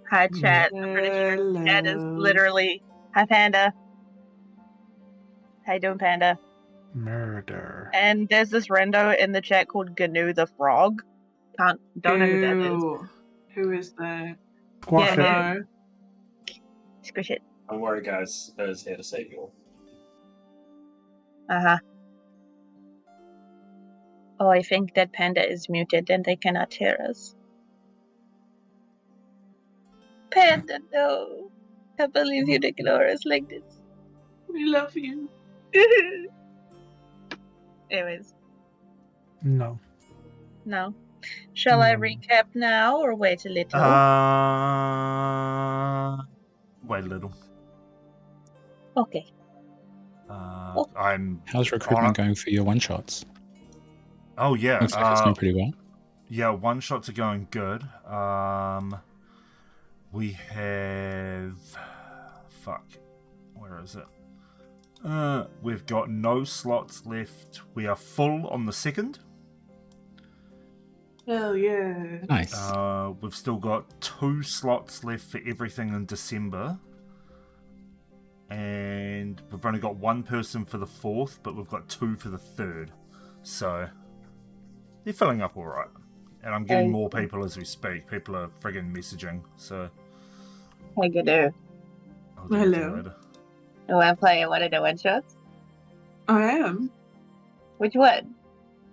Hi, chat. I'm pretty sure chat is literally... Hi, Panda. How you doing, Panda? Murder. And there's this rando in the chat called Gnu the Frog. Don't know who that is. Who is that? Squash it. No. Squish it. Don't worry, guys. It's here to save you all. Oh, I think that Panda is muted and they cannot hear us. Panda, no. I believe you'd ignore us like this. We love you. Anyways. No. No. Shall I recap now or wait a little? Wait a little. Okay. How's recruitment going for your one-shots? Oh, yeah. Looks like it's going pretty well. Yeah, one-shots are going good. We have... Fuck. Where is it? We've got no slots left. We are full on the 2nd. Hell yeah. Nice. We've still got 2 slots left for everything in December. And we've only got 1 person for the 4th, but we've got 2 for the 3rd. So, they're filling up alright. And I'm getting more people as we speak. People are friggin' messaging, so... Hey, Gnu. Hello. You want to play one of the one-shots? I am. Which one?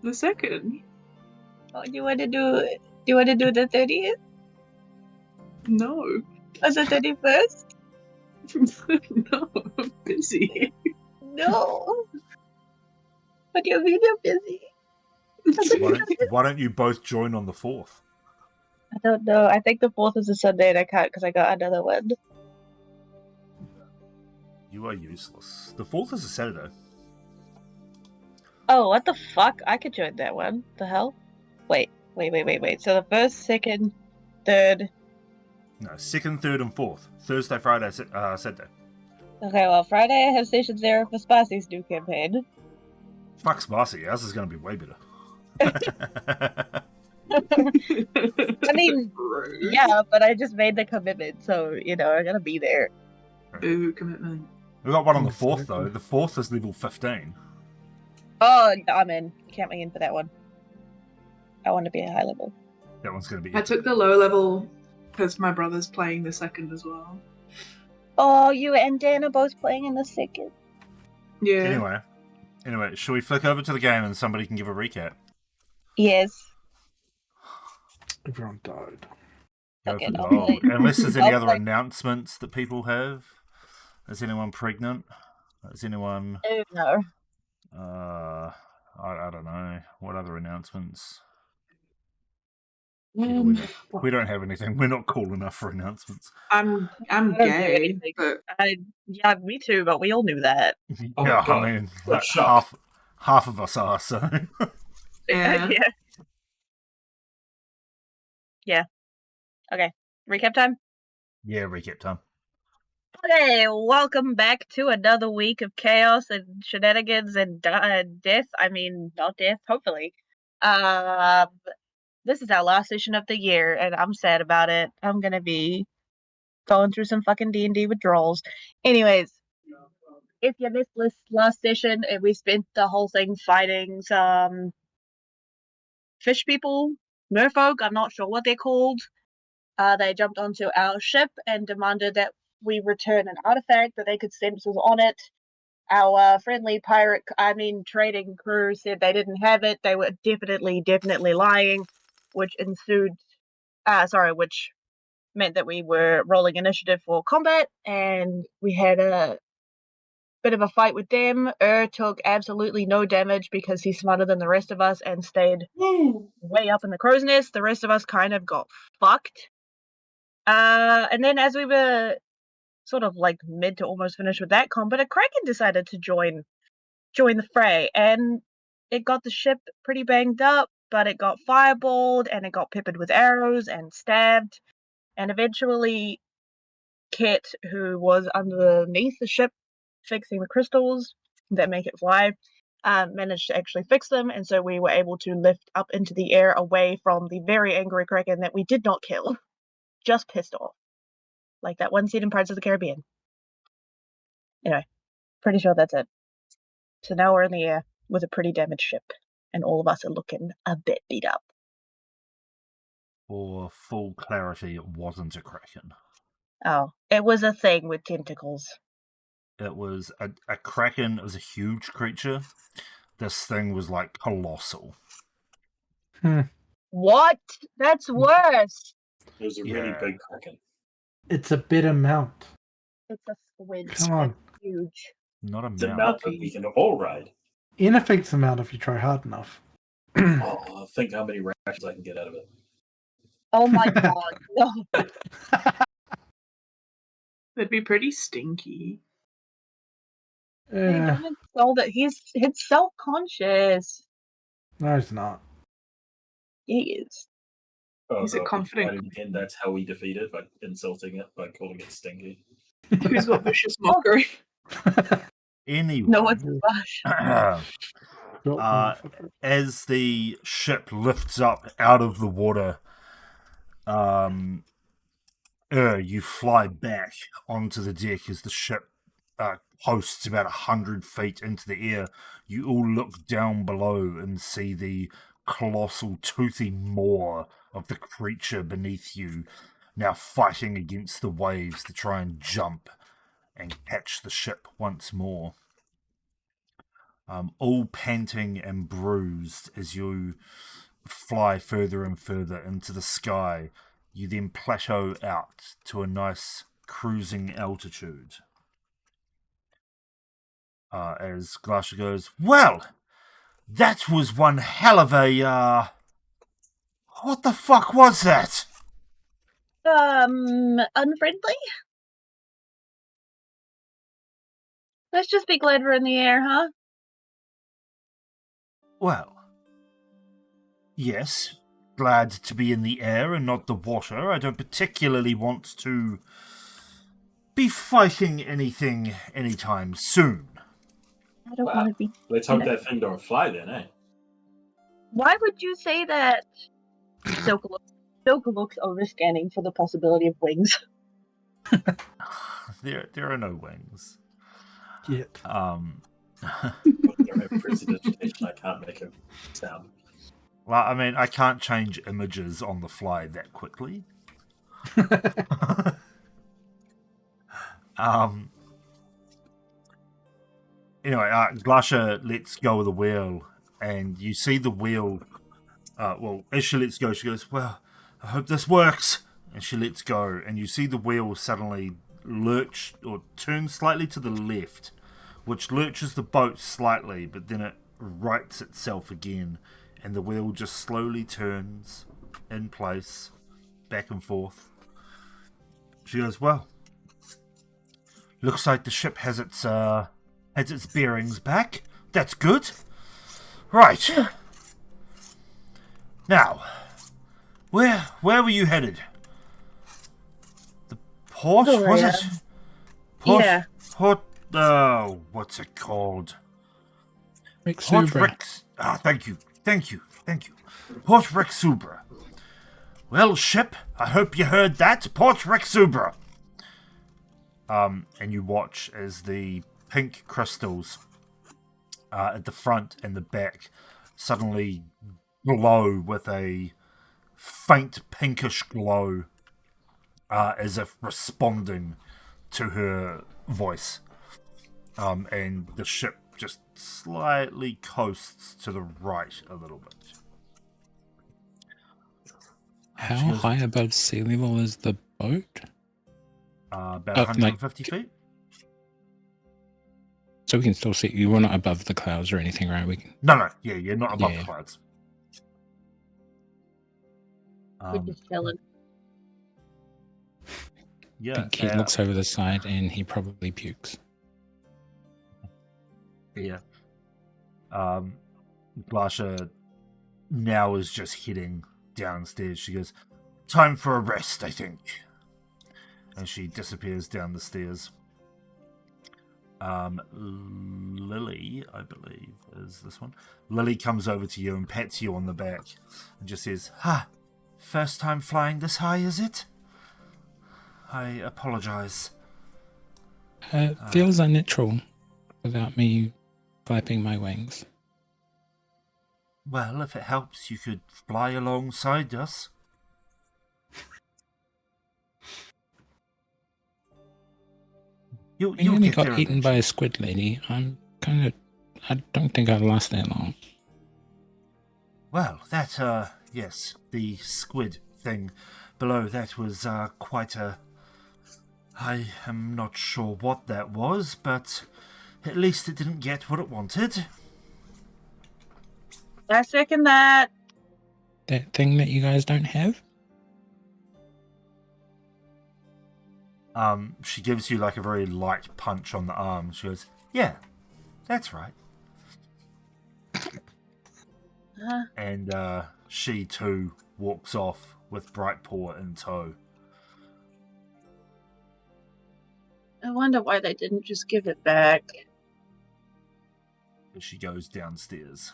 The 2nd. Oh, do you want to do the 30th? No. Or the 31st? No, I'm busy. No. What do you mean you're busy? Why don't you both join on the 4th? I don't know. I think the 4th is a Sunday and I can't because I got another one. You are useless. The 4th is a Saturday. Oh, what the fuck? I could join that one. The hell? Wait. So the 1st, 2nd, 3rd... No, 2nd, 3rd, and 4th. Thursday, Friday, Saturday. Okay, well, Friday I have Station Zero for Sparcy's new campaign. Fuck Sparcy, ours is going to be way better. I mean, yeah, but I just made the commitment, so, I'm gonna be there. Ooh, commitment. We've got one on the 4th, though. The 4th is level 15. Oh, I'm in. Count me in for that one. I want to be a high level. That one's going to be... I took the low level because my brother's playing the 2nd as well. Oh, you and Dan are both playing in the 2nd. Yeah. Anyway, shall we flick over to the game and somebody can give a recap? Yes. Everyone died. Okay, unless there's any other announcements that people have. Is anyone pregnant? Is anyone... No. I don't know. What other announcements? We don't have anything. We're not cool enough for announcements. I'm gay. But... yeah, me too, but we all knew that. Yeah, I mean, like half of us are, so... Yeah. Yeah. Okay. Recap time? Yeah, recap time. Okay, welcome back to another week of chaos and shenanigans and death. I mean, not death, hopefully. This is our last session of the year, and I'm sad about it. I'm gonna be going through some fucking D&D withdrawals. Anyways, if you missed this last session, we spent the whole thing fighting some fish people, merfolk, I'm not sure what they're called. They jumped onto our ship and demanded that we return an artifact that they could sense was on it. Our friendly trading crew said they didn't have it. They were definitely lying, which meant that we were rolling initiative for combat, and we had a bit of a fight with them. Took absolutely no damage because he's smarter than the rest of us and stayed way up in the crow's nest. The rest of us kind of got fucked. And then as we were sort of like mid to almost finished with that combat, a Kraken decided to join the fray, and it got the ship pretty banged up, but it got fireballed and it got peppered with arrows and stabbed, and eventually Kit, who was underneath the ship fixing the crystals that make it fly, managed to actually fix them, and so we were able to lift up into the air away from the very angry kraken that we did not kill. Just pissed off. Like that one scene in Pirates of the Caribbean. Anyway, pretty sure that's it. So now we're in the air with a pretty damaged ship, and all of us are looking a bit beat up. For full clarity, it wasn't a kraken. Oh, it was a thing with tentacles. It was a kraken. It was a huge creature. This thing was like colossal. What? That's worse. It was a really big kraken. It's a bit amount. It's a squid. Come on. That's huge. Not a It's a mount. mount that we can all ride. Ineffects amount if you try hard enough. Oh, think how many rations I can get out of it. Oh my god, no. It'd be pretty stinky. Yeah. He's self-conscious. No, it's not. He is. Oh, He's a God, confident- we fight it again, that's how we defeat it, by insulting it, by calling it stinky. Who's got vicious mockery? Anyway, No one's Bash. as the ship lifts up out of the water, you fly back onto the deck as the ship coasts about 100 feet into the air. You all look down below and see the colossal toothy maw of the creature beneath you, now fighting against the waves to try and jump and catch the ship once more. All panting and bruised as you fly further and further into the sky. You then plateau out to a nice cruising altitude. As Glasha goes, well, that was one hell of a, what the fuck was that? Unfriendly? Let's just be glad we're in the air, huh? Well, yes, glad to be in the air and not the water. I don't particularly want to be fighting anything anytime soon. I don't Wow. want to be. Let's hope that thing don't fly then, eh? Why would you say that? Silk looks over scanning for the possibility of wings. There are no wings. Yet. Precipitation, I can't make a sound. Well, I mean, I can't change images on the fly that quickly. Anyway, Glasha lets go of the wheel, and you see the wheel. Well, as she lets go, she goes, well, I hope this works. And she lets go, and you see the wheel suddenly lurch or turn slightly to the left, which lurches the boat slightly, but then it rights itself again, and the wheel just slowly turns in place, back and forth. She goes, well, looks like the ship has its bearings back. That's good. Right. Now, where were you headed? The port, was it? Port, Yeah. Port, what's it called? Port Rex. Thank you. Port Rexubra. Well, ship, I hope you heard that. Port Rexubra. And you watch as the pink crystals at the front and the back suddenly glow with a faint pinkish glow, as if responding to her voice. And the ship just slightly coasts to the right a little bit. How high above sea level is the boat? About 150 feet. So we can still see. You were not above the clouds or anything, right? We can. No. Yeah, you're not above Yeah. the clouds. We're just chilling. I Yeah. think he looks over the side and he probably pukes. Yeah. Glasha now is just heading downstairs. She goes, time for a rest, I think. And she disappears down the stairs. Lily, I believe, is this one. Lily comes over to you and pats you on the back and just says, first time flying this high, is it? I apologize. Feels unnatural without me flapping my wings. Well, if it helps, you could fly alongside us. We only got eaten by a squid lady. I don't think I'll last that long. Well, that, yes, the squid thing below that was, quite a... I am not sure what that was, but at least it didn't get what it wanted. I second that. That thing that you guys don't have? She gives you like a very light punch on the arm. She goes, yeah, that's right. And she too walks off with Brightpaw in tow. I wonder why they didn't just give it back. As she goes downstairs.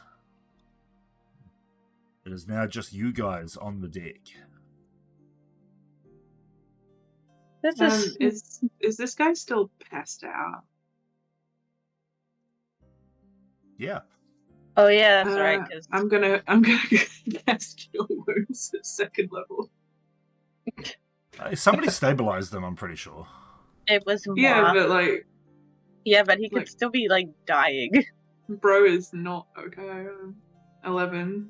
It is now just you guys on the deck. This Is this guy still passed out? Yeah. Oh yeah, that's right. Cause I'm gonna cast Cure Wounds at 2nd level. Somebody stabilized them, I'm pretty sure. it was moi. Yeah, but he could still be like dying. bro is not okay. 11.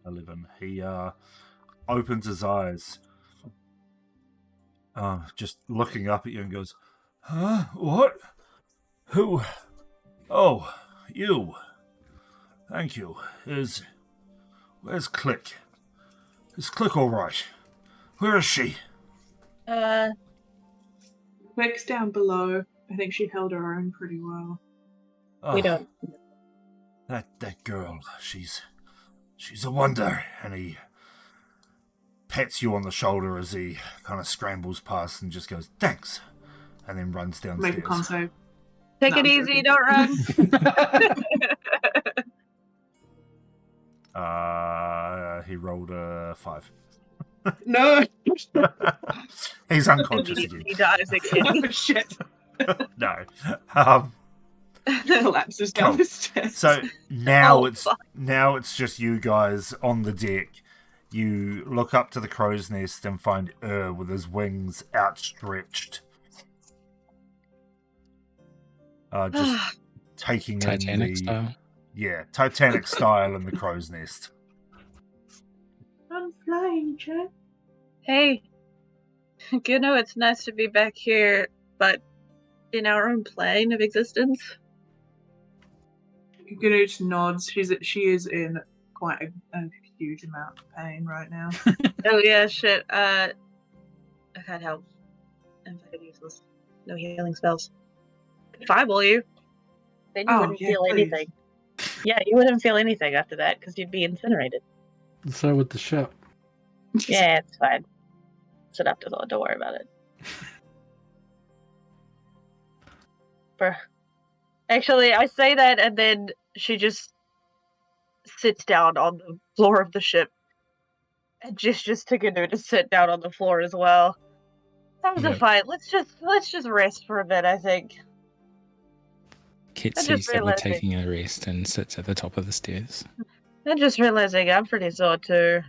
11. He opens his eyes, just looking up at you and goes, "Huh? What? Who? Oh, you. Thank you. Where's Click? Is Click all right? Where is she?" Click's down below. I think she held her own pretty well. Oh, We don't. That girl. She's a wonder. And he pats you on the shoulder as he kind of scrambles past and just goes, "Thanks," and then runs downstairs. Make a con save. Take No, it I'm easy, joking. don't run. He rolled a 5. No! He's unconscious again. He dies again. Oh, shit. No. Collapses down Cool. the stairs. So now Oh, it's fuck. just you guys on the deck. You look up to the crow's nest and find with his wings outstretched. Just taking Titanic in the style. Titanic style in the crow's nest. I'm flying, Jack. Hey, you know it's nice to be back here, but in our own plane of existence. Gunooch nods. She is in quite a huge amount of pain right now. Oh yeah, shit. I can't help. I'm fucking useless. No healing spells. If I will you, then you wouldn't feel please. anything. Yeah, you wouldn't feel anything after that because you'd be incinerated. So with the ship. Yeah, it's fine. Sit up to the don't worry about it. Actually, I say that, and then she just sits down on the floor of the ship, and just to get her to sit down on the floor as well. That was a Yep. fight. Let's just rest for a bit. I think. Kit I just sees that we're realized it. taking a rest and sits at the top of the stairs. I'm just realizing I'm pretty sore too.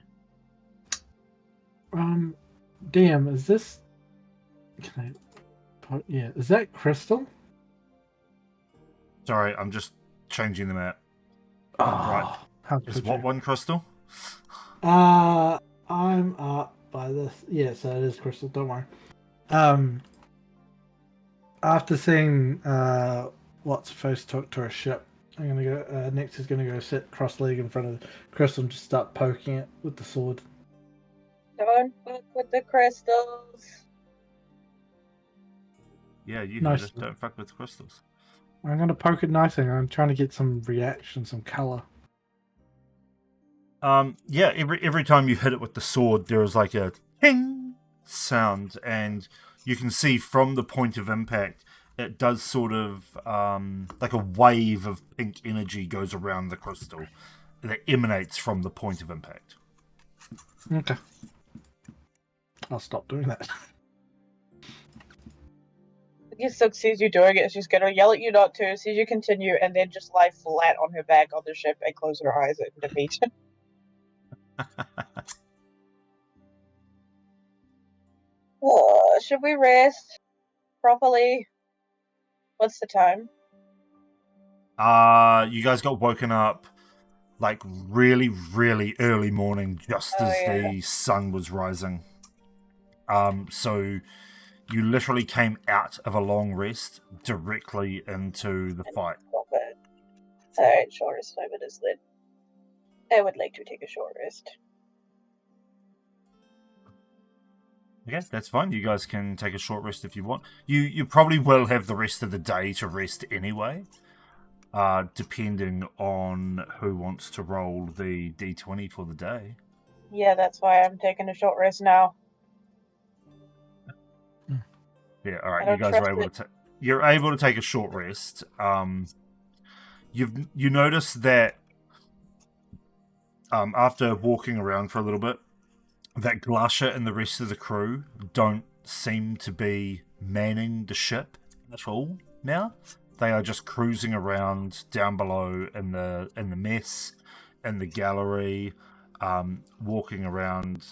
DM, is this? Yeah, is that Crystal? Sorry, I'm just changing them out. Oh, Right. How Is could what you? one crystal? I'm up by this. Yeah, so it is Crystal. Don't worry. After seeing what's first talk to her ship, I'm gonna go. Next is gonna go sit cross-legged in front of Crystal and just start poking it with the sword. Don't fuck with the crystals. Yeah, you Nice. heard it. Don't fuck with crystals. I'm gonna poke it nicely. I'm trying to get some reaction, some color. Yeah, every time you hit it with the sword, there is like a ting sound, and you can see from the point of impact, it does sort of like a wave of pink energy goes around the crystal that emanates from the point of impact. Okay. I'll stop doing that. If Silk sees you doing it, she's gonna yell at you not to, sees you continue, and then just lie flat on her back on the ship and close her eyes in defeat. Should we rest properly? What's the time? You guys got woken up like really, really early morning, just as the sun was rising. So you literally came out of a long rest directly into the fight. Alright, short rest 5 minutes then. I would like to take a short rest. Okay, that's fine. You guys can take a short rest if you want. You probably will have the rest of the day to rest anyway, depending on who wants to roll the d20 for the day. Yeah, that's why I'm taking a short rest now. Yeah, all right. You guys are able to. You're able to take a short rest. You notice that after walking around for a little bit, that Glasha and the rest of the crew don't seem to be manning the ship at all now. They are just cruising around down below in the mess, in the gallery, walking around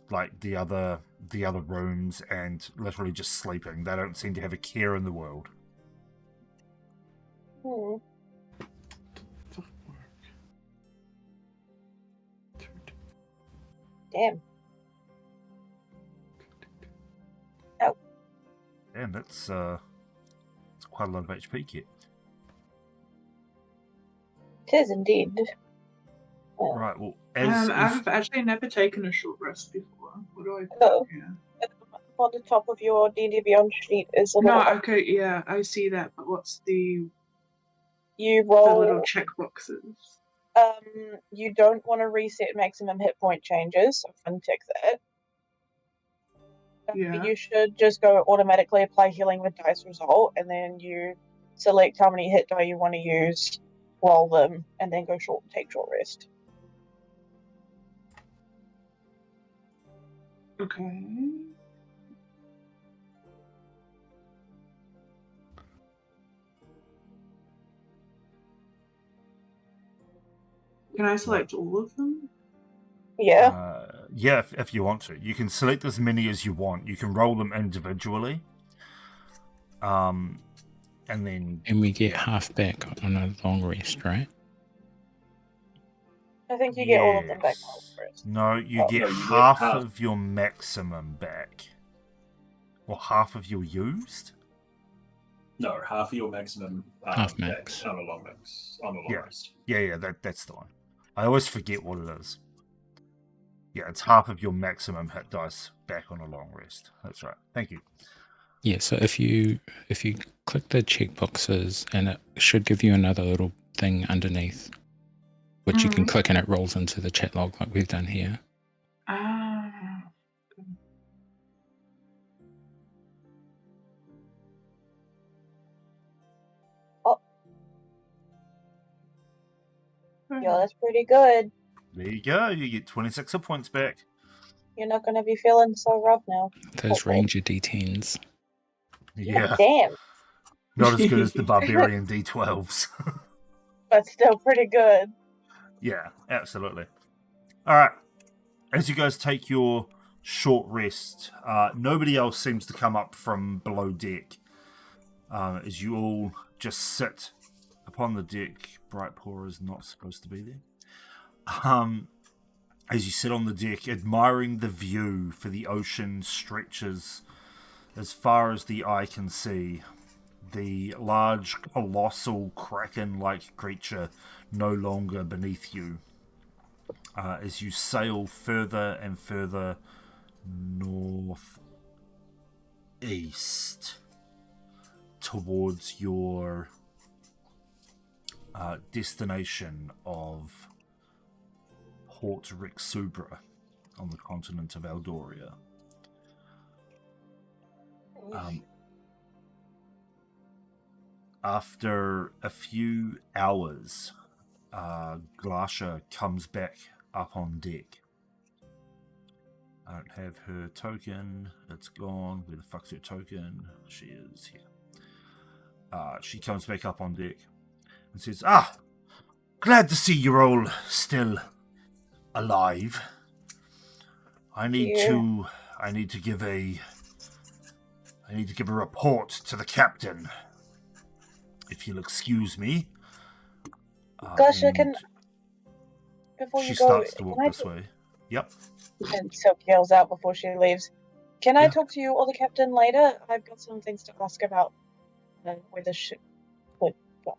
like the other rooms and literally just sleeping. They don't seem to have a care in the world. Damn. And that's quite a lot of HP kit. It is indeed. Right, well, as I've actually never taken a short rest before. What do I do? Oh. Yeah. On the top of your D&D Beyond sheet is a No, little... okay, yeah, I see that, but what's the roll... little checkboxes? You don't want to reset maximum hit point changes, so untick that. Yeah. You should just go automatically apply healing with dice result, and then you select how many hit die you want to use, roll them, and then go take short rest. Okay. Can I select all of them? Yeah. Yeah, if you want to. You can select as many as you want. You can roll them individually. And then... And we get half back on a long rest, right? I think you get all of them back on first. No, you get half of your maximum back. Or half of your used? No, half of your maximum half max. On a long max. On a long rest. Yeah, that's the one. I always forget what it is. Yeah, it's half of your maximum hit dice back on a long rest. That's right. Thank you. Yeah, so if you click the checkboxes, and it should give you another little thing underneath, which you can click and it rolls into the chat log like we've done here. Ah. Oh. Yo, that's pretty good. There you go. You get 26 hit points back. You're not going to be feeling so rough now. Those Ranger D10s. Yeah. Damn. Not as good as the Barbarian D12s. But still pretty good. Yeah, absolutely. All right. As you guys take your short rest, nobody else seems to come up from below deck. As you all just sit upon the deck. Brightpaw is not supposed to be there. As you sit on the deck, admiring the view, for the ocean stretches as far as the eye can see. The large, colossal, kraken-like creature no longer beneath you. As you sail further and further northeast towards your destination of Port Rixubra on the continent of Eldoria. After a few hours, Glasha comes back up on deck. I don't have her token. It's gone. Where the fuck's her token? She is here. She comes back up on deck and says, glad to see you're all still alive. I need to give a report to the captain. If you'll excuse me. Glasha, before you she go, starts to walk this way. Yep. And Silk yells out before she leaves. Can I talk to you or the captain later? I've got some things to ask about where the ship would go.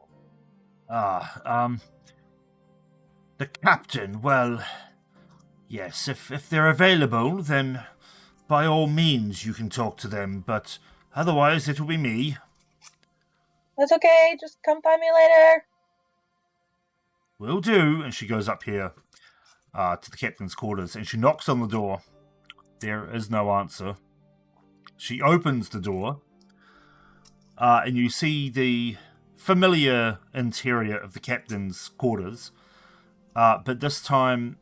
The captain, well, yes, if they're available, then by all means you can talk to them, but otherwise it'll be me. That's okay, just come find me later. Will do. And she goes up here to the captain's quarters, and she knocks on the door. There is no answer. She opens the door, and you see the familiar interior of the captain's quarters, but this time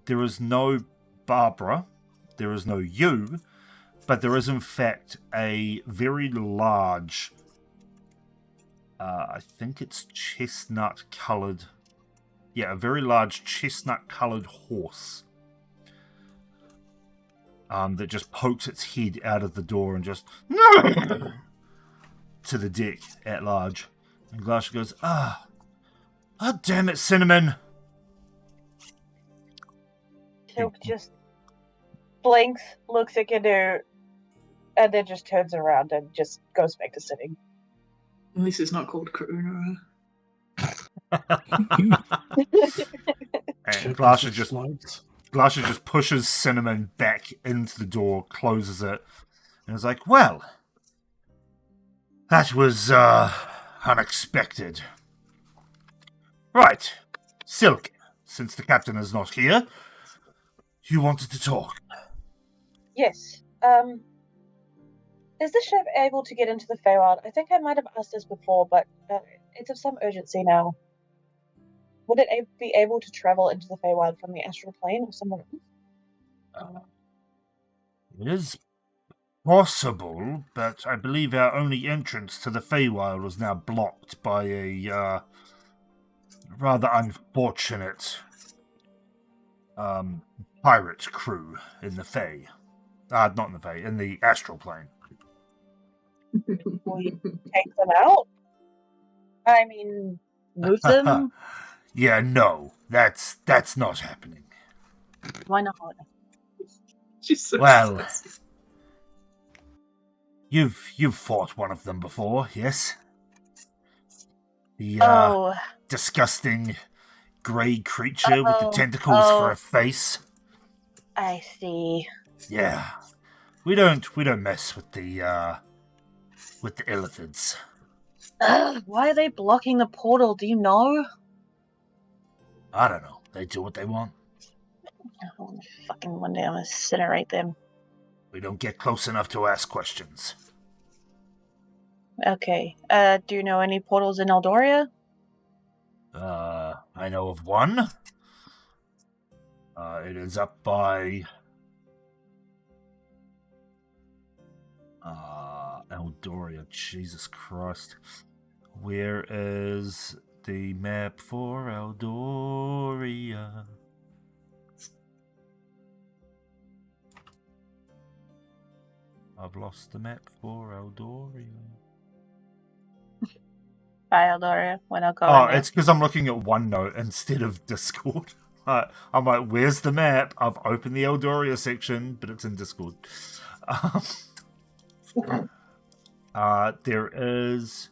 there is no Barbara, there is no you, but there is in fact a very large, I think it's chestnut-coloured, a very large chestnut-coloured horse that just pokes its head out of the door and just to the deck at large. And Glasha goes, damn it, Cinnamon. Silk just blinks, looks at Canoe, and then just turns around and just goes back to sitting. At least it's not called Karuna. And Glasha just pushes Cinnamon back into the door, closes it, and is like, well, that was unexpected. Right, Silk, since the captain is not here, you wanted to talk. Yes. Is the ship able to get into the Feywild? I think I might have asked this before, but it's of some urgency now. Would it be able to travel into the Feywild from the astral plane or somewhere else? It is possible, but I believe our only entrance to the Feywild is now blocked by a rather unfortunate pirate crew in the Fey. Not in the Fey, in the astral plane. Will you take them out? I mean, move them? Yeah, no, that's not happening. Why not? She's so Well, sassy. you've fought one of them before, yes? The disgusting grey creature with the tentacles for a face. I see. Yeah, we don't mess with the illithids. Why are they blocking the portal? Do you know? I don't know. They do what they want. Oh, fucking one day I'm gonna incinerate them. We don't get close enough to ask questions. Okay. Do you know any portals in Eldoria? I know of one. It is up by Eldoria. Jesus Christ. Where is the map for Eldoria? I've lost the map for Eldoria. By Eldoria, when I'll go. Oh, it's because I'm looking at OneNote instead of Discord. I'm like, where's the map? I've opened the Eldoria section, but it's in Discord. There is...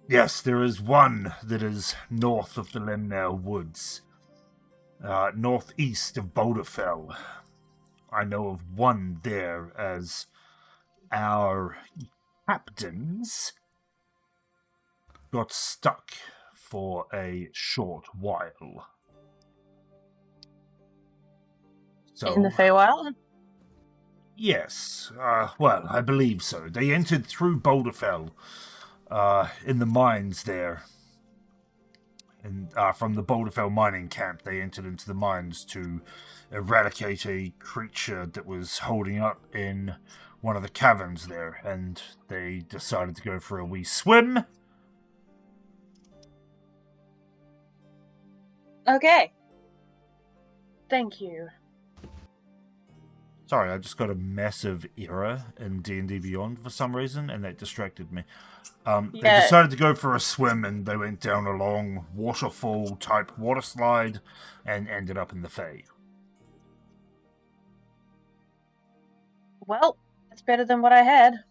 Yes, there is one that is north of the Lemnau Woods. Northeast of Boulderfell. I know of one there as our captains got stuck for a short while. So, in the Feywild? Yes, well, I believe so. They entered through Boulderfell, in the mines there. And from the Boulderfell mining camp, they entered into the mines to eradicate a creature that was holding up in one of the caverns there, and they decided to go for a wee swim. Okay. Thank you. Sorry, I just got a massive error in D&D Beyond for some reason, and that distracted me. They Yeah. decided to go for a swim, and they went down a long waterfall-type water slide and ended up in the Fae. Well, it's better than what I had.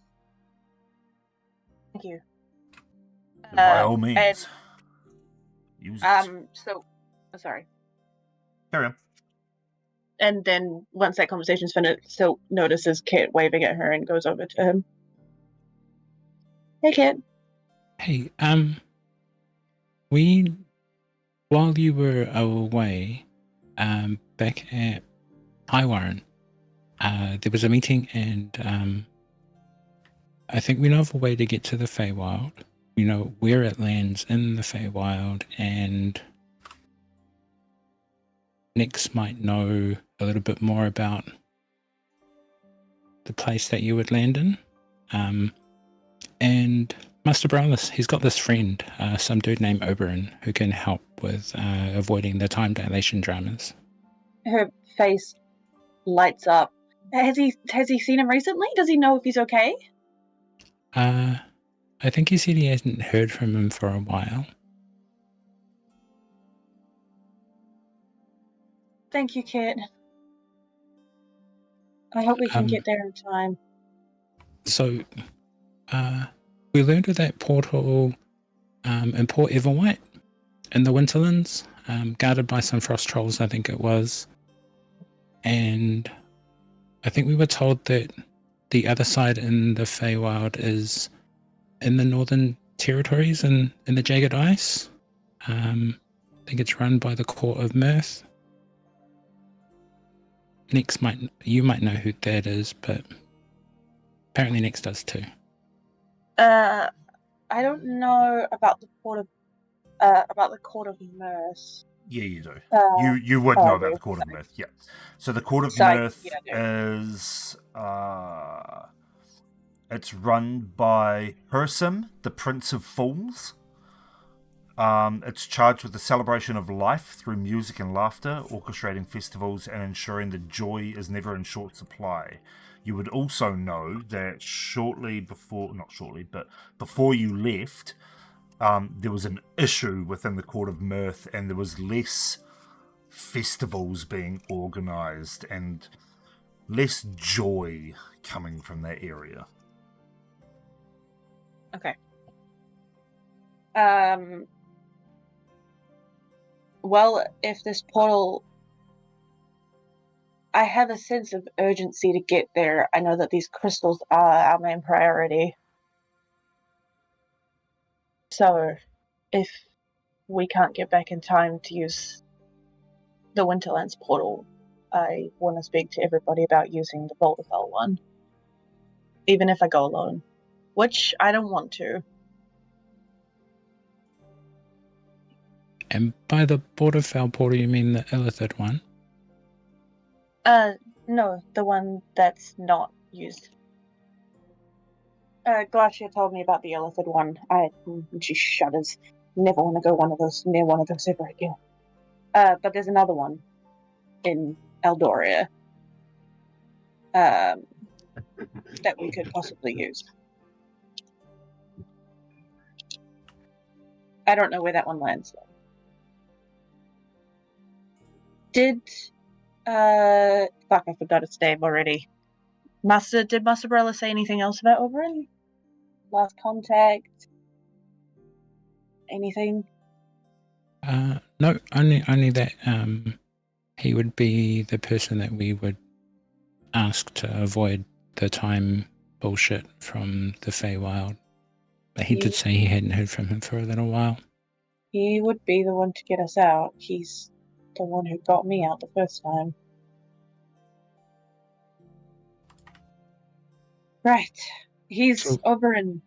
Thank you. By all means, use it. Sorry. Carry on. And then once that conversation's finished, Silk notices Kit waving at her and goes over to him. Hey, Kit. Hey, while you were away, back at Highwarren, there was a meeting, and I think we know of a way to get to the Feywild. We know where it lands in the Feywild, and Nix might know a little bit more about the place that you would land in. And Master Browless, he's got this friend, some dude named Oberon, who can help with avoiding the time dilation dramas. Her face lights up. Has he seen him recently? Does he know if he's okay? I think he said he hasn't heard from him for a while. Thank you, Kit. I hope we can get there in time. So, we learned of that portal in Port Everwhite in the Winterlands, guarded by some frost trolls, I think it was. And I think we were told that the other side in the Feywild is in the Northern Territories in the Jagged Ice. I think it's run by the Court of Mirth. You might know who that is, but apparently Nix does too. I don't know about the Court of Mirth. Yeah, you do. You would know about the Court of Mirth, yeah. So the Court of Mirth is it's run by Hersim, the Prince of Fools. It's charged with the celebration of life through music and laughter, orchestrating festivals and ensuring that joy is never in short supply. You would also know that before you left, there was an issue within the Court of Mirth, and there was less festivals being organised and less joy coming from that area. Okay. Well, if this portal... I have a sense of urgency to get there. I know that these crystals are our main priority. So, if we can't get back in time to use the Winterlands portal, I want to speak to everybody about using the Boulderfell one. Even if I go alone. Which I don't want to. And by the Boulderfell portal, you mean the Illithid one? No, the one that's not used. Glacia told me about the Illithid one. She shudders. Never want to go near one of those ever again. But there's another one in Eldoria that we could possibly use. I don't know where that one lands though. I forgot its name already. Did Master Brella say anything else about Oberon? Last contact? Anything? No, only that he would be the person that we would ask to avoid the time bullshit from the Feywild. But he did say he hadn't heard from him for a little while. He would be the one to get us out. He's the one who got me out the first time. Right. He's So- over in...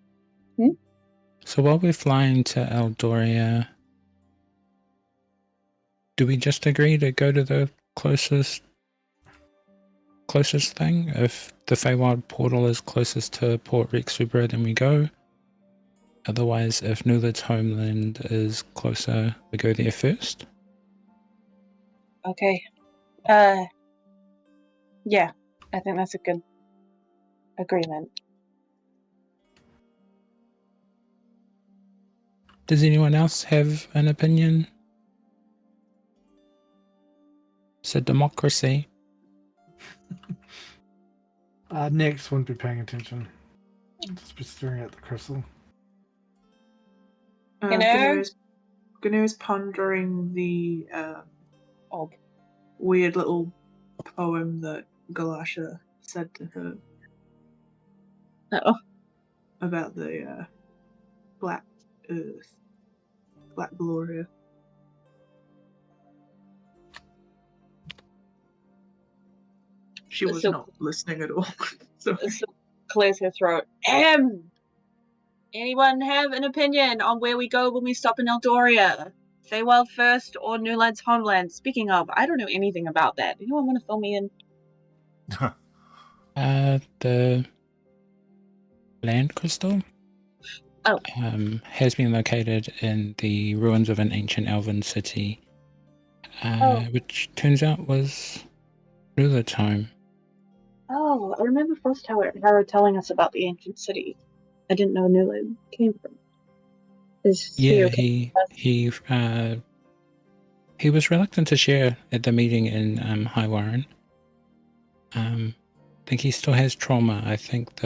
So while we're flying to Eldoria, do we just agree to go to the closest thing? If the Feywild portal is closest to Port Rexubra, then we go. Otherwise, if Nulad's homeland is closer, we go there first. Okay. Yeah. I think that's a good agreement. Does anyone else have an opinion? It's a democracy. Next won't be paying attention. Just be staring at the crystal. Gnu is pondering the weird little poem that Galasha said to her Oh. about the Black Earth, Black Gloria. She was not listening at all. So Clears her throat. Anyone have an opinion on where we go when we stop in Eldoria? Feywild first or Nulad's homeland? Speaking of, I don't know anything about that. Anyone want to fill me in? The land crystal has been located in the ruins of an ancient elven city, which turns out was Nulad's home. Oh, I remember Frost Tower telling us about the ancient city. I didn't know Nulad came from. He was reluctant to share at the meeting in High Warren. I think he still has trauma. I think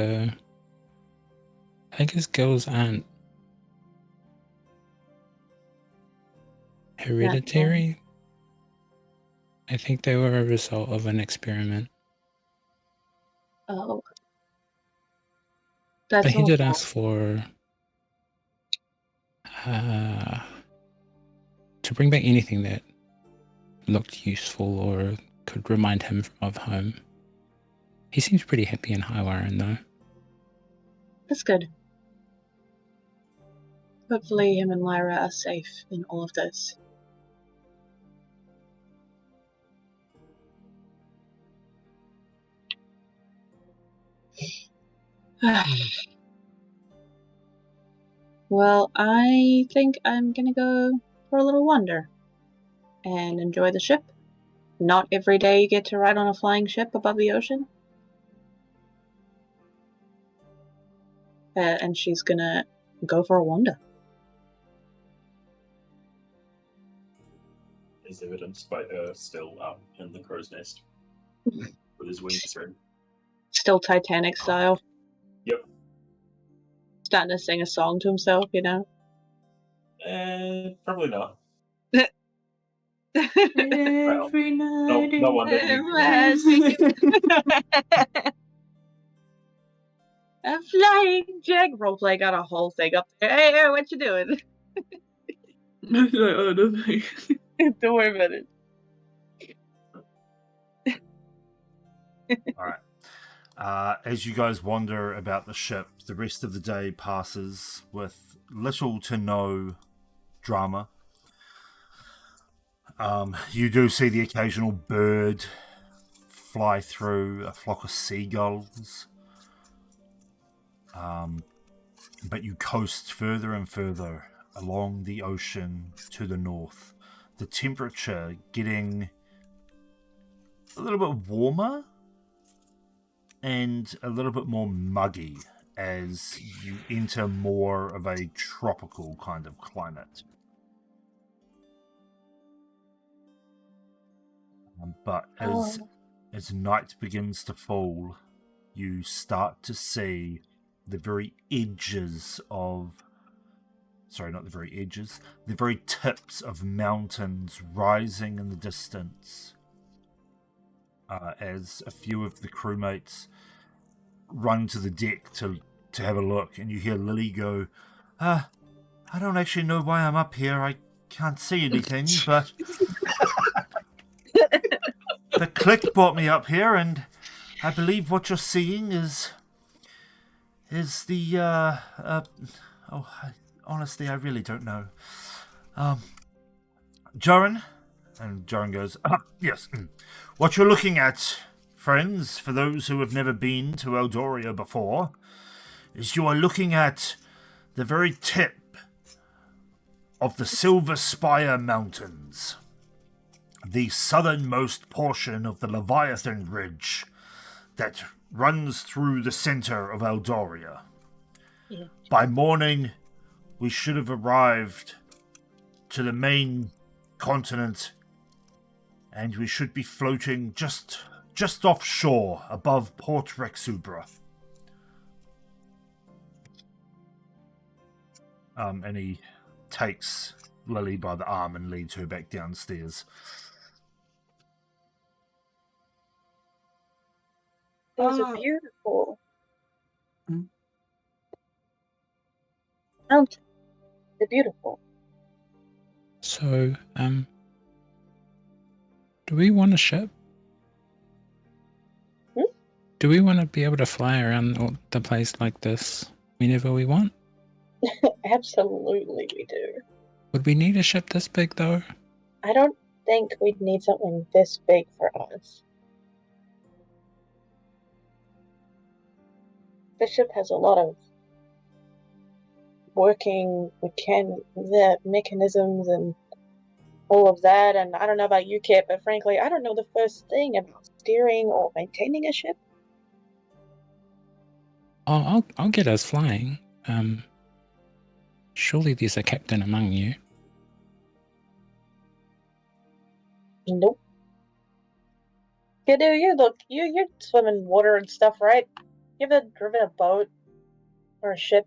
his girls aren't hereditary. I think they were a result of an experiment. Oh. But he did ask for to bring back anything that looked useful or could remind him of home. He seems pretty happy in High Warren, though. That's good. Hopefully him and Lyra are safe in all of this. Well, I think I'm gonna go for a little wander and enjoy the ship. Not every day you get to ride on a flying ship above the ocean. And she's gonna go for a wander. Is evidenced by her still up in the crow's nest with his wings spread. Still Titanic style. Yep. Starting to sing a song to himself, you know? Probably not. Every night. No wonder. A flying jack. Roleplay got a whole thing up there. Hey, what you doing? Nothing. Don't worry about it. All right. As you guys wander about the ship, the rest of the day passes with little to no drama. You do see the occasional bird fly through, a flock of seagulls. But you coast further and further along the ocean to the north. The temperature getting a little bit warmer and a little bit more muggy as you enter more of a tropical kind of climate. But as night begins to fall, you start to see the very edges of... Sorry, not the very edges. The very tips of mountains rising in the distance. As a few of the crewmates run to the deck to have a look, and you hear Lily go, I don't actually know why I'm up here. I can't see anything, but the click brought me up here, and I believe what you're seeing is is the honestly, I really don't know. Joran, and Joran goes, yes. What you're looking at, friends, for those who have never been to Eldoria before, is you are looking at the very tip of the Silver Spire Mountains, the southernmost portion of the Leviathan Ridge that runs through the center of Eldoria. Yeah. By morning, we should have arrived to the main continent, and we should be floating just offshore above Port Rexubra. And he takes Lily by the arm and leads her back downstairs. These are beautiful. Hmm? Mountains. They're beautiful. So, do we want a ship? Do we want to be able to fly around the place like this whenever we want? Absolutely, we do. Would we need a ship this big, though? I don't think we'd need something this big for us. The ship has a lot of working the mechanisms and all of that, and I don't know about you, Kit, but frankly, I don't know the first thing about steering or maintaining a ship. Oh, I'll get us flying. Surely there's a captain among you. Nope. You do, you swim in water and stuff, right? You ever driven a boat or a ship?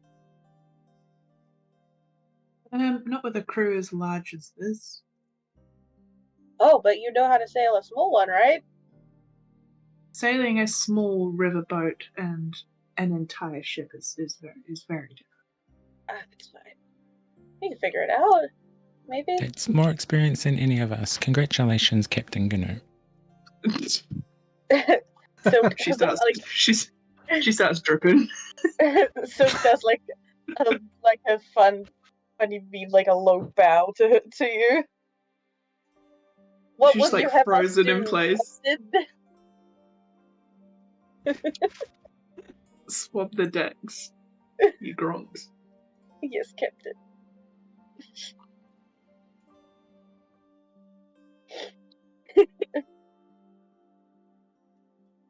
Not with a crew as large as this. Oh, but you know how to sail a small one, right? Sailing a small riverboat and an entire ship is very different. It's fine. We can figure it out. Maybe. That's more experience than any of us. Congratulations, Captain Gnu. So she starts dripping. So does like a funny beam, like a low bow to you. What She's would like you have frozen us in do, place. Captain? Swab the decks. You gronks. Yes, Captain.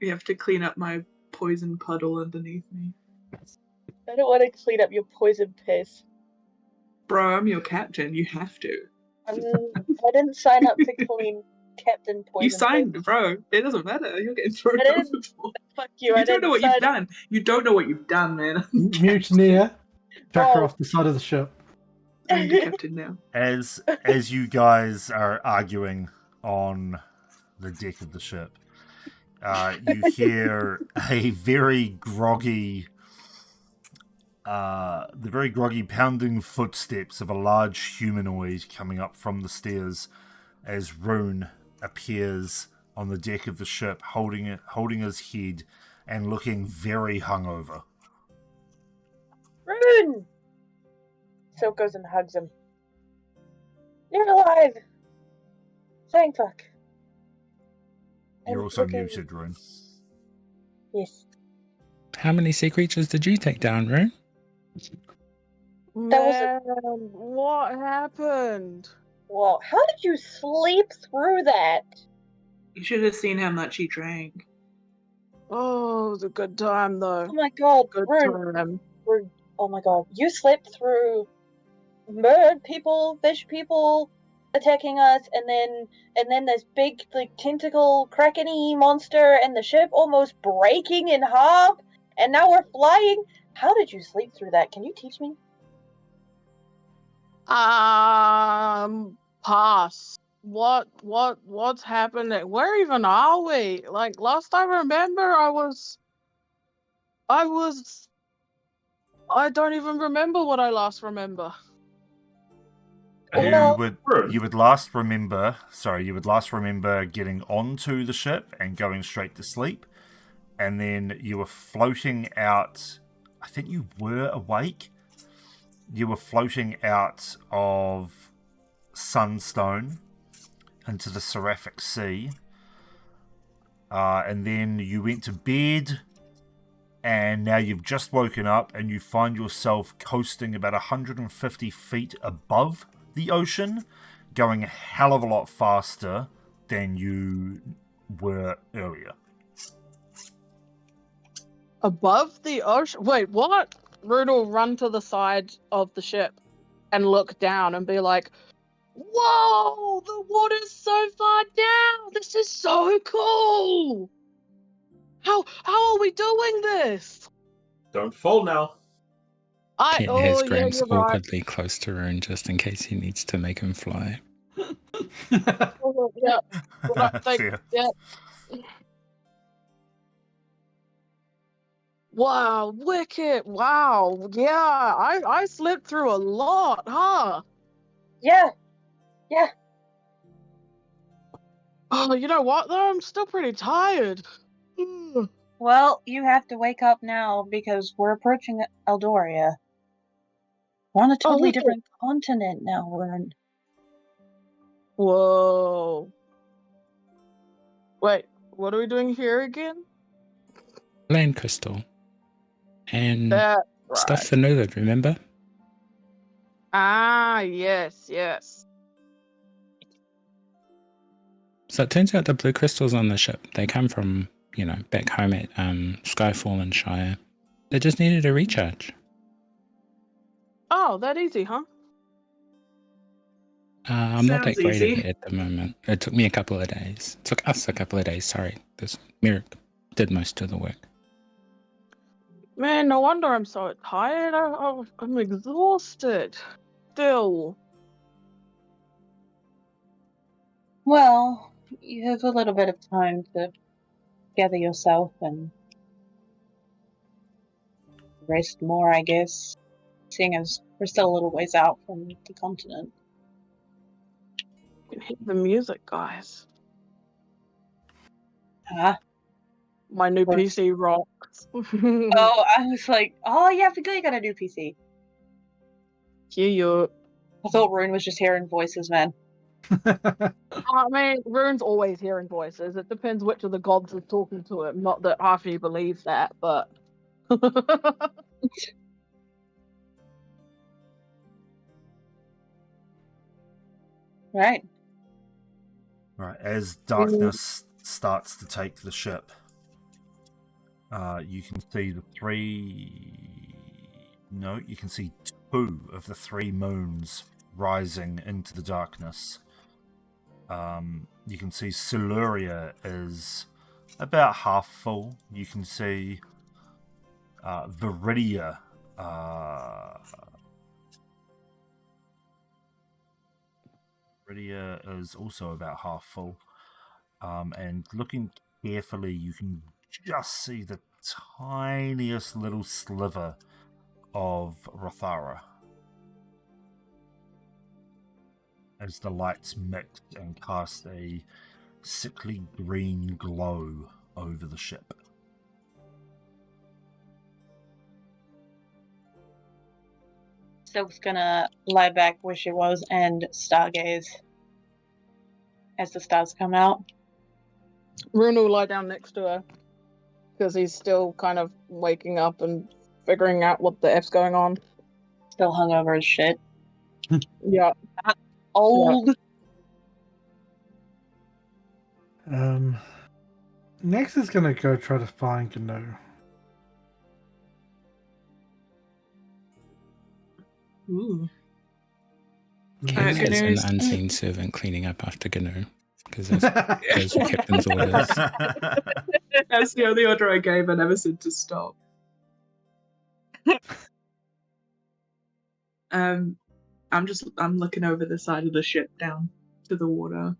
You have to clean up my poison puddle underneath me. I don't want to clean up your poison piss. Bro, I'm your captain. You have to. I didn't sign up to clean Captain Poison. You signed, bro. It doesn't matter. You're getting thrown I didn't. overboard. Fuck you. You don't know what you've done. You don't know what you've done, man. Mutineer. Chuck her Oh. off the side of the ship. I'm the captain now. As you guys are arguing on the deck of the ship, you hear a very groggy, the very groggy pounding footsteps of a large humanoid coming up from the stairs as Rune appears on the deck of the ship, holding his head and looking very hungover. Rune! So goes and hugs him. You're alive! Thank fuck. You're I'm also looking- muted, Rune. Yes. How many sea creatures did you take down, Rune? That was what happened? Well, how did you sleep through that? You should have seen how much he drank. Oh, it was a good time though. Oh my god, Good Rune. time. Oh my god. You slept through bird people, fish people attacking us, and then this big like tentacle krakeny monster and the ship almost breaking in half, and now we're flying. How did you sleep through that? Can you teach me? Pass. What's happening? Where even are we? Like last I remember, I don't even remember what I last remember. Well- You would last remember getting onto the ship and going straight to sleep, and then you were floating out I think you were awake. You were floating out of Sunstone into the Seraphic Sea. And then you went to bed, and now you've just woken up and you find yourself coasting about 150 feet above the ocean, going a hell of a lot faster than you were earlier. Above the ocean? Wait, what? Rune will run to the side of the ship and look down and be like, whoa, the water's so far down. This is so cool. How are we doing this? Don't fall now. Kent Oh, has yeah, Gramps you're right. awkwardly close to Rune just in case he needs to make him fly. Oh, yeah. Right, Fair. yeah. Wow, wicked. Wow. Yeah, I slipped through a lot, huh? Yeah. Oh, you know what though? I'm still pretty tired. Well, you have to wake up now because we're approaching Eldoria. We're on a totally wicked. different continent now. Whoa. Wait, what are we doing here again? Land crystal. And That stuff right. for Nulid, remember? Ah, yes. So it turns out the blue crystals on the ship, they come from, back home at Skyfall and Shire. They just needed a recharge. Oh, that easy, huh? I'm not that Sounds great at easy. it at the moment. It took me a couple of days. It took us a couple of days, sorry. This Merrick did most of the work. Man, no wonder I'm so tired. I'm exhausted. Still. Well, you have a little bit of time to gather yourself and rest more, I guess, seeing as we're still a little ways out from the continent. You can hear the music, guys. Huh? My new What? PC rocks. Oh, I was like, oh, yeah, I forgot you got a new PC. Yeah. I thought Rune was just hearing voices, man. I mean, Rune's always hearing voices. It depends which of the gods is talking to him. Not that half of you believe that, but. Right. Right, as darkness starts to take the ship, you can see you can see two of the three moons rising into the darkness. You can see Siluria is about half full. You can see Viridia Viridia is also about half full. And looking carefully, you can just see the tiniest little sliver of Rothara as the lights mix and cast a sickly green glow over the ship. Silk's gonna lie back where she was and stargaze as the stars come out. Rune will lie down next to her because he's still kind of waking up and figuring out what the F's going on. Still hungover as shit. Yeah. Old. Next is gonna go try to find Gnu. Ooh. Kent has an Gnu's- unseen servant cleaning up after Gnu, because those were Captain's orders. That's the only order I gave. I never said to stop. I'm looking over the side of the ship down to the water.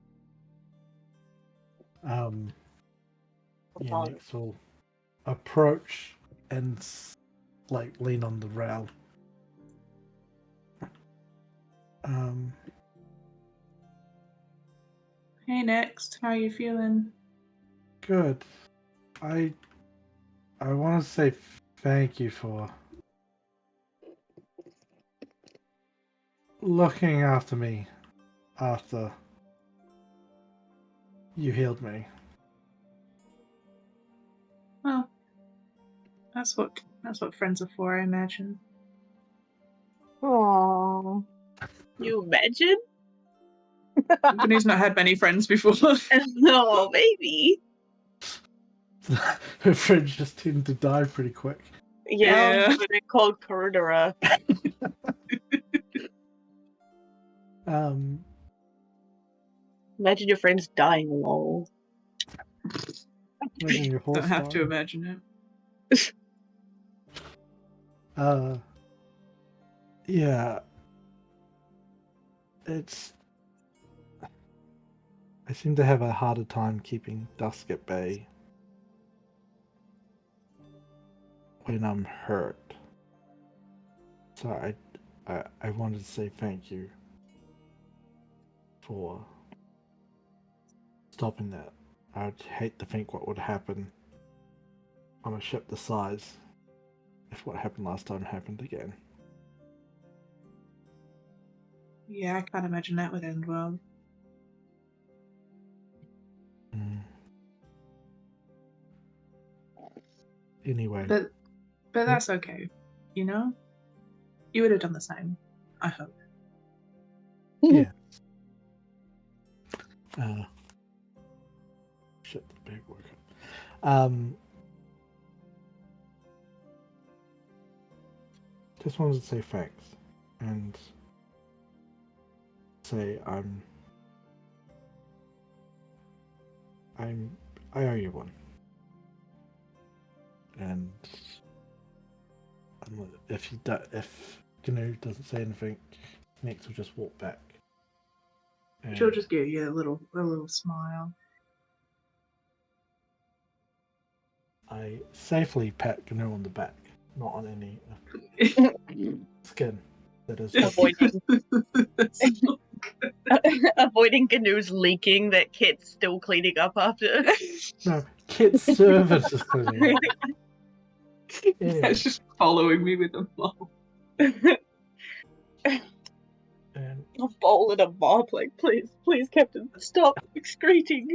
Next will approach and lean on the rail. Hey, next, how are you feeling? Good. I want to say thank you for looking after me after you healed me. Well, that's what friends are for, I imagine. Aww. You imagine? Gnu's not had many friends before. No, maybe. Her friends just tend to die pretty quick. Yeah, Yeah. but they're called Corridora. Imagine your friends dying lol. Imagine your horse Don't have to dying. imagine it. Yeah. It's. I seem to have a harder time keeping Dusk at bay when I'm hurt. So I wanted to say thank you for stopping that. I'd hate to think what would happen on a ship this size if what happened last time happened again. Yeah, I can't imagine that would end well. Anyway. But that's okay. You know? You would have done the same. I hope. Yeah. Shut the paperwork up. Just wanted to say thanks and say I owe you one. And if Gnu doesn't say anything, Nex will just walk back. And She'll just give you a little smile. I safely pat Gnu on the back, not on any skin. That is Avoiding avoiding Gnu's leaking that Kit's still cleaning up after. no. Kit's servant is cleaning up. Anyway. It's just following me with a bowl. And A bowl and a mop, like, please, Captain, stop excreting.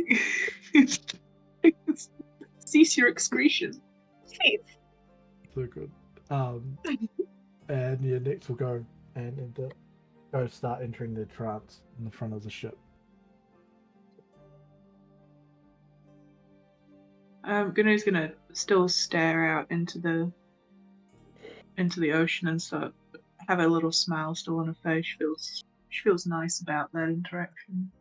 Cease your excretion. Please. so good. And yeah, Nex will go and go start entering the trance in the front of the ship. Gnu's gonna still stare out into the ocean and start have a little smile still on her face. She feels nice about that interaction.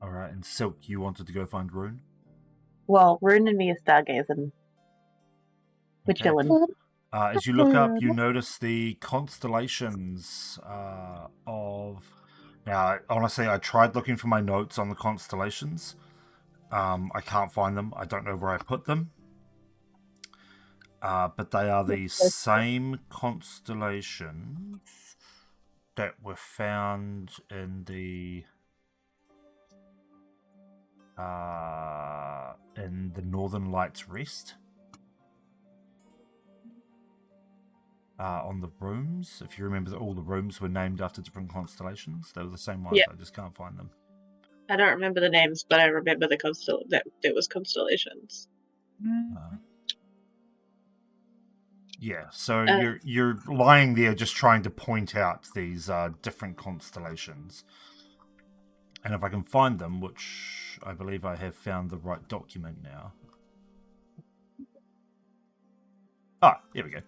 Alright, and Silk, you wanted to go find Rune? Well, Rune and me are stargazing. We're Okay. chilling. As you look up, you notice the constellations of... Now, honestly, I tried looking for my notes on the constellations. I can't find them. I don't know where I put them. But they are the same constellations that were found in the Northern Lights Rest. On the rooms, if you remember, all the rooms were named after different constellations. They were the same ones. Yeah. I just can't find them. I don't remember the names, but I remember the that there was constellations. Yeah, so you're lying there just trying to point out these different constellations. And if I can find them, which I believe I have found the right document now. Ah, here we go.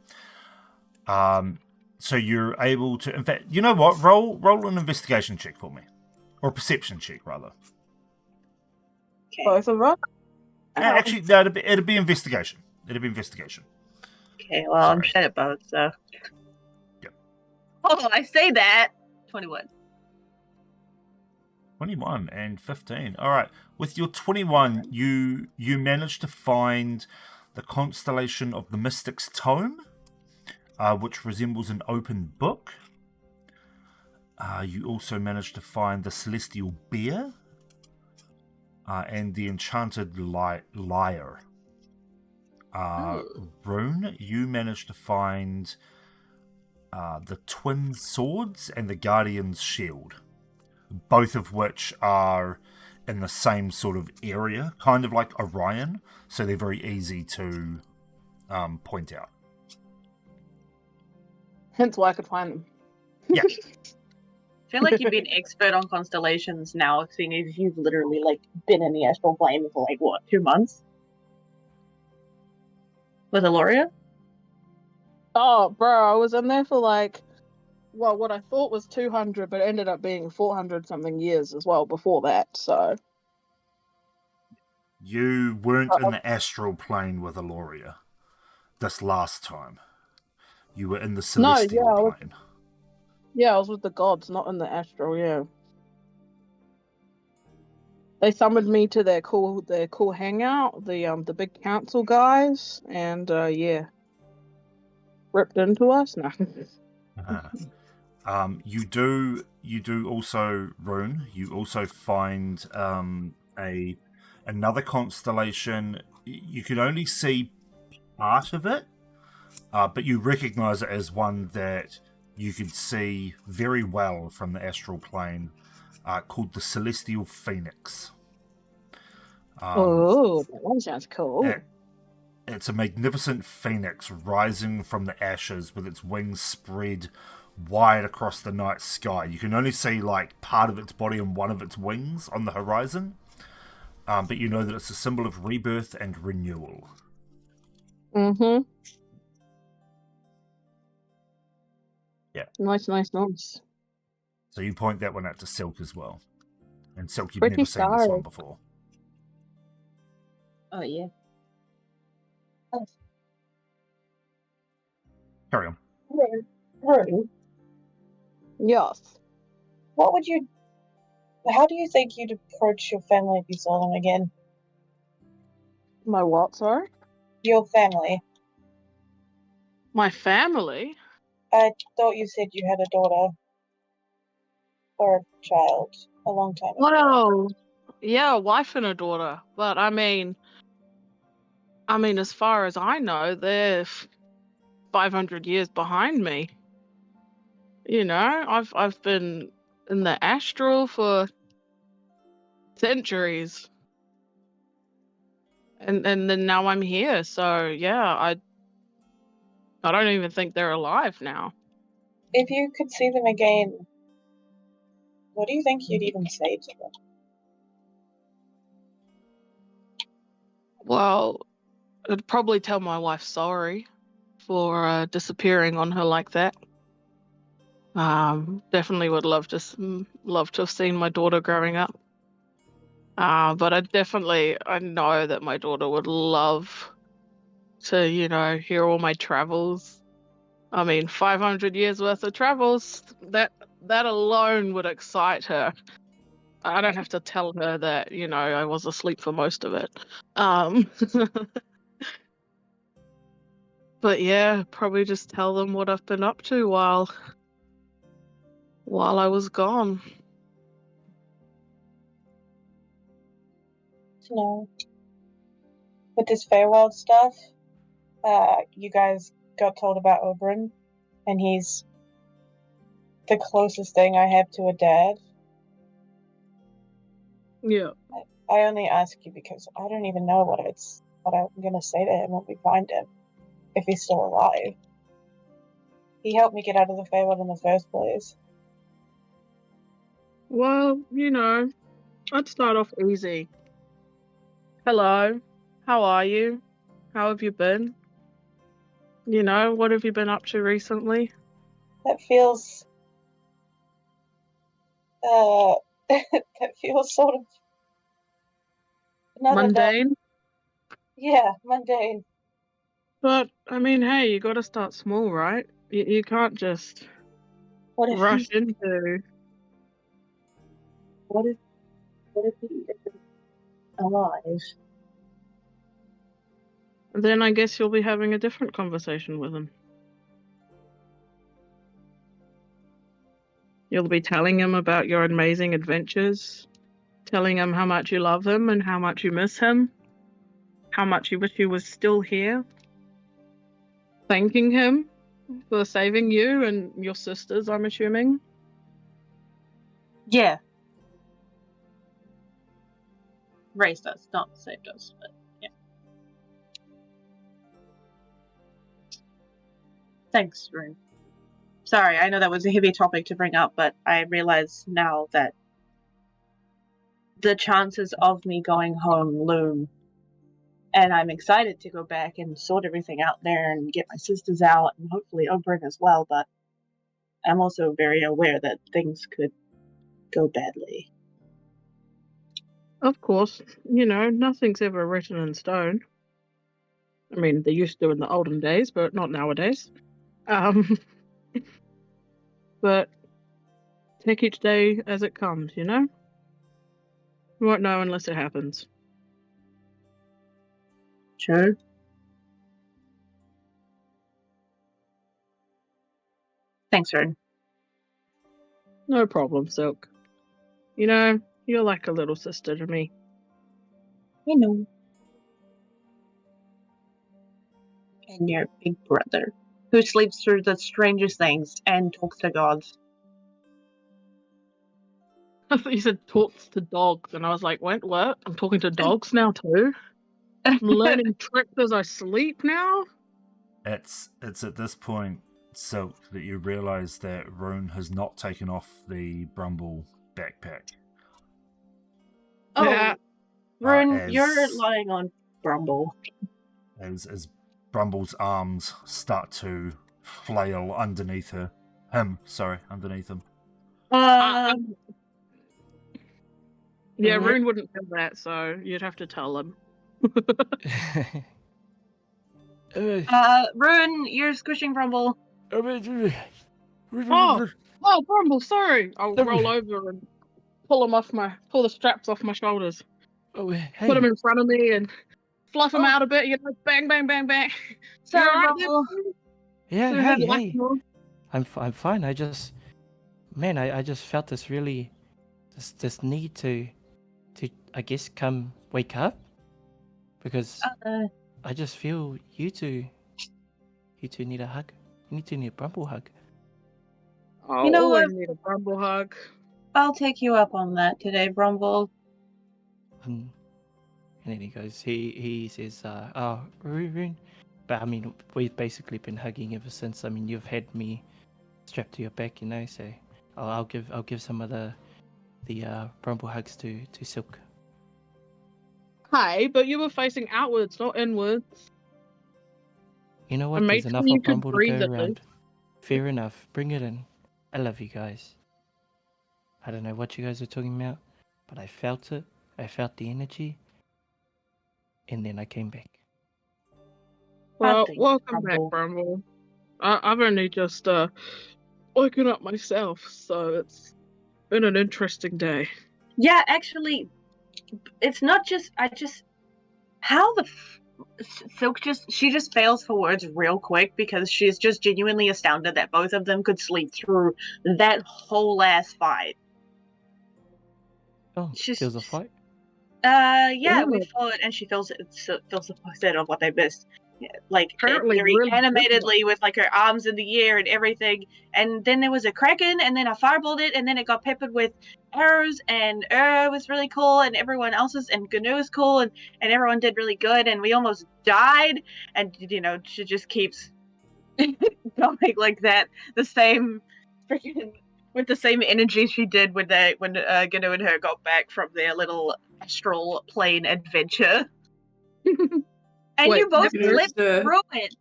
So you're able to, in fact, you know what? Roll an investigation check for me, or a perception check rather. Okay. Both of us? Actually, no, it'd be investigation. It'd be investigation. Okay, well, I'm Sorry. shit at both, so. Yep. Oh, I say that. 21. 21 and 15. All right. With your 21, you managed to find the constellation of the Mystic's Tome, which resembles an open book. You also managed to find the Celestial Bear, and the enchanted lyre. Rune, you managed to find the twin swords and the guardian's shield, both of which are in the same sort of area, kind of like Orion, so they're very easy to point out. Hence why I could find them. Yeah. I feel like you've been expert on constellations now, seeing as you've literally like been in the astral plane for like what, 2 months? With Aloria? Oh, bro, I was in there for like, well, what I thought was 200, but it ended up being 400 something years as well before that. So You weren't in the astral plane with Aloria this last time. You were in the celestial plane. I was with the gods, not in the astral. Yeah, they summoned me to their cool hangout, the big council guys, and yeah, ripped into us. No. You do also, Rune. You also find another constellation. You can only see part of it, but you recognize it as one that you could see very well from the astral plane, called the Celestial Phoenix. Oh, that one sounds cool. It's a magnificent phoenix rising from the ashes with its wings spread wide across the night sky. You can only see like part of its body and one of its wings on the horizon, but you know that it's a symbol of rebirth and renewal. Mm-hmm. Yeah. Nice. So you point that one out to Silk as well. And Silk, you've Pretty never seen this one stylish. before. Oh yeah. Carry on. Rune, Yes. how do you think you'd approach your family if you saw them again? My what, sorry? Your family. My family? I thought you said you had a daughter or a child a long time ago. Well, yeah, a wife and a daughter. But I mean, as far as I know, they're 500 years behind me. You know, I've been in the astral for centuries, and then now I'm here. So yeah, I don't even think they're alive now. If you could see them again, what do you think you'd even say to them? Well, I'd probably tell my wife sorry for disappearing on her like that. Definitely would love to have seen my daughter growing up. But I know that my daughter would love to, hear all my travels. I mean, 500 years worth of travels, that alone would excite her. I don't have to tell her that, I was asleep for most of it. But yeah, probably just tell them what I've been up to while I was gone. No. With this Feywild stuff, you guys got told about Oberyn, and he's the closest thing I have to a dad. Yeah. I only ask you because I don't even know what I'm gonna say to him when we find him, if he's still alive. He helped me get out of the Feywild in the first place. Well, I'd start off easy. Hello, how are you? How have you been? What have you been up to recently? That feels that feels sort of Mundane? mundane. But, I mean, hey, you gotta start small, right? You can't just What if rush he's into... what if he isn't alive? Then I guess you'll be having a different conversation with him. You'll be telling him about your amazing adventures, telling him how much you love him and how much you miss him, how much you wish he was still here, thanking him for saving you and your sisters, I'm assuming. Yeah. Raised us, not saved us, but yeah. Thanks, Rune. Sorry, I know that was a heavy topic to bring up, but I realize now that the chances of me going home loom. And I'm excited to go back and sort everything out there and get my sisters out and hopefully Oberyn as well, but I'm also very aware that things could go badly. Of course, nothing's ever written in stone. I mean, they used to in the olden days, but not nowadays. But take each day as it comes, You won't know unless it happens. Sure. Thanks, Rune. No problem, Silk. You're like a little sister to me. I know. And your big brother, who sleeps through the strangest things and talks to gods. I thought you said talks to dogs, and I was like, wait, what? I'm talking to dogs now too? I'm learning tricks as I sleep now? It's at this point, Silk, that you realise that Rune has not taken off the Brumble backpack. Oh, Yeah. Rune, you're lying on Brumble. As Brumble's arms start to flail underneath him. Yeah, Mhm. Rune wouldn't have that, so you'd have to tell him. Rune, you're squishing Brumble. Oh, Brumble, sorry. I'll roll over and pull the straps off my shoulders. Oh, hey. Put them in front of me and fluff them out a bit, bang, bang, bang, bang. Sorry, You all right, Brumble. Yeah, there? hey. I'm fine. I just felt this really, this need to, I guess, come wake up, because I just feel you two need a hug. You need a Brumble hug. I You know always what? need a Brumble hug. I'll take you up on that today, Brumble. And then he goes, he says, oh, Rune. But I mean, we've basically been hugging ever since. I mean, you've had me strapped to your back, so I'll give some of the Brumble hugs to Silk. Hey, but you were facing outwards, not inwards. You know I what? made There's sure enough you of could Brumble to breathe go at around. least. Fair enough. Bring it in. I love you guys. I don't know what you guys are talking about, but I felt it. I felt the energy. And then I came back. Well, Thanks, welcome back, Brumble. Brumble. I've only just woken up myself, so it's been an interesting day. Yeah, actually, it's not just. How the Silk she just fails for words real quick because she's just genuinely astounded that both of them could sleep through that whole ass fight. Oh, there was a fight? Yeah, we fought, and she feels upset of what they missed. Like, Apparently very really animatedly with like her arms in the air and everything. And then there was a kraken, and then I fireballed it, and then it got peppered with arrows, and was really cool, and everyone else's, and Gnu was cool, and everyone did really good, and we almost died. And she just keeps going like that, the same freaking with the same energy she did when Gnu and her got back from their little astral plane adventure. And Wait, you both Gnu's slept through it.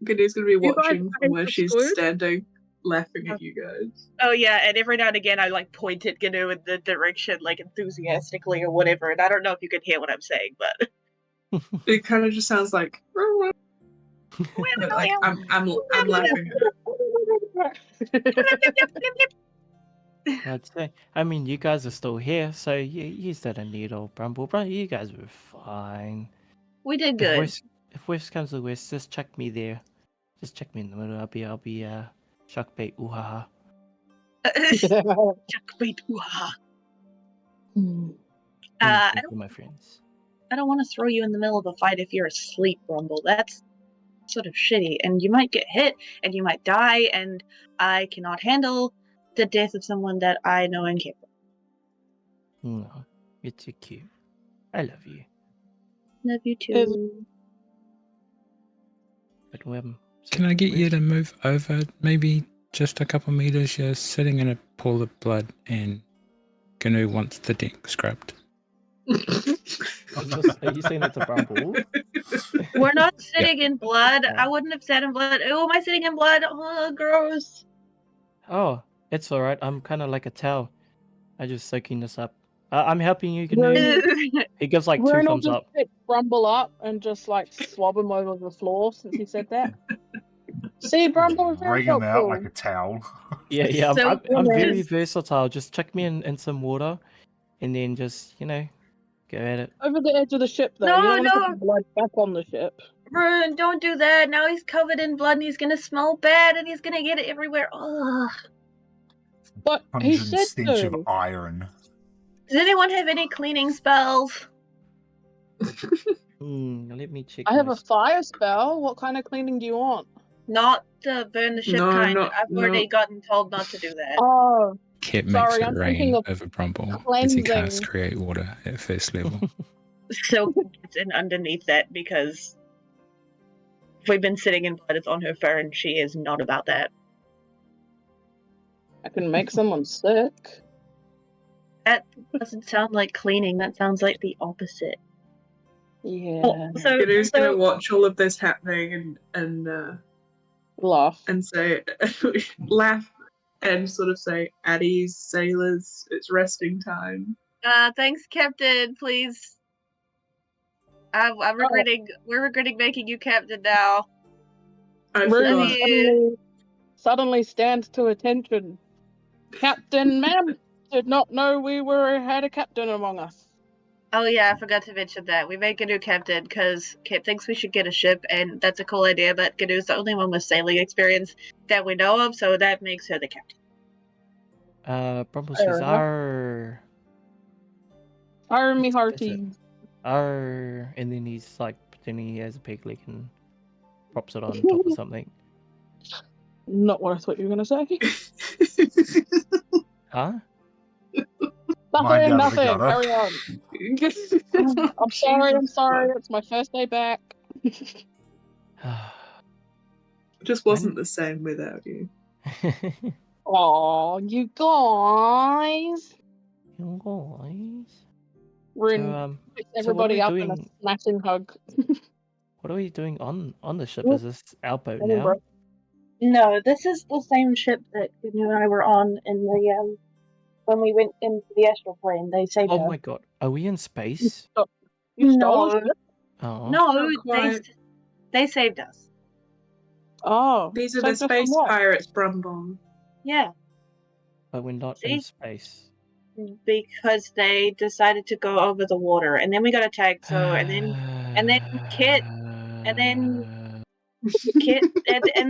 Gnu's gonna be You guys watching from ain't where she's excluded? standing, laughing at you guys. Oh yeah, and every now and again I like point at Gnu in the direction like enthusiastically or whatever, and I don't know if you could hear what I'm saying, but It kind of just sounds like, but like I'm laughing at it. I'd say. I mean, you guys are still here, so you didn't need old Brumble. Bro, you guys were fine. we did good. If worst comes to worst, just chuck me there. Just chuck me in the middle. I'll be shock bait. Ooh ha ha. Chuckbait, ooh-ha. I Thank you, my friends. don't want to throw you in the middle of a fight if you're asleep, Rumble. That's sort of shitty, and you might get hit, and you might die, and I cannot handle the death of someone that I know and care for. No, you're too cute. I love you. Love you too. But Can I get you to move over maybe just a couple meters? You're sitting in a pool of blood and Gnu wants the deck scrubbed. Are you saying it's a Bramble? We're not sitting in blood. I wouldn't have sat in blood. Oh, am I sitting in blood? Oh, gross. Oh, it's alright. I'm kind of like a towel. I just soaking this up. I'm helping you, Gnu. He gives like 2 thumbs just up. pick Brumble up and just like swab him over the floor since he said that. See, Brumble is very Wring him out helpful. like a towel. Yeah. So I'm very gross. versatile. Just chuck me in some water, and then just go at it. Over the edge of the ship, though. No, you don't want to no. put the blood back on the ship. Rune, don't do that. Now he's covered in blood and he's gonna smell bad and he's gonna get it everywhere. Ugh. But he Pungent said stench of so. iron. Does anyone have any cleaning spells? Let me check. I have a fire spell. What kind of cleaning do you want? Not the burn the ship No, kind. not- I've already no. gotten told not to do that. Oh, Kit makes Sorry, it I'm thinking rain of over Brumble as he casts cleansing. create water at first level. So it's in underneath that because if we've been sitting in blood, it's on her fur and she is not about that. I can make someone sick. That doesn't sound like cleaning. That sounds like the opposite. Yeah. Who's gonna watch all of this happening and Laugh. and say laugh and sort of say, "At ease, sailors. It's resting time." Thanks, Captain. Please. I'm regretting. We're regretting making you captain now. I Rune forgot. suddenly stands to attention. Captain, ma'am, did not know we had a captain among us. Oh yeah, I forgot to mention that. We made Gnu captain because Kit thinks we should get a ship, and that's a cool idea, but Gnu's the only one with sailing experience that we know of, so that makes her the captain. Brumble Fair says, enough. "Arr, Arr me That's it. hearty. arr," and then he's like pretending he has a peg leg and props it on top of something. Not what I thought you were going to say. Huh? Mind out of the Nothing. gutter. Carry on. I'm sorry. It's my first day back. Just wasn't the same without you. Oh, you guys. You guys. Rune picks so what are everybody we up in a doing? smashing hug. What are we doing on the ship? Oh, Is this our boat Sorry, now? bro. No, this is the same ship that Gnu and I were on in the when we went into the astral plane. They saved Oh us. my god, are we in space? You stole No, a ship? Oh, no, Not quite. they saved us. Oh. These are the saved us from space what? pirates, Brumbon. Yeah, but we're not See? in space. because they decided to go over the water, and then we got attacked. So and then Kit and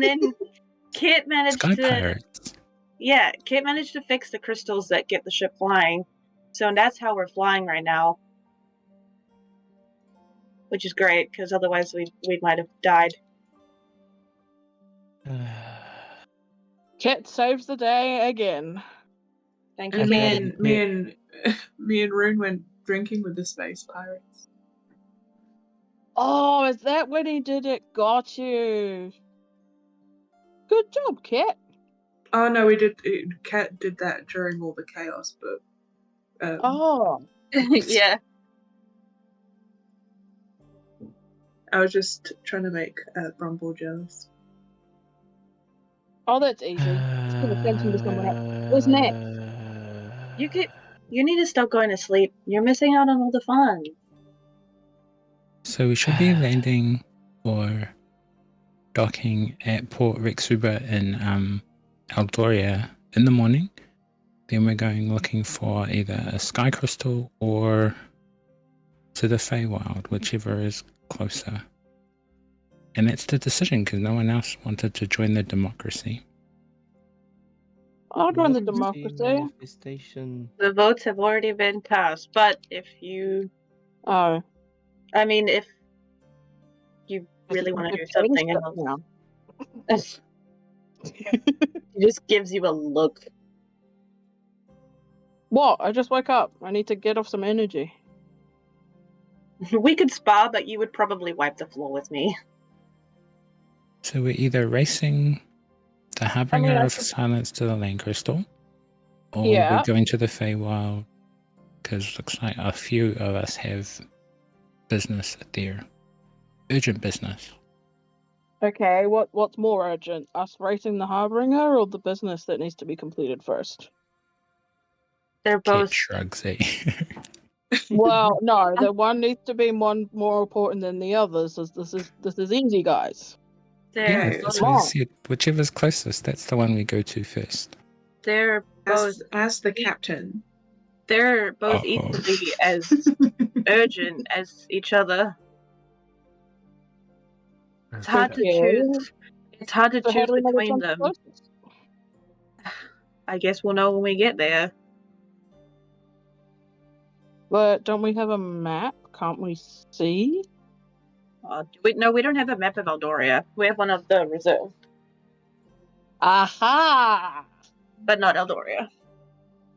then Kit managed Sky to Pirates. Kit managed to fix the crystals that get the ship flying. So that's how we're flying right now, which is great because otherwise we might have died. Kit saves the day again. Thank you, And Kit. me and Rune went drinking with the space pirates. Oh, is that when he did it? Got you. Good job, Kit. Oh no, we did. Cat did that during all the chaos, but Oh. Yeah. I was just trying to make Brumble jealous. Oh, that's easy. Just give attention to someone else. What's next? You need to stop going to sleep. You're missing out on all the fun. So we should be landing or docking at Port Rexuba in Eldoria in the morning. Then we're going looking for either a sky crystal or to the Feywild, whichever is closer. And that's the decision because no one else wanted to join the democracy. I'll join the Democracy democracy. manifestation. The votes have already been cast, but if you, Oh, if you really want to do something else, now. it just gives you a look. What? I just woke up. I need to get off some energy. We could spar, but you would probably wipe the floor with me. So we're either racing the Harbinger of Silence to the Land Crystal, or Yeah. we're going to the Feywild, because looks like a few of us have business there. Urgent business. Okay, what's more urgent? Us racing the Harbinger or the business that needs to be completed first? They're both. Kit shrugs at you. Well, no, the one needs to be one more important than the others. This is easy, guys. Yeah, They're that's what I said. Whichever's closest, that's the one we go to first. they're both As the captain. they're both Uh-oh. equally as urgent as each other. It's hard to Okay. choose. It's hard to So how choose do we know which between one's them. closest? I guess we'll know when we get there. But don't we have a map? Can't we see? No, we don't have a map of Eldoria. We have one of the reserve, Aha! but not Eldoria.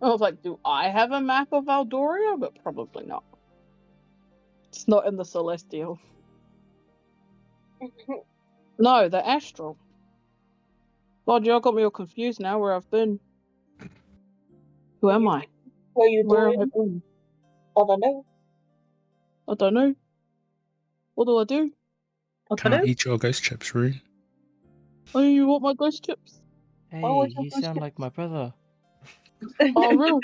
I was like, do I have a map of Aldoria? But probably not. It's not in the Celestial. No, the Astral. God, y'all got me all confused now where I've been. Who am I? What are you Where have I doing? been? I don't know. I don't know. What do I do? I don't Can't know. eat your ghost chips, Rune. Oh, you want my ghost chips? Hey, would you you push sound it? like my brother. Oh, really?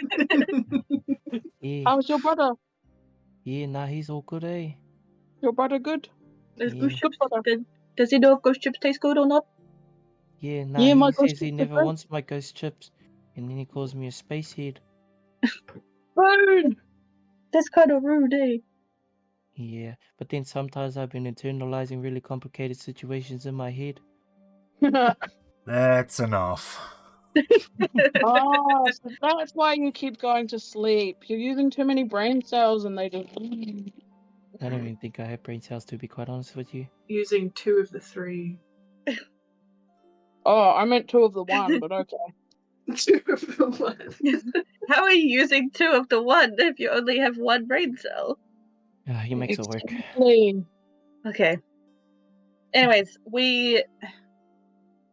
Yeah, How's your brother? yeah, nah, he's all good, eh? Your brother good? Is Yeah. Ghost Chips, brother. does he know if Ghost Chips taste good or not? Yeah, nah, Yeah, my he ghost says he chips are never great. wants my ghost chips, and then he calls me a space head. Rude! That's kind of rude, eh? Yeah, but then sometimes I've been internalizing really complicated situations in my head. That's enough. Oh, so that's why you keep going to sleep. You're using too many brain cells and they just... I don't even think I have brain cells, to be quite honest with you. Using 2 of the 3. Oh, I meant 2 of the 1, but okay. 2 of the 1. How are you using 2 of the 1 if you only have 1 brain cell? He makes it work. Exactly. Okay. Anyways,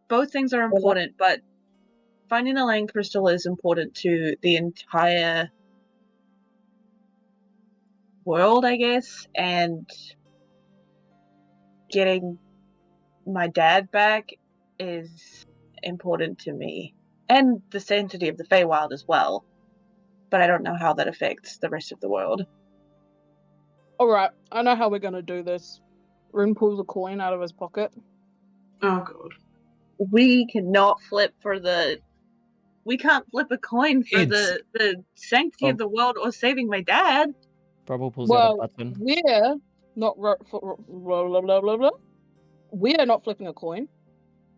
both things are important, but finding the land crystal is important to the entire world, I guess, and getting my dad back is important to me. And the sanctity of the Feywild as well. But I don't know how that affects the rest of the world. Alright, I know how we're gonna do this. Rune pulls a coin out of his pocket. Oh god. We cannot flip for the... We can't flip a coin for Heads. the sanctity of the world or saving my dad. Bravo pulls out a button. We're not we're not flipping a coin.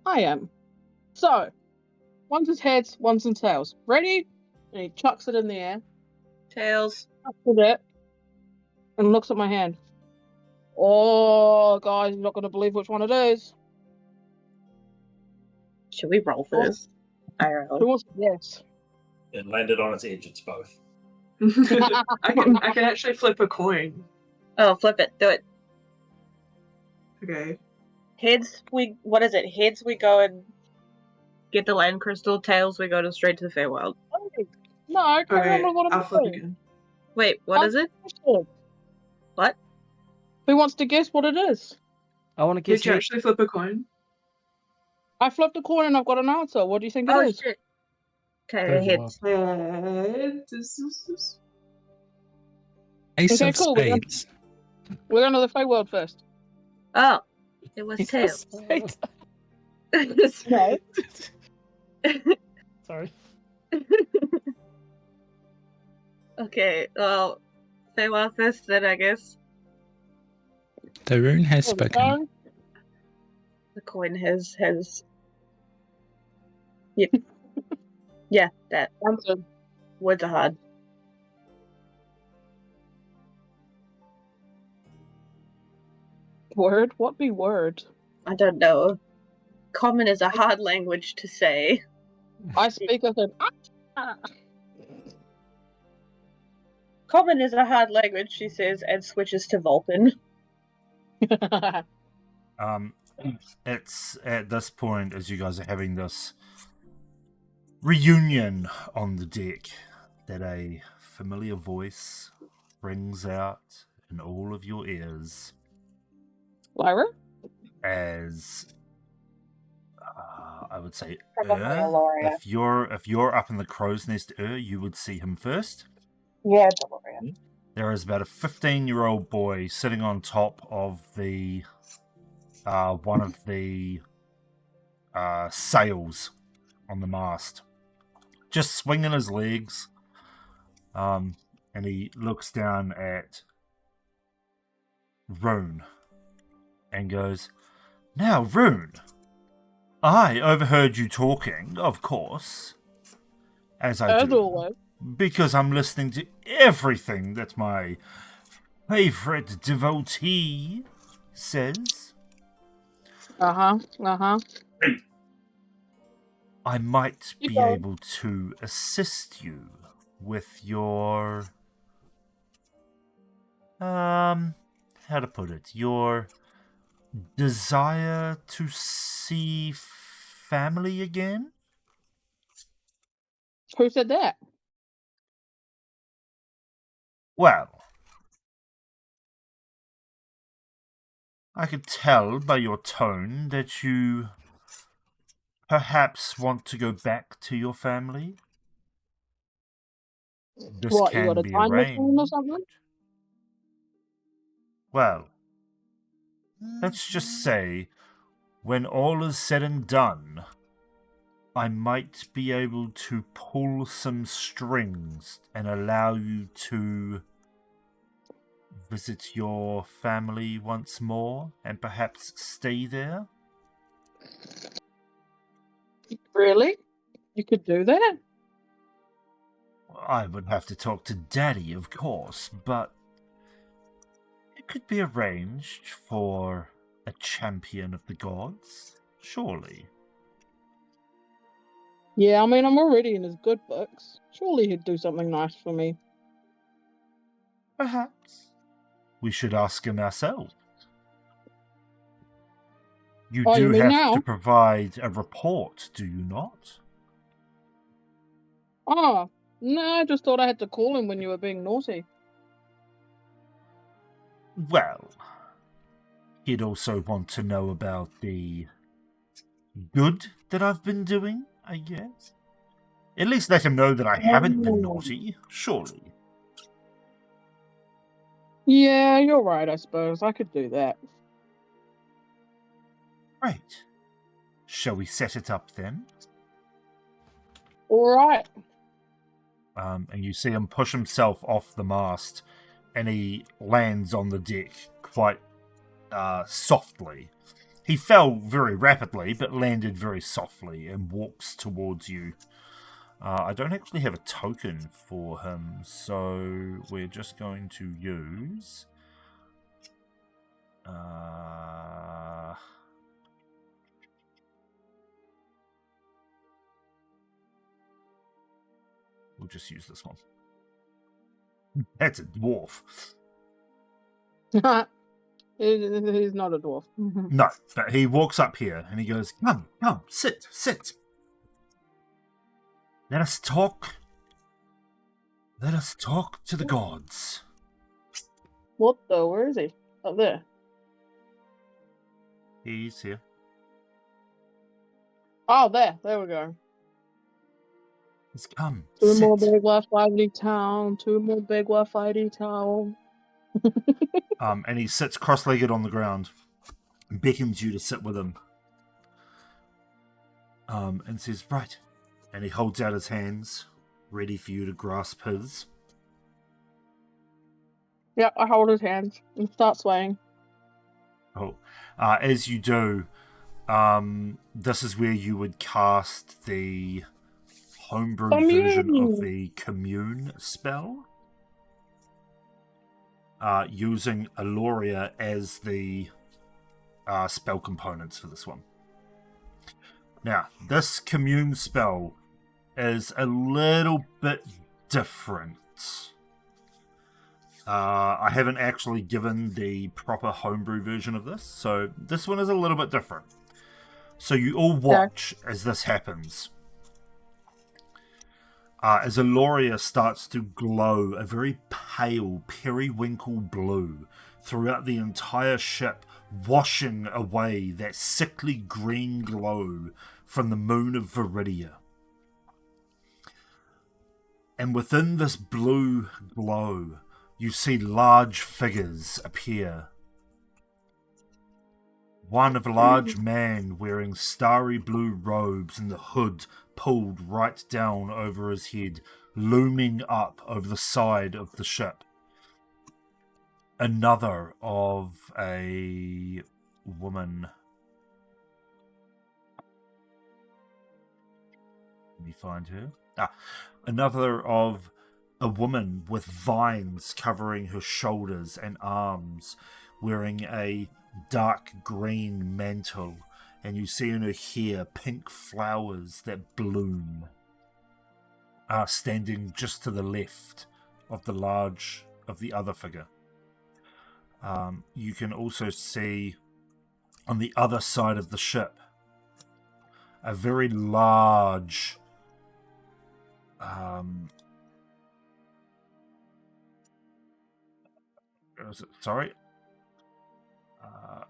I am. So, one's his heads, one's in tails. Ready? And he chucks it in the air. Tails. Chucks it and looks at my hand. Oh, guys, you're not going to believe which one it is. Should we roll for this? Who IRL. wants to guess? It landed on its edge. It's both. I can actually flip a coin. Oh, flip it. Do it. Okay. Heads, what is it? Heads, we go and get the land crystal. Tails, we go straight to the Feywild. No, I can't Okay, remember what I'll I'm flip saying. again. Wait, what is it? What? Who wants to guess what it is? I want to guess Did you it. actually flip a coin? I flipped a coin and I've got an answer. What do you think it Oh, is? shit. Okay, heads. Ace Okay, of cool. spades. We're going to the Feywild first. Oh, it was He's tails. No. Sorry. Okay, well, Feywild first then, I guess. The rune has There we spoken. go. The coin has... Yep. Yeah, that Answered. words are hard. Word? What be word? I don't know. Common is a hard language to say. I speak of it. Common is a hard language, she says, and switches to Vulcan. It's at this point, as you guys are having this reunion on the deck, that a familiar voice rings out in all of your ears Lyra? as I would say, Probably Aloria. if you're up in the crow's nest, you would see him first. Yeah, Deloria. There is about a 15-year-old boy sitting on top of the one of the sails on the mast, just swinging his legs, and he looks down at Rune and goes, "Now, Rune, I overheard you talking, of course, as I As do, always. because I'm listening to everything that my favorite devotee says. I might Keep be going. able to assist you with your how to put it, your desire to see family again." Who said that? Well, I could tell by your tone that you perhaps want to go back to your family. This What, you can got a be time machine or arranged. something? Well, let's just say, when all is said and done, I might be able to pull some strings and allow you to visit your family once more and perhaps stay there. Really? You could do that? I would have to talk to Daddy, of course, but it could be arranged for a champion of the gods, surely. Yeah, I mean, I'm already in his good books. Surely he'd do something nice for me. Perhaps. We should ask him ourselves. You Oh, do you mean have now? to provide a report, do you not? Oh, no, I just thought I had to call him when you were being naughty. Well, he'd also want to know about the good that I've been doing, I guess. At least let him know that I haven't been naughty, surely. Yeah, you're right, I suppose. I could do that. Right. Shall we set it up then? All right. And you see him push himself off the mast, and he lands on the deck quite softly. He fell very rapidly, but landed very softly and walks towards you. I don't actually have a token for him, so we're just going to use... we'll just use this one. That's a dwarf. He's not a dwarf. No, but he walks up here and he goes, "Come, sit. Let us talk. Let us talk to the gods." What the? Where is he? Up there. He's here. Oh, there. There we go. He's come. Two sit. more big left fighty town. Two more big left fighty town. And he sits cross-legged on the ground and beckons you to sit with him. And says, "Right." And he holds out his hands, ready for you to grasp his. Yeah, I hold his hands and start swaying. Oh, as you do, this is where you would cast the homebrew version of Commune. the commune spell, using Aloria as the spell components for this one. Now, this commune spell is a little bit different. I haven't actually given the proper homebrew version of this, so this one is a little bit different. So you all watch as this happens. As Aloria starts to glow a very pale periwinkle blue throughout the entire ship, washing away that sickly green glow from the moon of Viridia. And within this blue glow, you see large figures appear. One of a large man wearing starry blue robes and the hood pulled right down over his head, looming up over the side of the ship. Another of a woman. Let me find her. Another of a woman with vines covering her shoulders and arms, wearing a dark green mantle, and you see in her hair pink flowers that bloom, standing just to the left of the other figure. You can also see on the other side of the ship a very large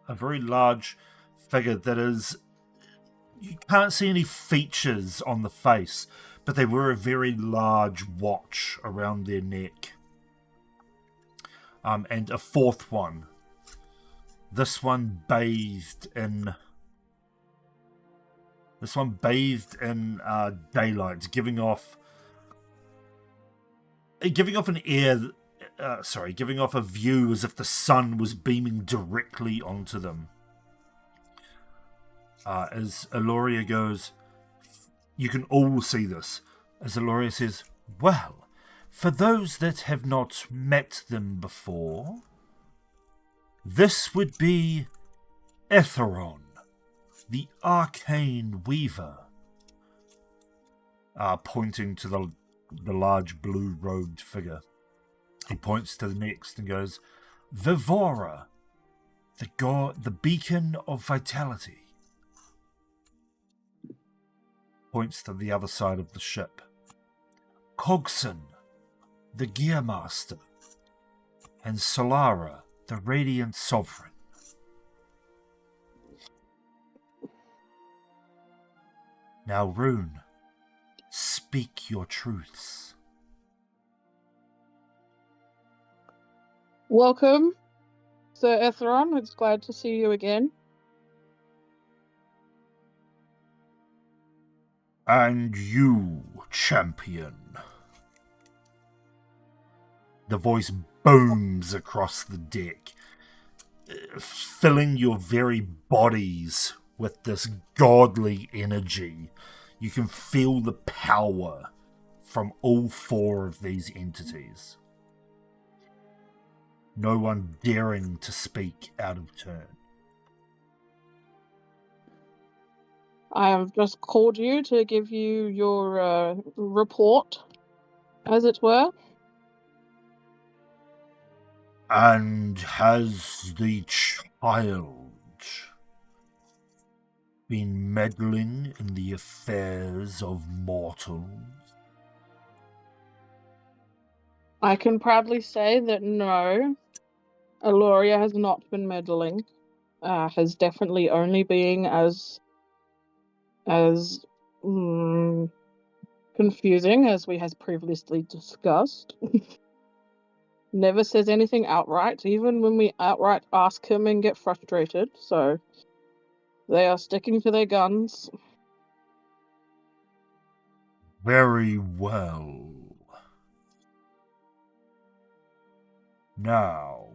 a very large figure that is, you can't see any features on the face, but they wear a very large watch around their neck. And a fourth one. This one bathed in daylight, giving off an air. Giving off a view as if the sun was beaming directly onto them. As Aloria goes, you can all see this. As Aloria says, "Well, for those that have not met them before, this would be Etheron, the Arcane Weaver." Pointing to the large blue-robed figure. He points to the next and goes, "Vivora, the beacon of vitality." Points to the other side of the ship. "Cogson, the Gearmaster, and Solara, the Radiant Sovereign." Now, Rune, speak your truths. Welcome, Sir Etheron. It's glad to see you again. "And you, champion." The voice booms across the deck, filling your very bodies with this godly energy. You can feel the power from all four of these entities. No one daring to speak out of turn. I have just called you to give you your report, as it were. "And has the child been meddling in the affairs of mortals?" I can proudly say that no, Aloria has not been meddling. Has definitely only been as confusing as we has previously discussed. Never says anything outright, even when we outright ask him and get frustrated, so they are sticking to their guns. Very well. Now,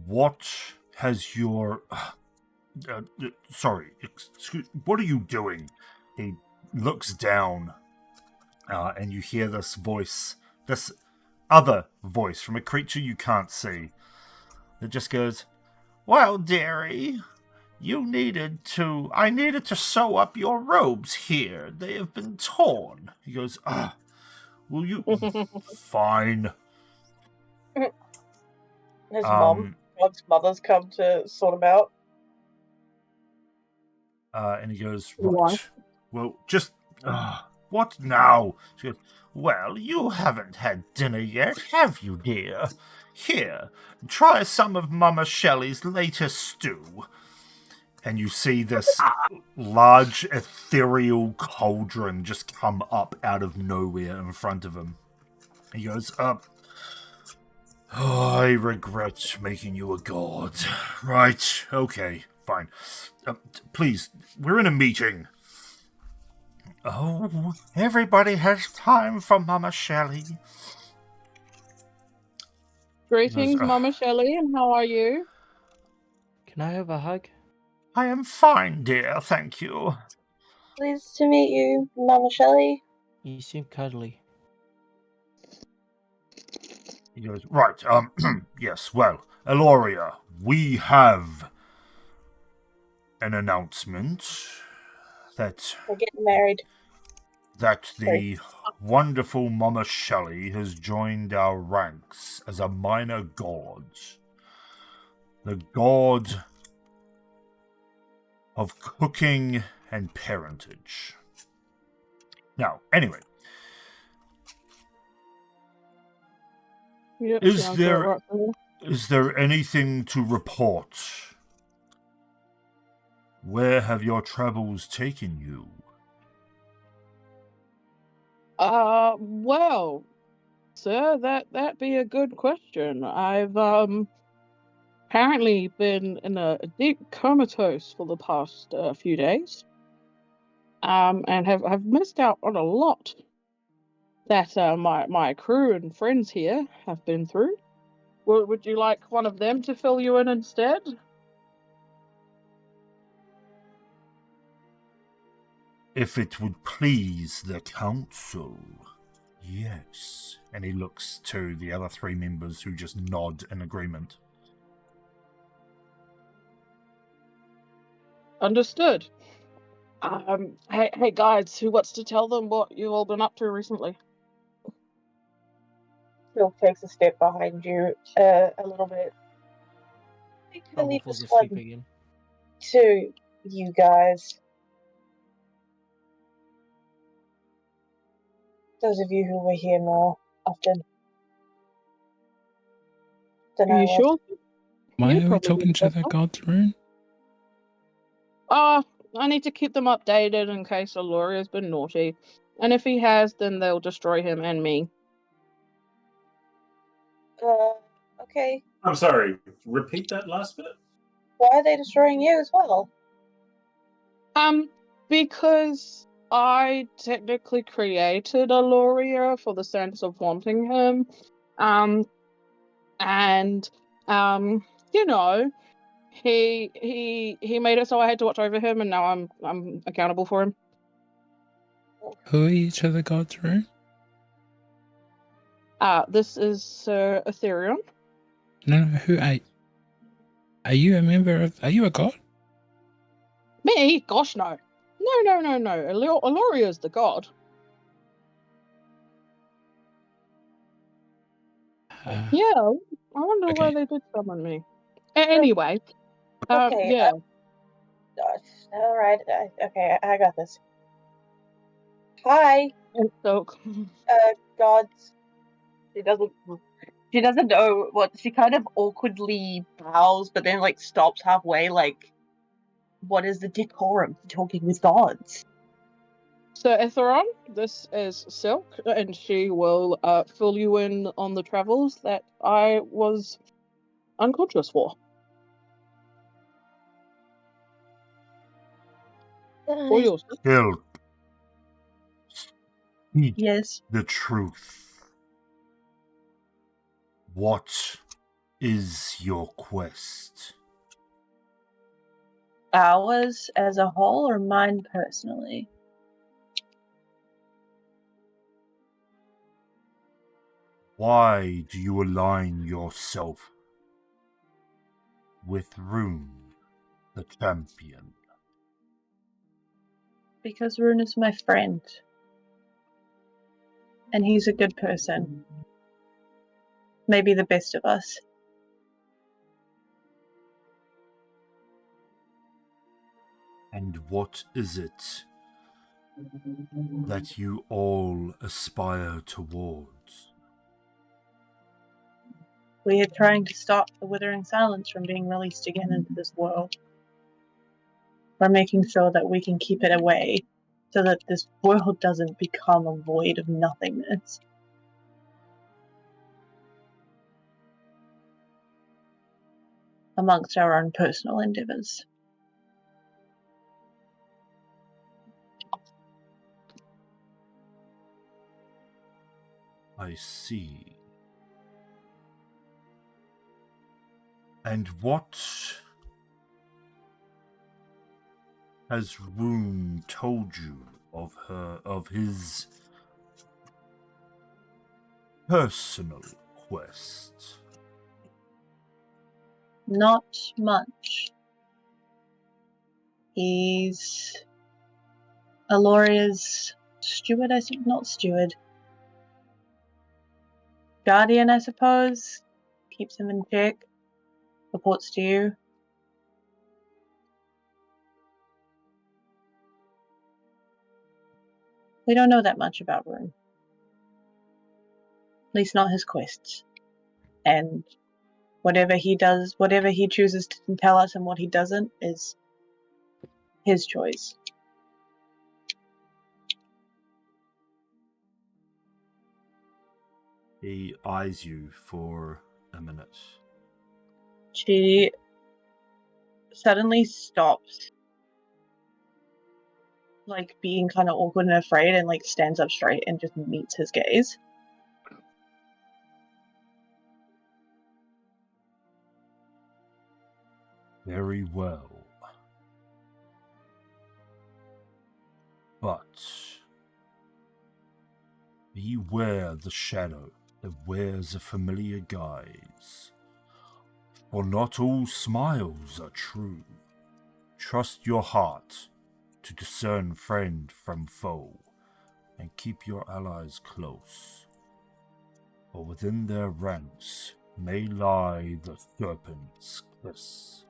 what has your... Sorry, excuse, what are you doing? He looks down, and you hear this voice, this other voice from a creature you can't see. It just goes, "Well, dearie, I needed to sew up your robes here. They have been torn." He goes, will you? Fine. His God's mother's come to sort him out. And he goes, Why? "Right. Well, just, what now?" She goes, "Well, you haven't had dinner yet, have you, dear? Here, try some of Mama Shelley's latest stew." And you see this large ethereal cauldron just come up out of nowhere in front of him. He goes, I regret making you a god. Right, okay, fine. Please, we're in a meeting. Oh, everybody has time for Mama Shelley. Greetings, Mama Shelley, and how are you? Can I have a hug? I am fine, dear, thank you. Pleased to meet you, Mama Shelley. You seem cuddly. He goes, right, yes, well, Eloria, we have an announcement that We're getting married. that the wonderful Mama Shelley has joined our ranks as a minor god. The god of cooking and parentage. Now, anyway, Yep, is sounds there about right for me. is there anything to report? Where have your travels taken you? Well, sir, that be a good question. I've apparently been in a deep comatose for the past few days. And have missed out on a lot that my crew and friends here have been through. Would you like one of them to fill you in instead? If it would please the council, yes. And he looks to the other three members who just nod in agreement. Understood. Hey guys, who wants to tell them what you've all been up to recently? Phil takes a step behind you a little bit. I could Bubble leave falls this asleep one again. to you guys. Those of you who were here more often than Are I you was. sure? Why You'd are we probably talking be to the better. god's room? I need to keep them updated in case Aloria's been naughty. And if he has, then they'll destroy him and me. Okay. I'm sorry, repeat that last bit? Why are they destroying you as well? Because I technically created Aloria for the sense of wanting him. And you know, he made it so I had to watch over him, and now I'm accountable for him. Who are you to the god's room? This is Sir Ethereum. No, who are you a member of? Are you a god? Me? Gosh, no. No. Aloria is the god. Yeah, I wonder why Okay. they did summon me. Anyway, Okay. yeah. All right. Okay, I got this. Hi, So, gods. She doesn't know what. She kind of awkwardly bows, but then like stops halfway. Like, what is the decorum for talking with gods? So Etheron, this is Silk, and she will fill you in on the travels that I was unconscious for. All yours. Hill, speak Yes. the truth. What is your quest? ours as a whole or mine personally? Why do you align yourself with Rune, the champion? Because Rune is my friend. And he's a good person. Maybe the best of us. And what is it that you all aspire towards? We are trying to stop the Withering Silence from being released again into this world. We're making sure that we can keep it away, so that this world doesn't become a void of nothingness. Amongst our own personal endeavors. I see. And what has Rune told you of his personal quest? Not much. He's Aloria's steward, not steward. Guardian, I suppose. Keeps him in check. Reports to you. We don't know that much about Rune. At least not his quests. And whatever he does, whatever he chooses to tell us and what he doesn't is his choice. He eyes you for a minute. She suddenly stops, like being kind of awkward and afraid, and like stands up straight and just meets his gaze. Very well. But beware the shadow that wears a familiar guise. For not all smiles are true. Trust your heart to discern friend from foe, and keep your allies close. For within their ranks may lie the serpent's kiss.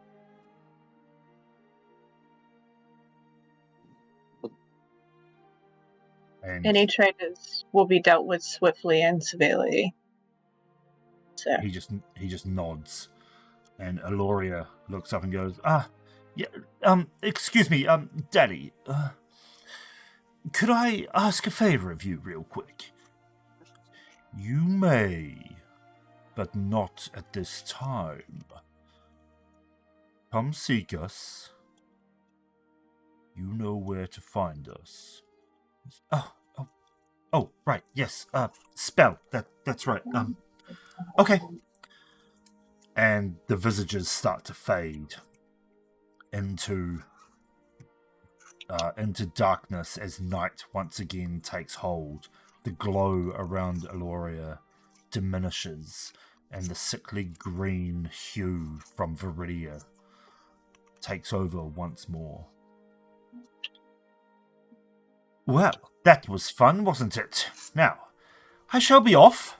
And Any traitors will be dealt with swiftly and severely. So he just nods, and Aloria looks up and goes, yeah, excuse me, Daddy, could I ask a favor of you real quick? You may, but not at this time. Come seek us. You know where to find us. Oh, right, yes, spell, that's right, okay. And the visages start to fade into darkness as night once again takes hold. The glow around Aloria diminishes, and the sickly green hue from Viridia takes over once more. Well, that was fun, wasn't it? Now, I shall be off.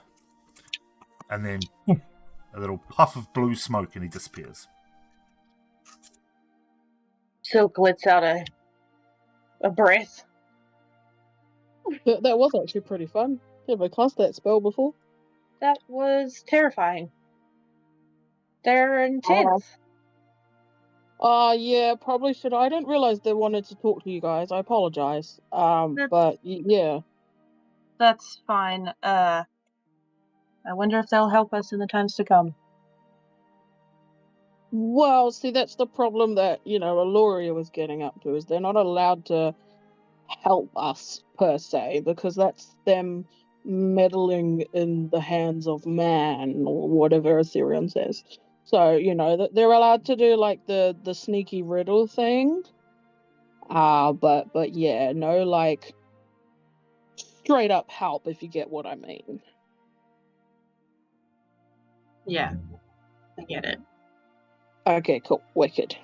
And then a little puff of blue smoke and he disappears. Silk lets out a breath. That was actually pretty fun. Never cast that spell before. That was terrifying. They're intense. Yeah, probably should. I didn't realize they wanted to talk to you guys. I apologize. But yeah. That's fine. I wonder if they'll help us in the times to come. Well, see, that's the problem that, Aloria was getting up to, is they're not allowed to help us, per se, because that's them meddling in the hands of man, or whatever Ethereum says. So, you know, that they're allowed to do like the sneaky riddle thing. But yeah, no like straight up help, if you get what I mean. Yeah, I get it. Okay, cool. Wicked.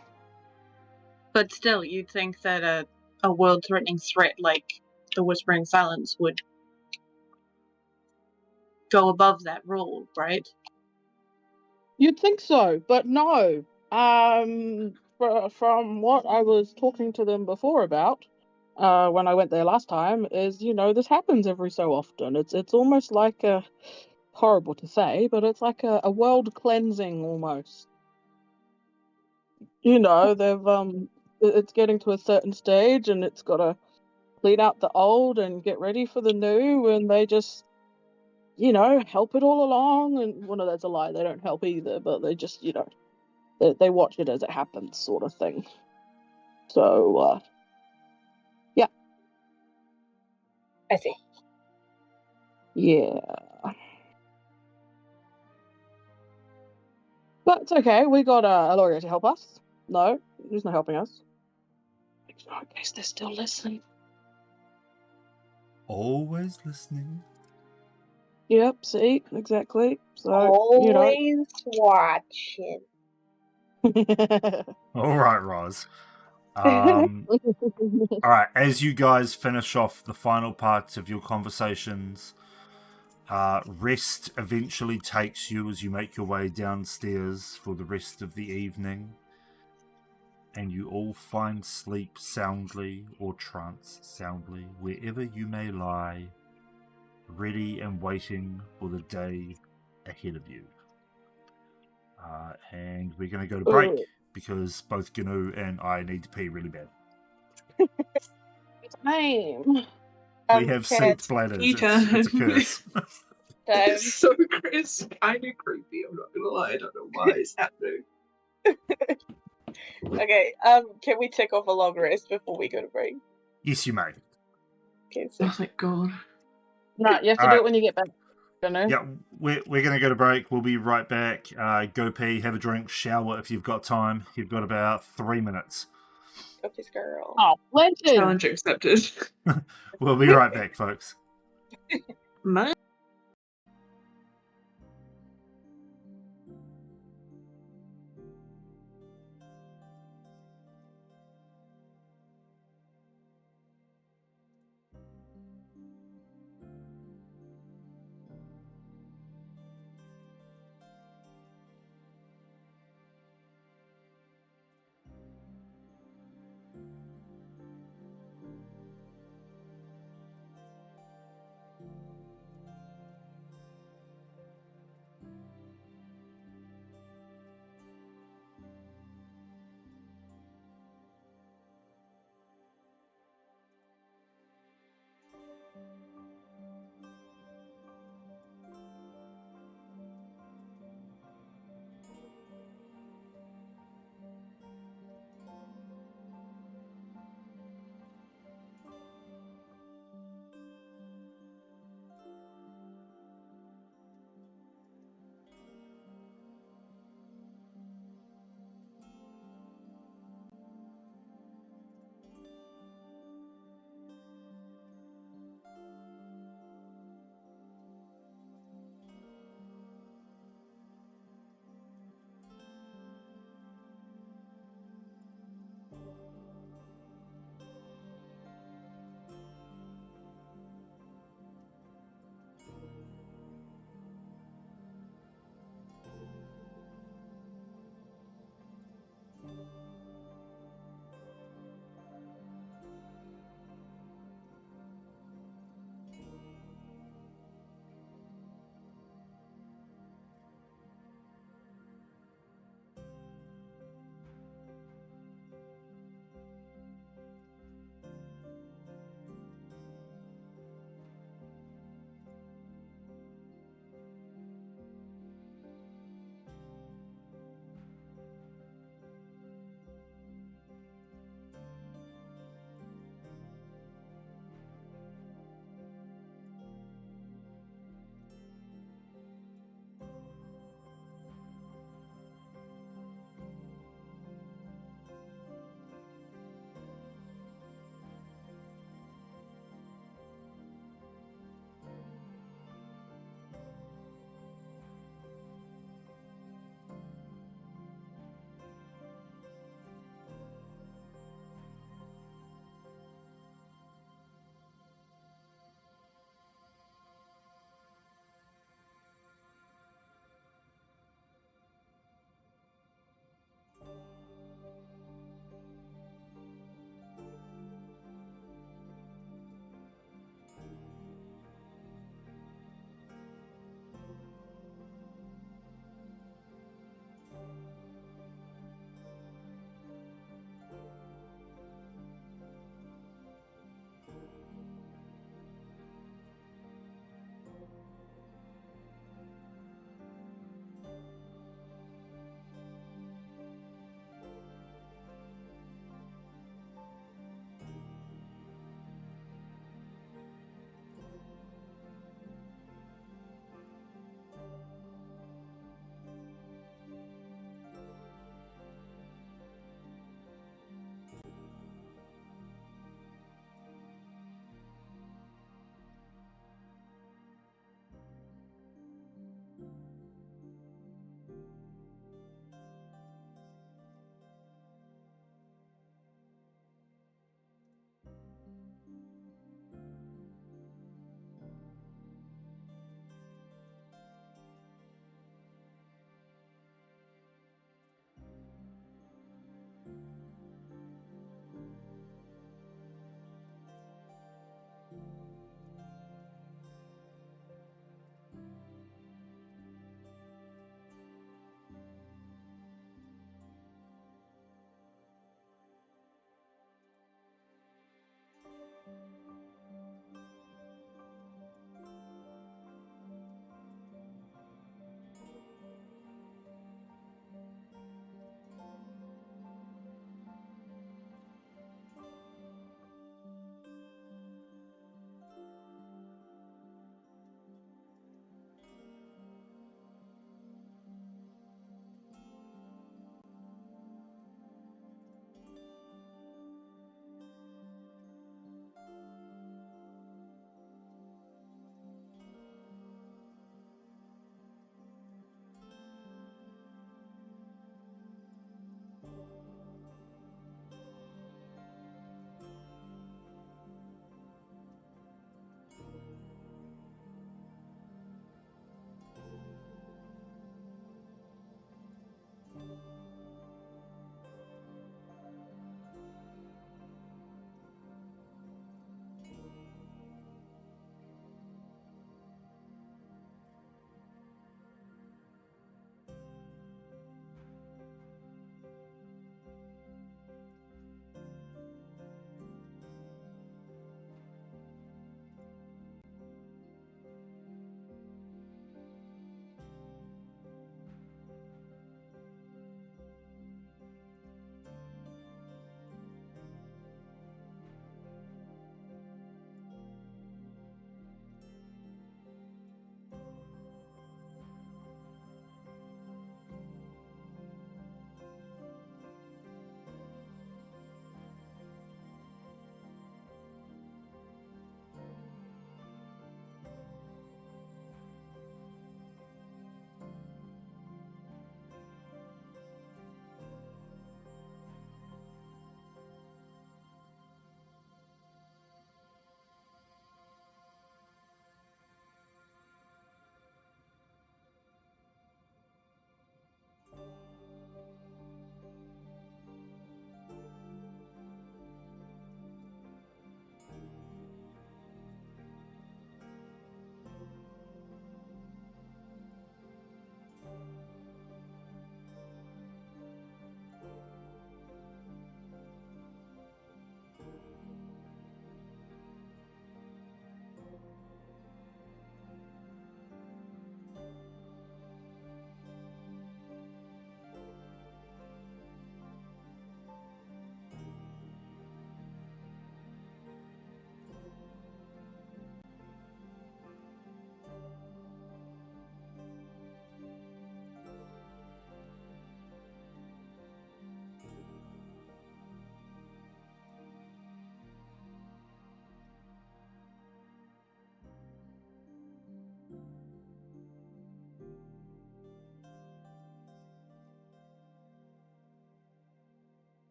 But still, you'd think that a world-threatening threat like the Whispering Silence would go above that rule, right? You'd think so, but no. From what I was talking to them before about, when I went there last time, is, you know, this happens every so often. It's almost like a, horrible to say, but it's like a world cleansing almost. You know, it's getting to a certain stage, and it's got to clean out the old and get ready for the new, and they just, you know, help it all along. And well, no, that's a lie. They don't help either, but they just, you know, they watch it as it happens, sort of thing. So, yeah, I see. yeah. But it's okay. We got a lawyer to help us. No, he's not helping us. In case they're still listening. Always listening. Yep, see, exactly. So, Always watching. you All right, Roz. know. All right, as you guys finish off the final parts of your conversations, rest eventually takes you as you make your way downstairs for the rest of the evening, and you all find sleep soundly or trance soundly wherever you may lie, ready and waiting for the day ahead of you. And we're going to go to break because both Gnu and I need to pee really bad. Same. We have synced bladders. It's a curse. It's so it's kind of creepy. I'm not gonna lie. I don't know why it's happening. Okay, can we tick off a long rest before we go to break? Yes, you may. Okay, so Oh, thank God. No, you have to All do right. it when you get back. You know? Yeah, we're going to go to break. We'll be right back. Go pee, have a drink, shower if you've got time. You've got about 3 minutes. go piss girl. Oh, legend. Challenge accepted. We'll be right back, folks. My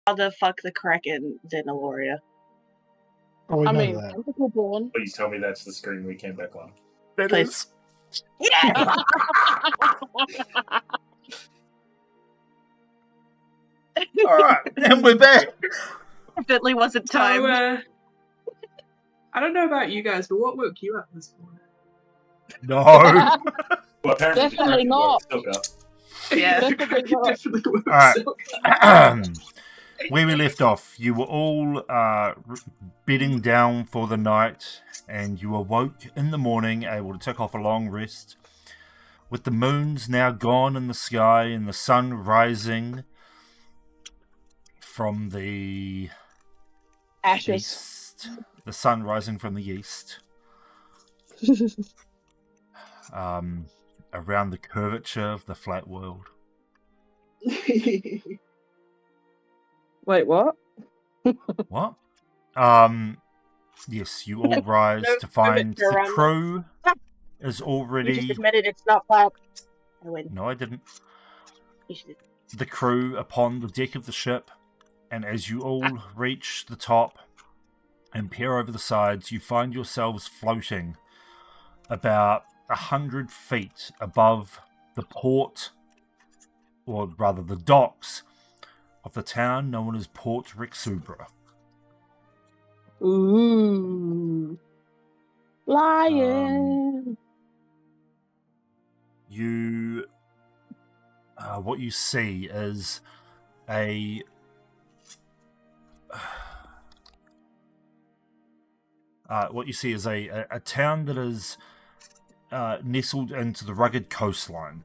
rather fuck the Kraken than Aloria. Oh, we I know mean, that. tentacle born. Please tell me that's the screen we came back on. That Please. is. Yeah! Alright, and we're back. Definitely wasn't So, timed. I don't know about you guys, but what woke you up this morning? No. Well, apparently the Definitely Kraken not. woke Silk up. Yeah. the Definitely Kraken not. definitely woke Alright. Silk. Where we left off, you were all bedding down for the night, and you awoke in the morning, able to take off a long rest, with the moons now gone in the sky and the sun rising from the Ashes. east. The sun rising from the east, around the curvature of the flat world. Wait, what? What? Yes, you all rise No to find curvature the on the- crew is You already. just admitted it's not flat. I win. No, I didn't. You should. The crew upon the deck of the ship, and as you all reach the top and peer over the sides, you find yourselves floating about 100 feet above the port, or rather the docks, of the town known as Port Rixubra. Ooh. Lion. You what you see is a a town that is nestled into the rugged coastline.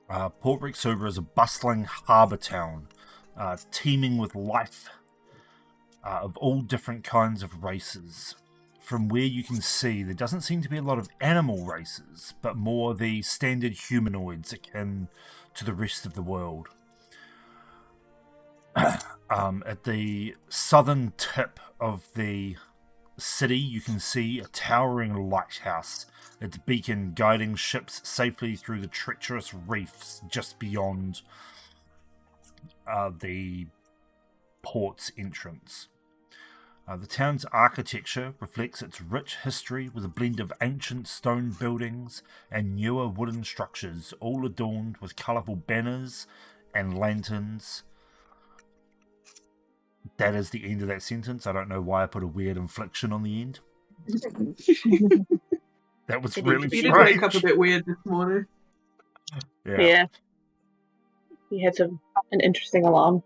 Port Rixubra is a bustling harbour town, teeming with life of all different kinds of races. From where you can see, there doesn't seem to be a lot of animal races, but more the standard humanoids akin to the rest of the world. At the southern tip of the city, you can see a towering lighthouse, its beacon guiding ships safely through the treacherous reefs just beyond the port's entrance. The town's architecture reflects its rich history with a blend of ancient stone buildings and newer wooden structures, all adorned with colourful banners and lanterns. That is the end of that sentence. I don't know why I put a weird inflection on the end. That was really You strange. did wake up a bit weird this morning. Yeah. He had an interesting alarm.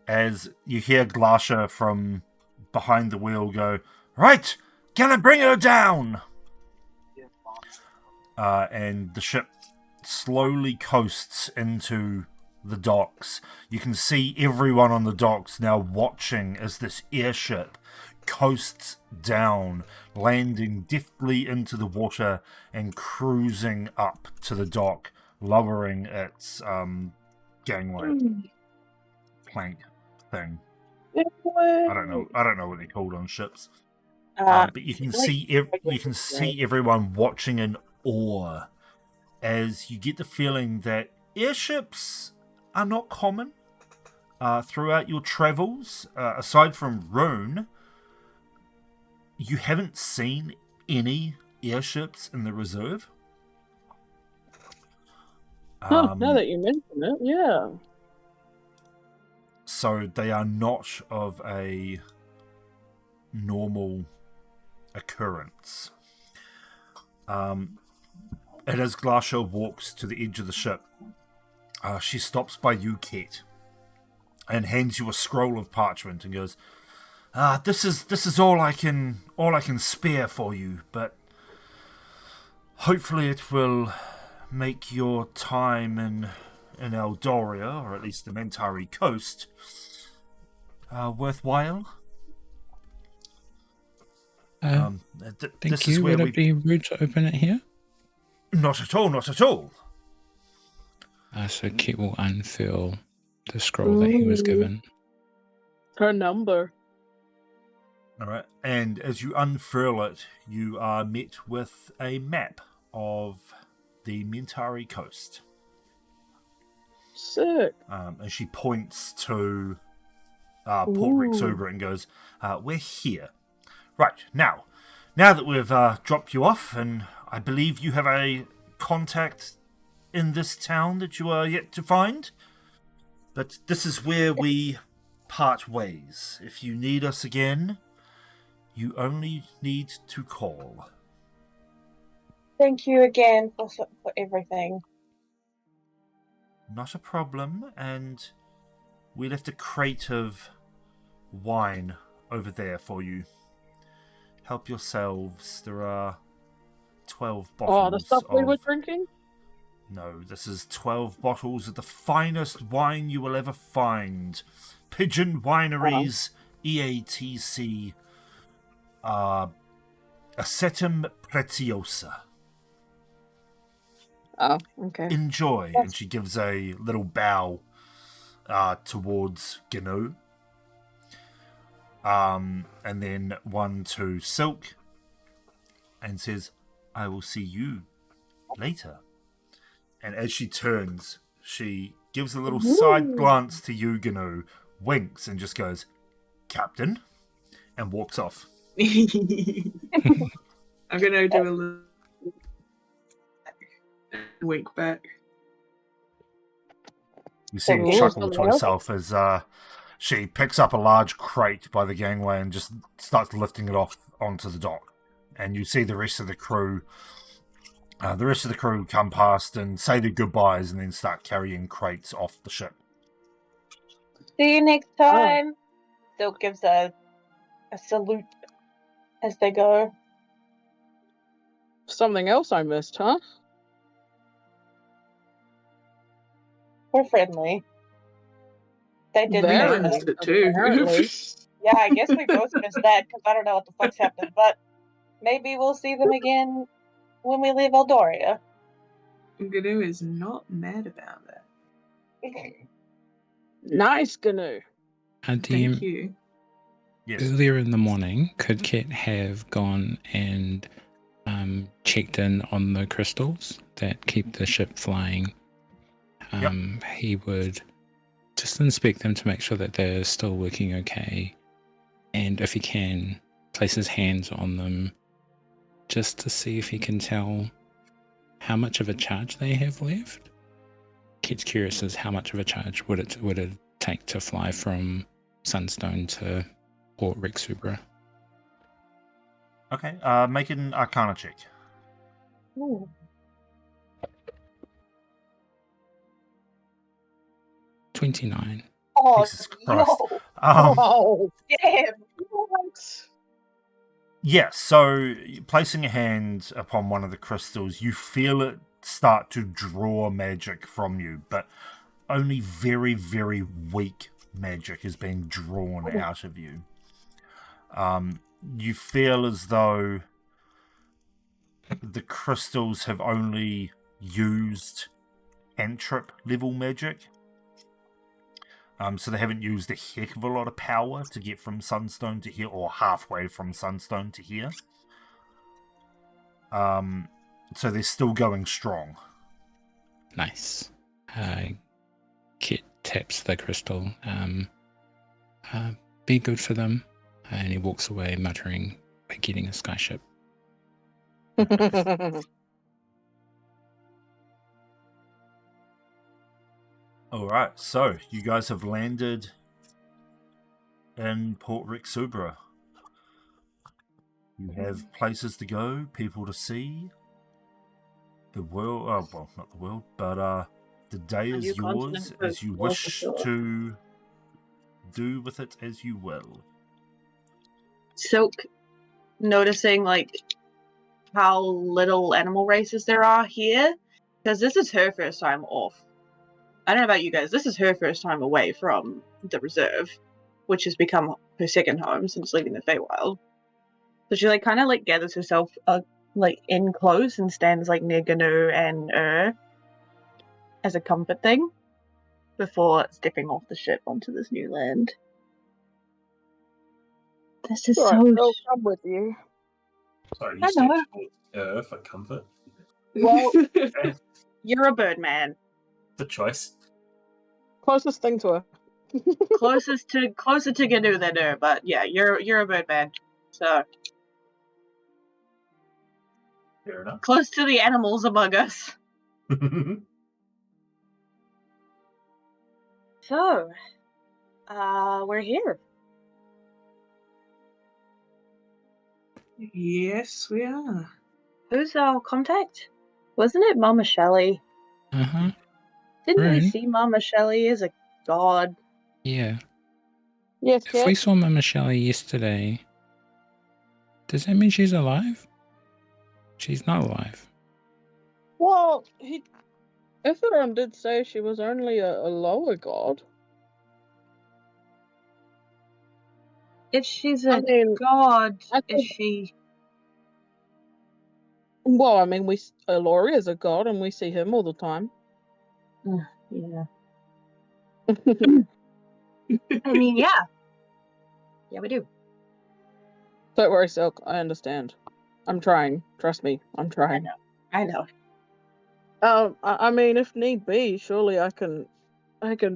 As you hear Glasha from behind the wheel go, "Right, gonna bring her down!" And the ship slowly coasts into the docks. You can see everyone on the docks now watching as this airship coasts down, landing deftly into the water and cruising up to the dock, lowering its gangway plank thing. I don't know what they're called on ships. But you can see everyone watching in awe as you get the feeling that airships are not common throughout your travels. Aside from Rune, you haven't seen any airships in the reserve. Now that you mention it, yeah. So they are not of a normal occurrence. And as Glasha walks to the edge of the ship, she stops by you, Ket, and hands you a scroll of parchment and goes, "This is all I can spare for you, but hopefully it will make your time in Eldoria, or at least the Mentari coast, worthwhile." Thank you. Would it be rude to open it here? Not at all, not at all. So Kit will unfurl the scroll that he was given. Her number. Alright, and as you unfurl it, you are met with a map of the Mentari coast. Sick. And she points to Port Rexuber and goes, "We're here. Right, now that we've dropped you off, and I believe you have a contact in this town that you are yet to find, but this is where we part ways. If you need us again, you only need to call." Thank you again for everything. Not a problem, and we left a crate of wine over there for you. Help yourselves. There are 12 bottles. Oh, the stuff we were drinking? No, this is 12 bottles of the finest wine you will ever find. Pigeon Wineries, EATC, Acetum Preziosa. Oh, okay. Enjoy. And she gives a little bow towards Gnu. And then one to Silk and says, "I will see you later." And as she turns, she gives a little side glance to you, Gnu, winks and just goes, "Captain," and walks off. I'm gonna do a little wink back. You see her chuckle to herself as she picks up a large crate by the gangway and just starts lifting it off onto the dock. And you see the rest of the crew come past and say their goodbyes and then start carrying crates off the ship. See you next time. Silk gives a salute as they go. Something else I missed, huh? We're friendly. They did I Very, say missed that. it too. apparently. Yeah, I guess we both missed that because I don't know what the fuck's happened, but maybe we'll see them again when we leave Eldoria. Gnu is not mad about that. Nice, Gnu. Thank you. Yes. Earlier in the morning, could Kit have gone and checked in on the crystals that keep the ship flying? He would just inspect them to make sure that they're still working okay, and if he can, place his hands on them just to see if he can tell how much of a charge they have left. Kit's curious as how much of a charge would it take to fly from Sunstone to Port Rexuber. Okay, make an Arcana check. Ooh. 29. Oh, Jesus Christ. yo. Oh, Damn. Yeah, so placing a hand upon one of the crystals, you feel it start to draw magic from you, but only very, very weak magic is being drawn out of you. You feel as though the crystals have only used cantrip level magic. So they haven't used a heck of a lot of power to get from Sunstone to here, or halfway from Sunstone to here. So they're still going strong. Nice. Kit taps the crystal. Be good for them. And he walks away muttering, "We're getting a skyship." Alright, so you guys have landed in Port Rexuber. You have places to go, people to see. The world, well, not the world, but the day is yours as you wish to do with it as you will. Silk noticing like how little animal races there are here, because this is her first time off. I don't know about you guys, this is her first time away from the reserve, which has become her second home since leaving the Feywild. So she like kind of like gathers herself like in close and stands like near Gnu and as a comfort thing before stepping off the ship onto this new land. This is Right, so. I'll come with you. Sorry, I you stepped know. towards for comfort. Well, you're a bird man. The choice. closest thing to her. closer to Gnu than her, but yeah, you're a bird man. So Fair enough. close to the animals among us. So, we're here. Yes, we are. Who's our contact? Wasn't it Mama Shelley? Uh-huh. Didn't we Rune? see Mama Shelley as a god? Yeah. Yes, If we Kit. saw Mama Shelley yesterday, does that mean she's alive? She's not alive. Well, Etheron did say she was only a lower god. If she's I a mean, god, I is think- she? Well, I mean, Elori is a god, and we see him all the time. Yeah. I mean, yeah. Yeah, we do. Don't worry, Silk. I understand. I'm trying. Trust me, I'm trying. I know. I mean, if need be, surely I can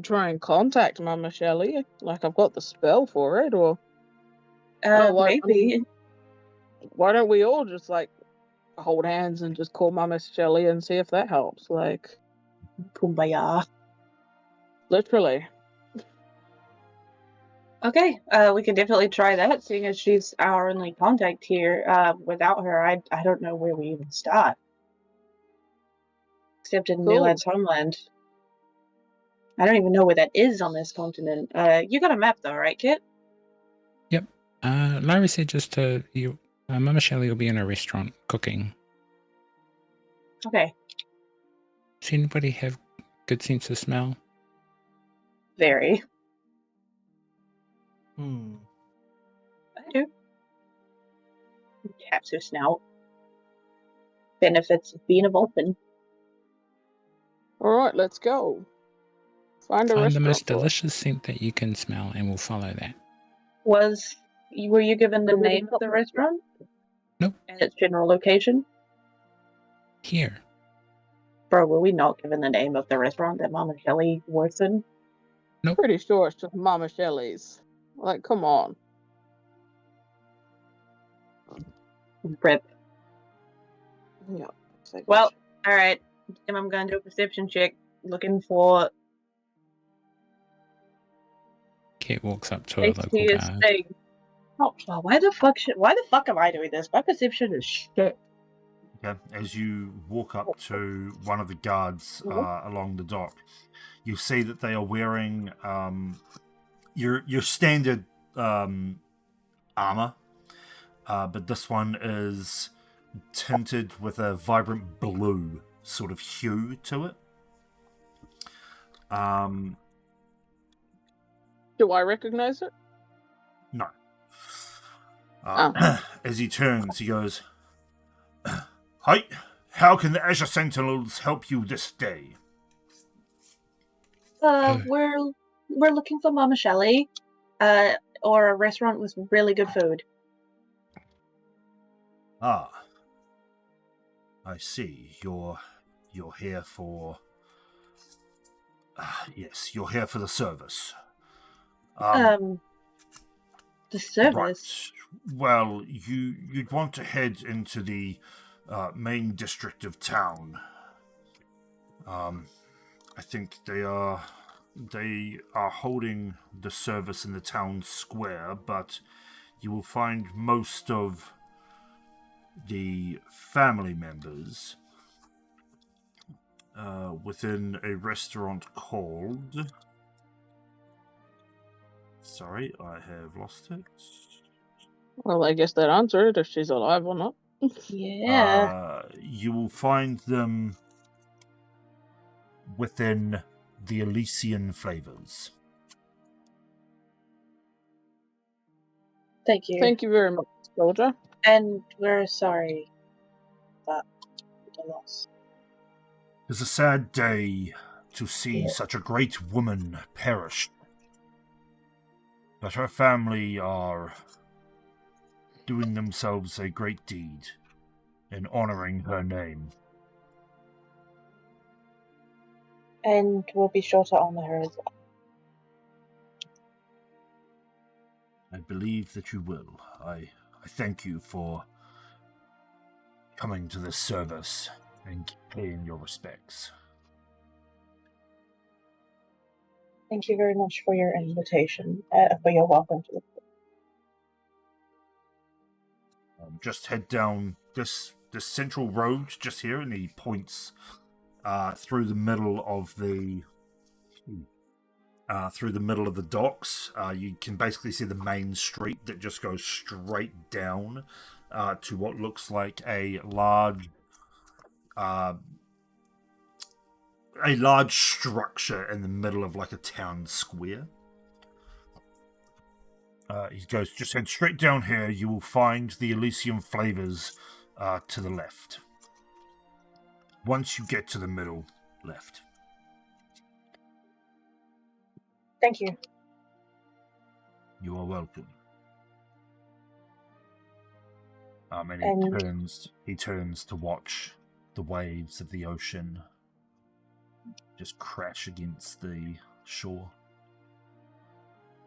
try and contact Mama Shelley. Like, I've got the spell for it, or Maybe. why don't we all just like hold hands and just call Mama Shelley and see if that helps? Like, Kumbaya. literally. Okay, we can definitely try that, seeing as she's our only contact here. Without her, I don't know where we even start. Except in Cool. Newland's homeland. I don't even know where that is on this continent. You got a map though, right, Kit? Yep. Larry said just Mama Shelley will be in a restaurant cooking. Okay. Does anybody have good sense of smell? Very. I do. Taps her snout. Benefits of being a Vulcan. All right, let's go. Find a Find the restaurant. most for us. delicious scent that you can smell and we'll follow that. Were you given the Did we name of stop the that? restaurant? Nope. And its general location? Here. Bro, were we not given the name of the restaurant that Mama Shelley works in? Pretty sure it's just Mama Shelley's. Like, come on. Rip. Yeah. Well, alright. I'm going to do a perception check looking for Kate walks up to a local tastiest guard. thing. Oh, why the fuck am I doing this? My perception is shit. Okay. As you walk up to one of the guards along the dock, you see that they are wearing your standard armor, but this one is tinted with a vibrant blue sort of hue to it. Do I recognize it? No. Oh. As he turns, he goes, "Hi, how can the Azure Sentinels help you this day?" We're looking for Mama Shelley, or a restaurant with really good food. Ah, I see. You're here for. Yes, you're here for the service. The service. Right. Well, you'd want to head into the main district of town. I think they are holding the service in the town square, but you will find most of the family members within a restaurant called... Sorry, I have lost it. Well, I guess that answered if she's alive or not. Yeah. You will find them within the Elysian Flavors. Thank you. Thank you very much, soldier. And we're sorry about the loss. It's a sad day to see such a great woman perish. But her family are doing themselves a great deed in honoring her name. And we'll be sure to honor her as well. I believe that you will. I thank you for coming to this service and paying your respects. Thank you very much for your invitation, for your welcome to the Just head down this central road just here, and he points through the middle of the docks. You can basically see the main street that just goes straight down to what looks like a large structure in the middle of like a town square. He goes, just head straight down here. You will find the Elysium Flavors to the left. Once you get to the middle left. Thank you. You are welcome. And he turns to watch the waves of the ocean just crash against the shore.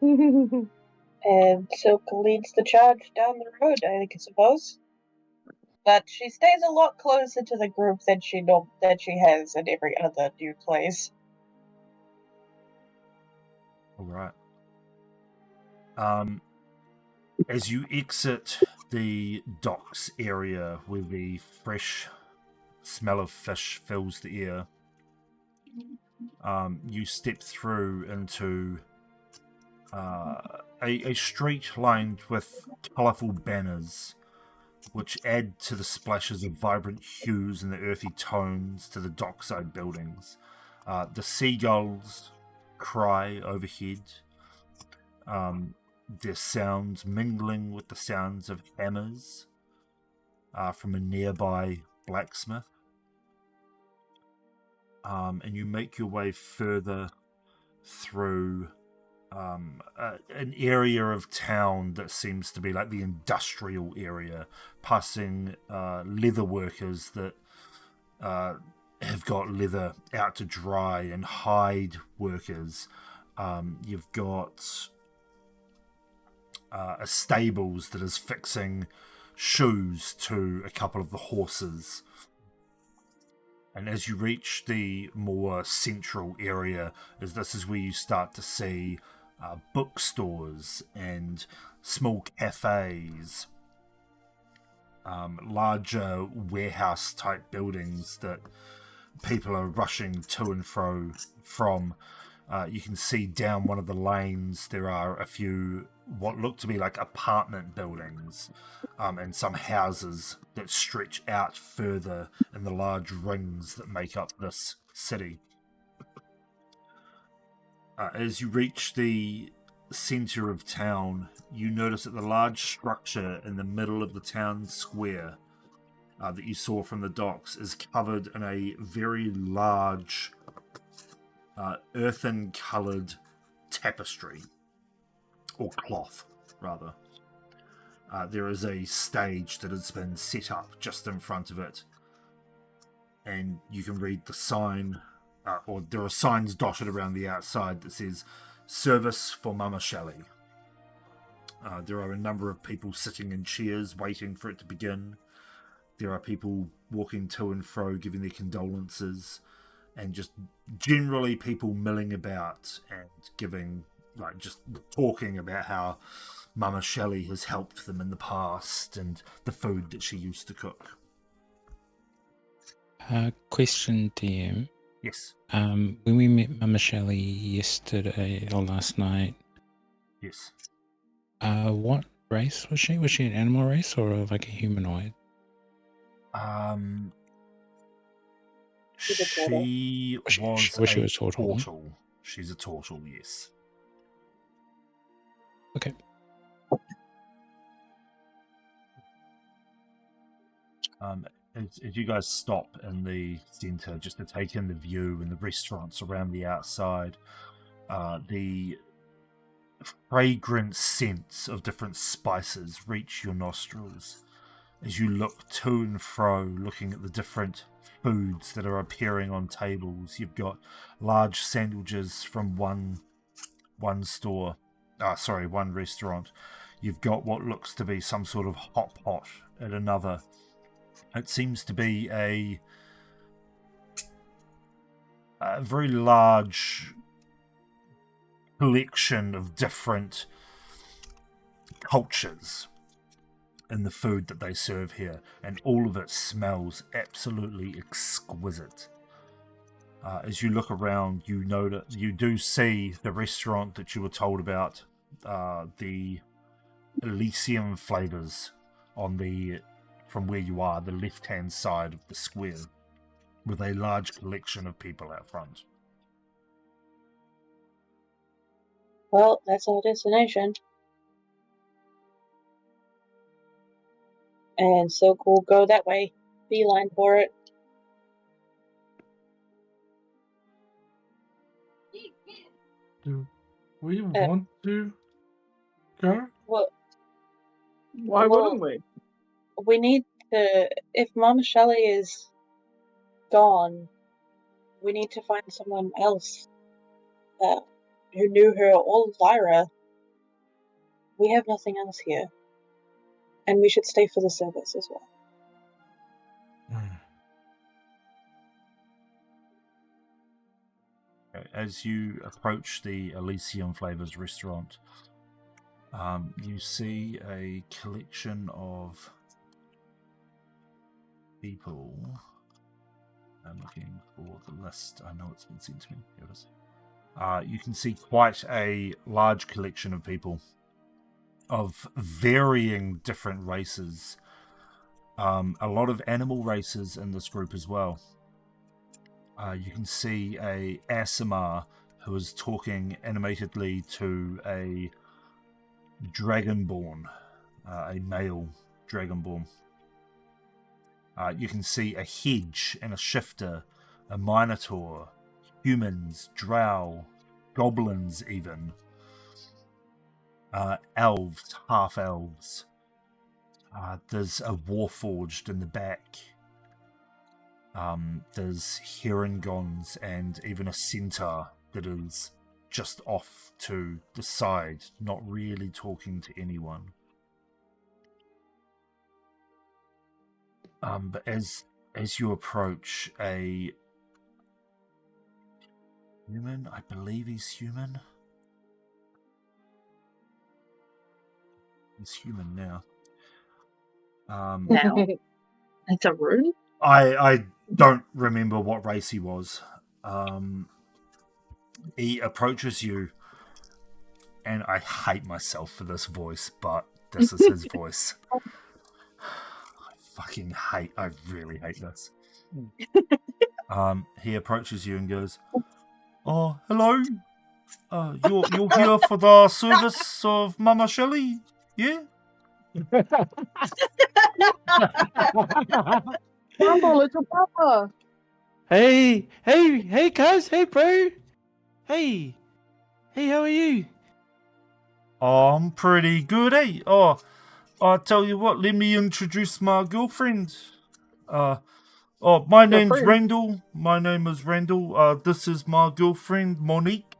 And Silk leads the charge down the road, I suppose. But she stays a lot closer to the group than she has in every other new place. All right. As you exit the docks area where the fresh smell of fish fills the air, you step through into a street lined with colourful banners which add to the splashes of vibrant hues and the earthy tones to the dockside buildings. The seagulls cry overhead, their sounds mingling with the sounds of hammers from a nearby blacksmith. And you make your way further through an area of town that seems to be like the industrial area, passing leather workers that have got leather out to dry, and hide workers. You've got a stables that is fixing shoes to a couple of the horses. And as you reach the more central area, this is where you start to see bookstores and small cafes, larger warehouse-type buildings that people are rushing to and fro from. You can see down one of the lanes there are a few what look to be like apartment buildings, and some houses that stretch out further in the large rings that make up this city. As you reach the center of town, you notice that the large structure in the middle of the town square that you saw from the docks is covered in a very large earthen-coloured tapestry, or cloth, rather. There is a stage that has been set up just in front of it, and you can read the sign, or there are signs dotted around the outside that says, "Service for Mama Shelley." There are a number of people sitting in chairs waiting for it to begin. There are people walking to and fro giving their condolences, and just generally people milling about and giving, like, just talking about how Mama Shelley has helped them in the past and the food that she used to cook. Question, DM. Yes. When we met Mama Shelley yesterday or last night, Yes. what race was she? Was she an animal race or like a humanoid? She was Was she a a turtle? turtle. She's a turtle, yes. Okay. As you guys stop in the centre just to take in the view and the restaurants around the outside, the fragrant scents of different spices reach your nostrils as you look to and fro, looking at the different foods that are appearing on tables. You've got large sandwiches from one store, one restaurant. You've got what looks to be some sort of hot pot at another. It seems to be a very large collection of different cultures in the food that they serve here, and all of it smells absolutely exquisite. As you look around, you do see the restaurant that you were told about, the Elysium flavors from where you are, the left-hand side of the square, with a large collection of people out front. Well, that's our destination. And so we'll go that way. Beeline for it. Do we want to go? Well, Why wouldn't we? we need to. If Mama Shelley is gone, we need to find someone else who knew her or Lyra. We have nothing else here. And we should stay for the service as well. As you approach the Elysium Flavors restaurant, you see a collection of people. I'm looking for the list. I know it's been sent to me. Here it is. You can see quite a large collection of people of varying different races. A lot of animal races in this group as well. You can see a Asimar who is talking animatedly to a Dragonborn, a male Dragonborn. You can see a Hedge and a Shifter, a Minotaur, humans, drow, goblins even, elves, half-elves. There's a Warforged in the back. There's Herringons and even a Centaur that is just off to the side, not really talking to anyone. But as you approach a human, I believe he's human. He's human now. Now. It's a rune? I don't remember what race he was. He approaches you, and I hate myself for this voice, but this is his voice. I really hate this. He approaches you and goes, "Oh, hello. You're here for the service of Mama Shelley, yeah?" Rumble, it's your papa. Hey, guys, hey, bro. Hey, how are you? I'm pretty good, eh? Oh, I tell you what, let me introduce my girlfriend. My name's friend? Randall. My name is Randall. This is my girlfriend, Monique.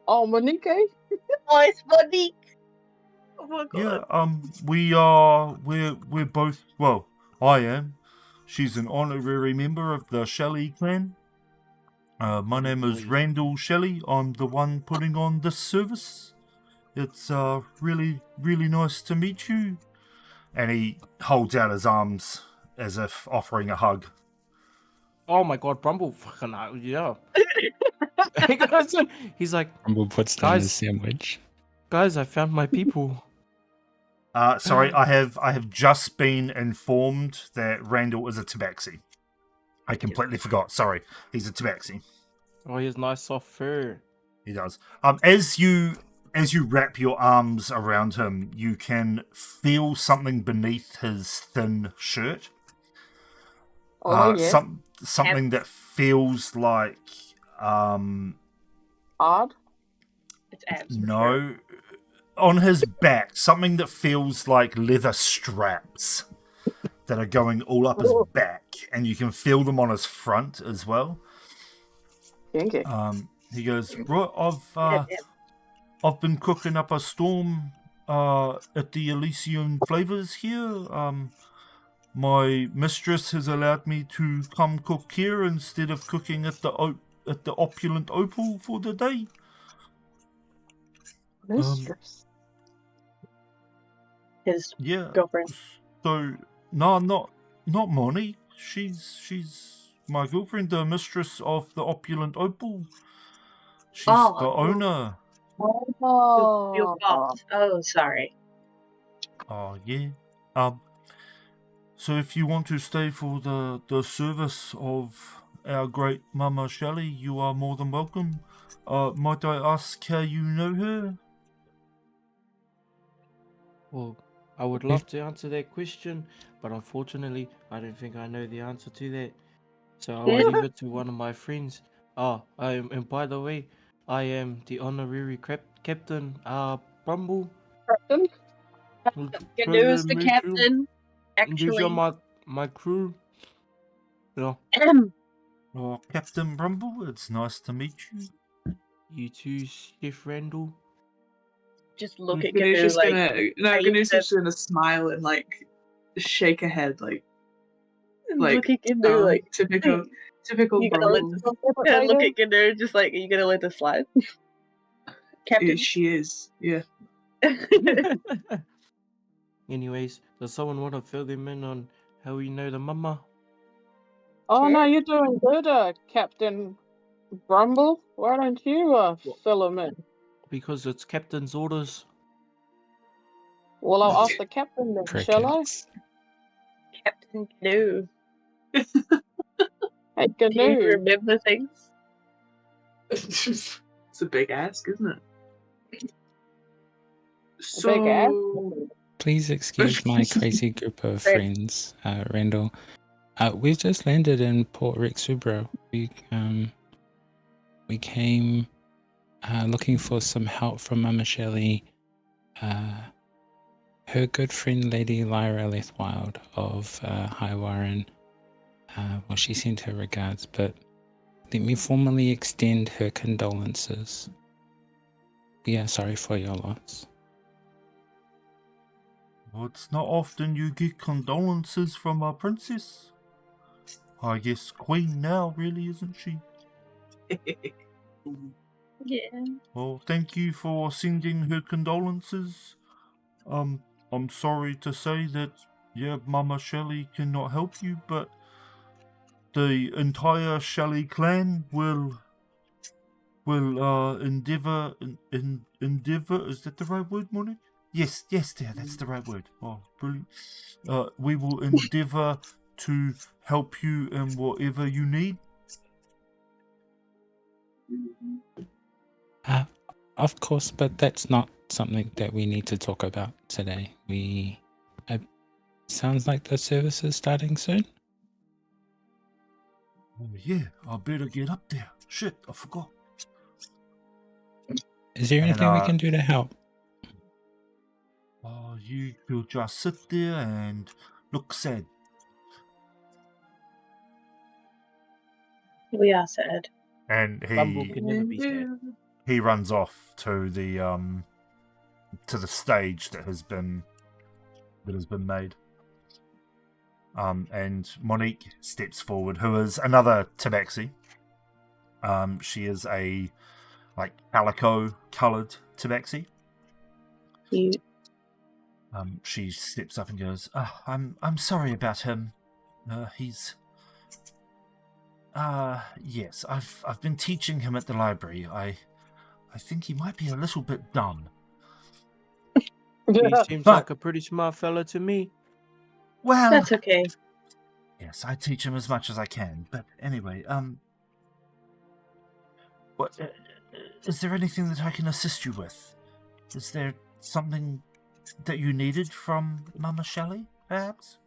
Oh, Monique. Oh, it's Monique. Oh my god. Yeah, we're both, well, I am. She's an honorary member of the Shelley clan. My name is Randall Shelley. I'm the one putting on this service. It's really, really nice to meet you. And he holds out his arms as if offering a hug. Oh my god, Brumble, fucking hell, yeah. He's like, Rumble puts down his guys, sandwich. guys, I found my people. Sorry, I have just been informed that Randall is a tabaxi. I completely forgot. Sorry, he's a tabaxi. Oh, he has nice soft fur. He does. As you wrap your arms around him, you can feel something beneath his thin shirt. Oh, yeah. Something that feels like Hard. It's abs. no, on his back, something that feels like leather straps that are going all up his back, and you can feel them on his front as well. Okay. He goes, right, I've been cooking up a storm at the Elysian Flavors here. My mistress has allowed me to come cook here instead of cooking at the opulent Opal for the day. Mistress. His Yeah. girlfriend. So no, not Moni. She's my girlfriend, the mistress of the opulent Opal. She's the owner. Your boss. Oh, sorry. Oh yeah. So if you want to stay for the service of our great Mama Shelley, you are more than welcome. Might I ask how you know her? Well, I would love to answer that question, but unfortunately, I don't think I know the answer to that. So I will leave it to one of my friends. And by the way, I am the honorary captain, Brumble. Captain? Good news, the captain. These are Actually, my crew. Yeah, Oh, Captain Brumble, it's nice to meet you. you too, Chef Randall. just look at Ganu's Gnu just like, gonna Ganu's just gonna smile and like shake her head like look at Gnu like, typical you gonna let Brumble. this, look at Gnu just like, are you gonna let this slide? Captain. She is, yeah. Anyways, does someone want to fill them in on how we know the mama? Oh no, Sure. you're doing good, Captain Brumble. Why don't you fill him in? Because it's captain's orders. Well, I'll ask the captain then, shall I? Crickets. Captain Gnu. Hey, Do you Gnu. remember things? It's a big ask, isn't it? Big ass. So Please excuse my crazy group of friends, Randall. We've just landed in Port Rexubro. We came looking for some help from Mama Shelley. Her good friend Lady Lyra Lethwild of High Warren. Well, she sent her regards, but let me formally extend her condolences. We are sorry for your loss. Well, it's not often you get condolences from a princess. I guess queen now, really, isn't she? Yeah. Well, thank you for sending her condolences. I'm sorry to say that, yeah, Mama Shelley cannot help you, but the entire Shelley clan will endeavour, is that the right word, Monique? Yes, dear, that's the right word. Oh, brilliant. We will endeavour to help you in whatever you need. Of course, but that's not something that we need to talk about today. Sounds like the service is starting soon. Oh, yeah, I better get up there. Shit, I forgot. Is there anything we can do to help? You will just sit there and look sad. We are sad. And Bumble can never be sad. he runs off to the stage that has been made. And Monique steps forward, who is another tabaxi. She is a calico coloured tabaxi. Cute. She steps up and goes, I'm sorry about him. He's yes, I've been teaching him at the library. I think he might be a little bit dumb. He seems like a pretty smart fella to me. Well, That's okay. yes, I teach him as much as I can. But anyway, what is there anything that I can assist you with? Is there something that you needed from Mama Shelley, perhaps?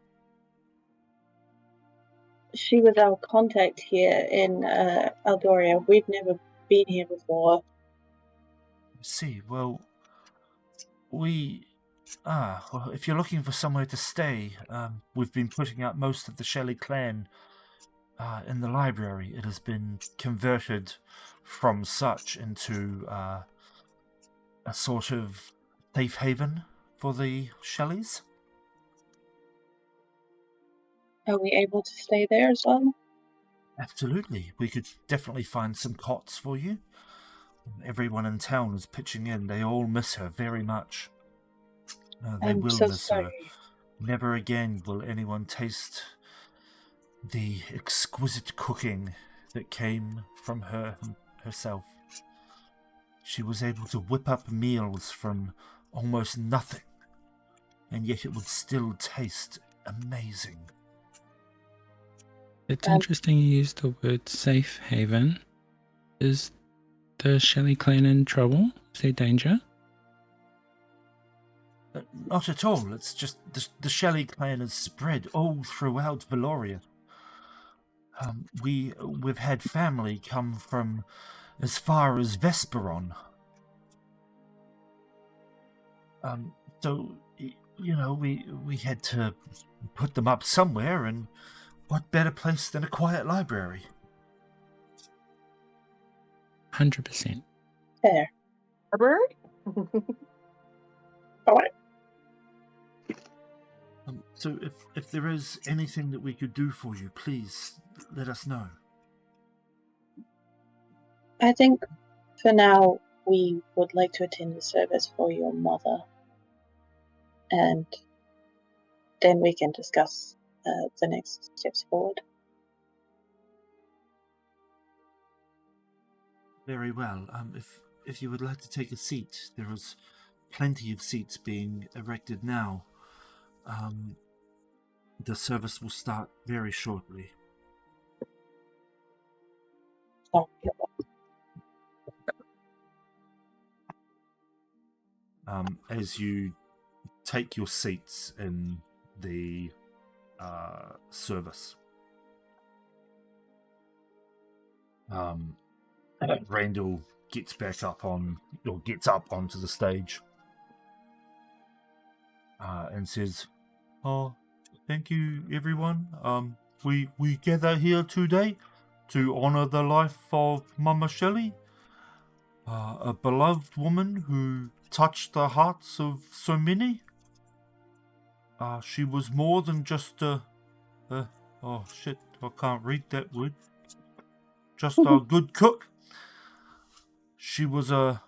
She was our contact here in Aldoria. We've never been here before. I see. Well, if you're looking for somewhere to stay, we've been putting out most of the Shelley clan in the library. It has been converted from such into a sort of safe haven for the Shelleys. Are we able to stay there as well? Absolutely. We could definitely find some cots for you. Everyone in town is pitching in. They all miss her very much. They I'm will so miss her. sorry. Never again will anyone taste the exquisite cooking that came from her herself. She was able to whip up meals from almost nothing, and yet it would still taste amazing. It's interesting you used the word safe haven. Is the Shelley clan in trouble? Is there danger? Not at all. It's just the Shelley clan is spread all throughout Valoria. We've had family come from as far as Vesperon. So we had to put them up somewhere, and what better place than a quiet library? 100%. Fair. Library? Alright. So if there is anything that we could do for you, please let us know. I think for now we would like to attend the service for your mother. And then we can discuss the next steps forward. Very well. If you would like to take a seat, there is plenty of seats being erected now. The service will start very shortly. Oh, As you take your seats in the service, Randall gets up onto the stage and says, "Oh, thank you, everyone. We gather here today to honor the life of Mama Shelley, a beloved woman who touched the hearts of so many. She was more than just oh shit, I can't read that word. Just a good cook. She was a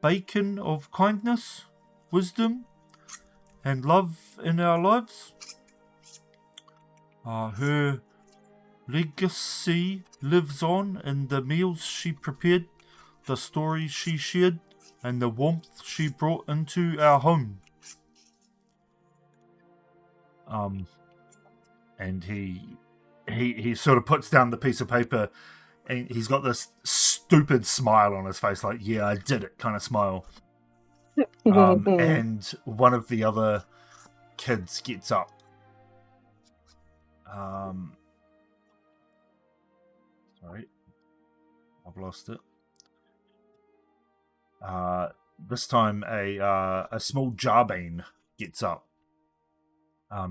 beacon of kindness, wisdom, and love in our lives. Her legacy lives on in the meals she prepared, the stories she shared, and the warmth she brought into our home." And he sort of puts down the piece of paper, and he's got this stupid smile on his face, like, "Yeah, I did it" kind of smile. And one of the other kids gets up. Sorry, I've lost it. This time a small Jarbane gets up.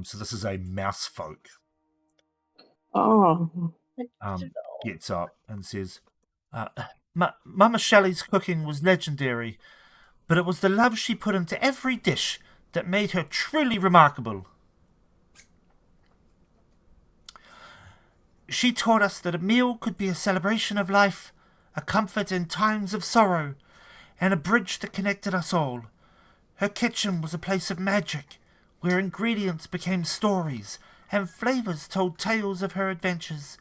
So this is a mouse folk. Oh. Gets up and says, Mama Shelley's cooking was legendary, but it was the love she put into every dish that made her truly remarkable. She taught us that a meal could be a celebration of life, a comfort in times of sorrow, and a bridge that connected us all. Her kitchen was a place of magic, where ingredients became stories, and flavors told tales of her adventures.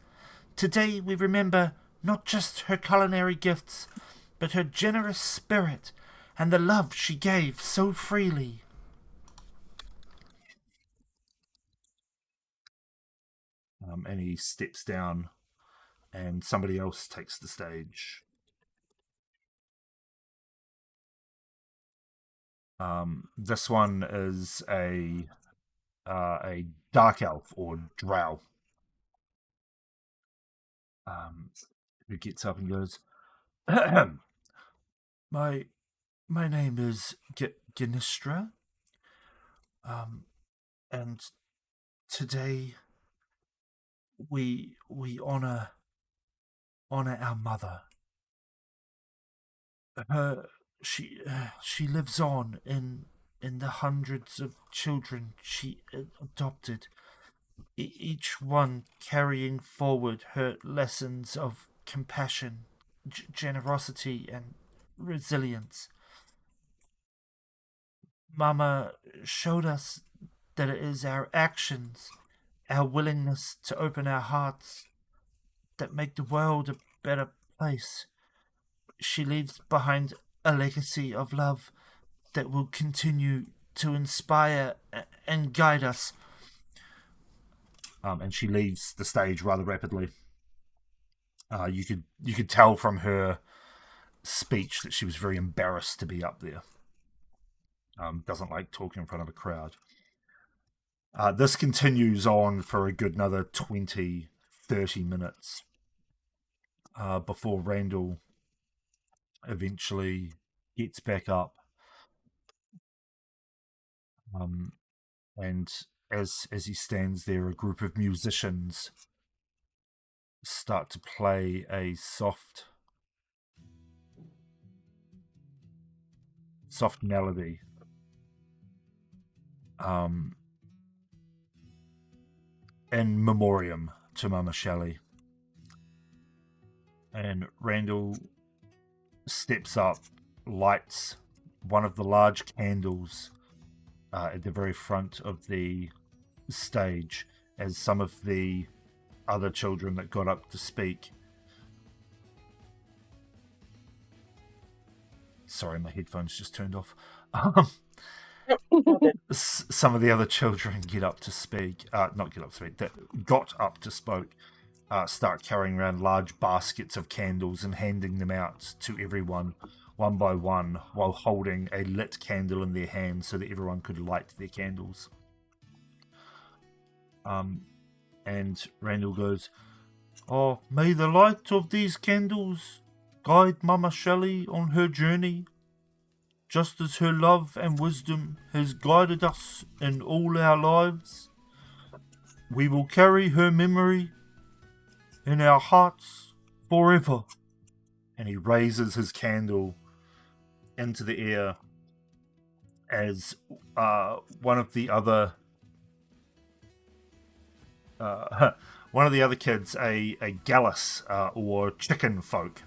Today we remember not just her culinary gifts, but her generous spirit and the love she gave so freely. And he steps down, and somebody else takes the stage. This one is a dark elf or drow, who gets up and goes, My name is Gnistra, and today we honor our mother. she lives on in the hundreds of children she adopted, each one carrying forward her lessons of compassion, generosity, and resilience. Mama showed us that it is our actions, our willingness to open our hearts, that make the world a better place. She leaves behind a legacy of love that will continue to inspire and guide us. And she leaves the stage rather rapidly. You could tell from her speech that she was very embarrassed to be up there. Doesn't like talking in front of a crowd. This continues on for a good another 20, 30 minutes before Randall eventually gets back up. And as he stands there, a group of musicians start to play a soft melody. In memoriam to Mama Shelley. And Randall steps up, lights one of the large candles at the very front of the stage as some of the other children that got up to speak. Sorry, my headphones just turned off. Some of the other children get up to speak, that got up to spoke, start carrying around large baskets of candles and handing them out to everyone one by one while holding a lit candle in their hands so that everyone could light their candles. And Randall goes, "Oh, may the light of these candles guide Mama Shelley on her journey, just as her love and wisdom has guided us in all our lives. We will carry her memory in our hearts forever." And he raises his candle into the air as one of the other kids, a gallus or chicken folk,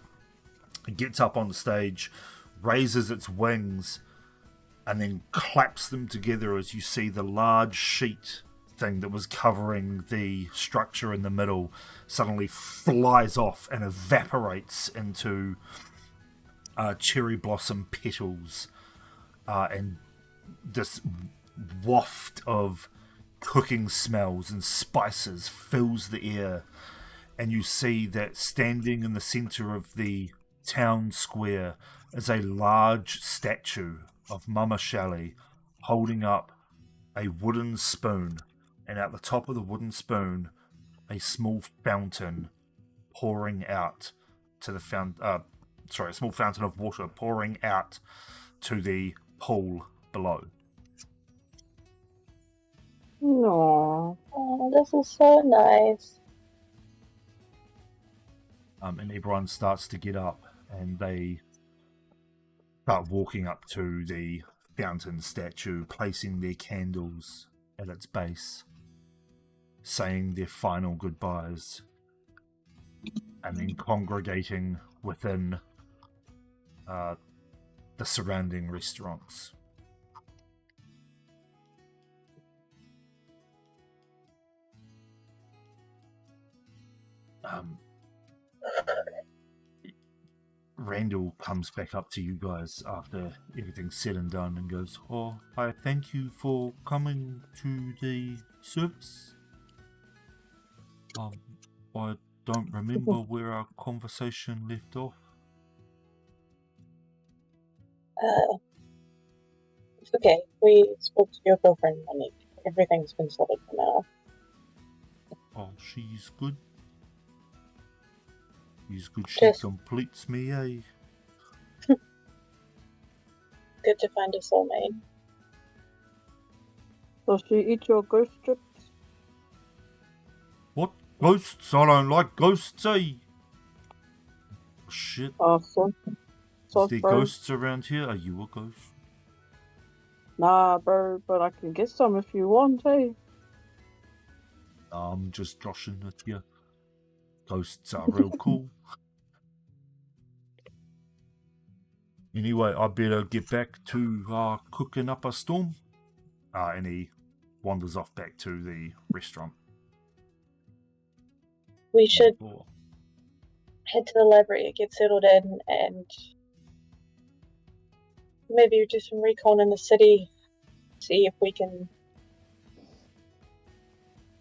gets up on the stage, raises its wings, and then claps them together as you see the large sheet thing that was covering the structure in the middle suddenly flies off and evaporates into cherry blossom petals, and this waft of cooking smells and spices fills the air, and you see that standing in the center of the town square is a large statue of Mama Shelley holding up a wooden spoon, and at the top of the wooden spoon a small fountain pouring out to the a small fountain of water pouring out to the pool below. Aww. Oh, this is so nice. And everyone starts to get up and they start walking up to the fountain statue, placing their candles at its base, saying their final goodbyes, and then congregating within the surrounding restaurants. Randall comes back up to you guys after everything's said and done and goes, "Oh, I thank you for coming to the service. I don't remember where our conversation left off." It's okay. We spoke to your girlfriend, and everything's been settled for now. Oh, she's good. She's good. She Just completes me, eh? good to find a soulmate. Does she eat your ghost strips? What? Ghosts? I don't like ghosts, eh? Shit. Awesome. sauce, there bro. ghosts around here? Are you a ghost? Nah, bro, but I can get some if you want, eh? I'm just joshing with you. Ghosts are real cool. Anyway, I better get back to cooking up a storm. And he wanders off back to the restaurant. We should head to the library, get settled in, and maybe do some recon in the city. See if we can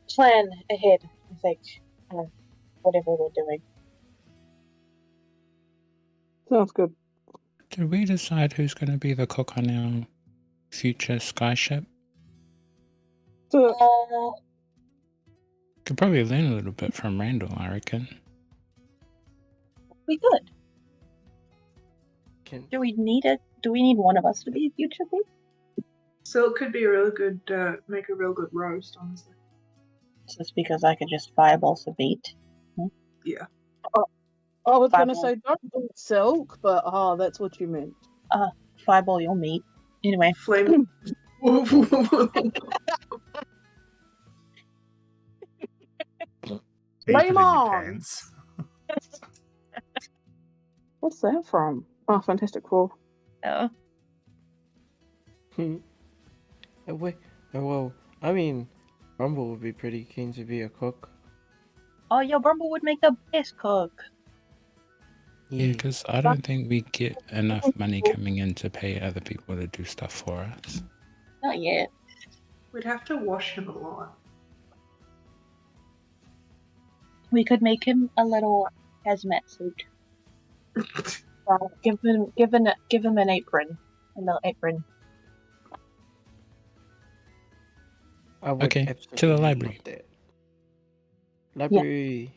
plan ahead, I think, whatever we're doing. Sounds good. Did we decide who's going to be the cook on our future skyship? So, Could probably learn a little bit from Randall, I reckon. We could. Can Do we need one of us to be a future thing? So it could be a really good, make a real good roast, honestly. Just because I could just fireball some meat. Yeah. I was going to Fireball. say don't do silk, but that's what you meant. Fireball your meat. Anyway. Flame. Flame on! Pants. What's that from? Oh, Fantastic Four. Oh. wait, well, I mean, Rumble would be pretty keen to be a cook. Oh, your Rumble would make the best cook. Yeah, because I don't think we get enough money coming in to pay other people to do stuff for us. Not yet. We'd have to wash him a lot. We could make him a little hazmat suit. Give him an apron. A little apron. I would Okay, to the absolutely library. love that. Library.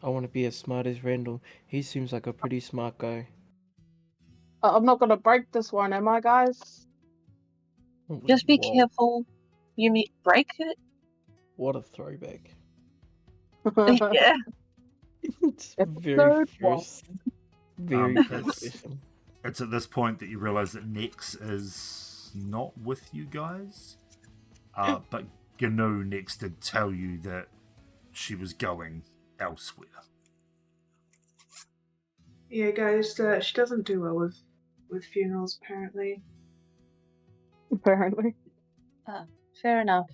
I want to be as smart as Randall. He seems like a pretty smart guy. I'm not going to break this one, am I, guys? Just be Whoa, careful. You may break it. What a throwback. Yeah. It's very Episode first. Very first session. It's at this point that you realise that Nex is not with you guys. But Gnu Nex did tell you that she was going elsewhere. Yeah, guys, she doesn't do well with funerals, apparently. Apparently. Fair enough.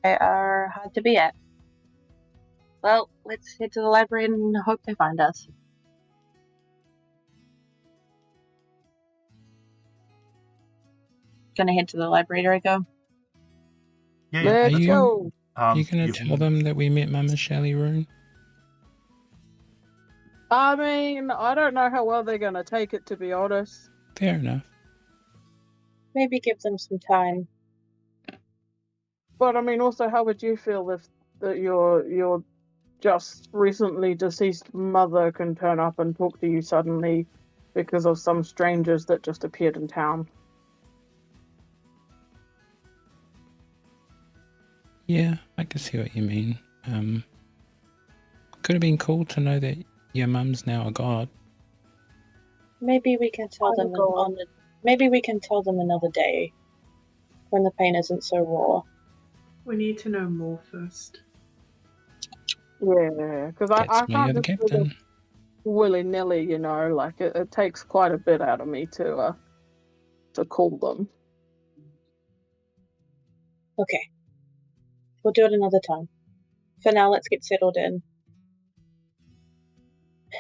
They are hard to be at. Well, let's head to the library and hope they find us. Gonna head to the library, Draco. Yeah, Let's Are you- go. you going to tell them that we met Mama Shelley, Rune? I mean, I don't know how well they're going to take it, to be honest. Fair enough. Maybe give them some time. But I mean, also, how would you feel if your just recently deceased mother can turn up and talk to you suddenly because of some strangers that just appeared in town? Yeah, I can see what you mean. Could have been cool to know that your mum's now a god. Maybe we can tell them maybe we can tell them another day when the pain isn't so raw. We need to know more first. Yeah, because I That's why you're can't the just do this captain. willy-nilly, you know, like it takes quite a bit out of me to call them. Okay. We'll do it another time. For now, let's get settled in.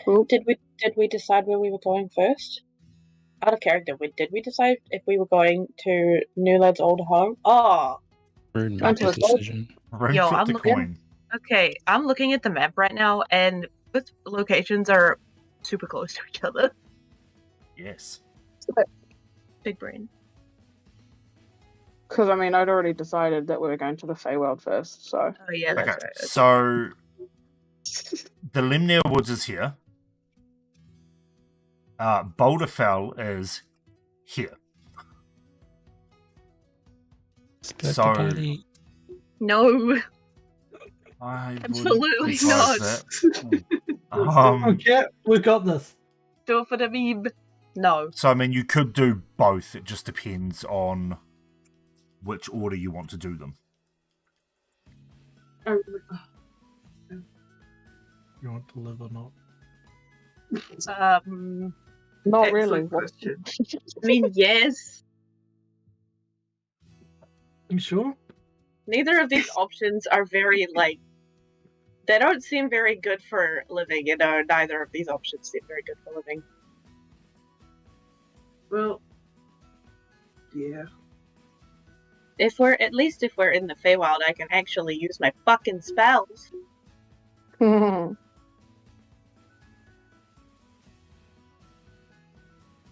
Oop. Did we decide where we were going first? Out of character, did we decide if we were going to New Lad's old home? Oh, Rune Going made to the a golf- decision. Rune Yo, flipped I'm the looking- coin. Okay, I'm looking at the map right now, and both locations are super close to each other. Yes. Big brain. Because I mean, I'd already decided that we were going to the Feywild first, so. Oh yeah, that's Okay, right. Okay. so the Limnir Woods is here. Boulderfell is here. Split So- the party. No. I wouldn't Absolutely advise not. that. Okay, we got this. Do it for the meme. No. So, I mean, you could do both. It just depends on which order you want to do them. Oh, You want to live or not? Not excellent really. question. I mean, yes. You sure? Neither of these options are very, like, they don't seem very good for living, neither of these options seem very good for living. Well, yeah. If we're in the Feywild, I can actually use my fucking spells.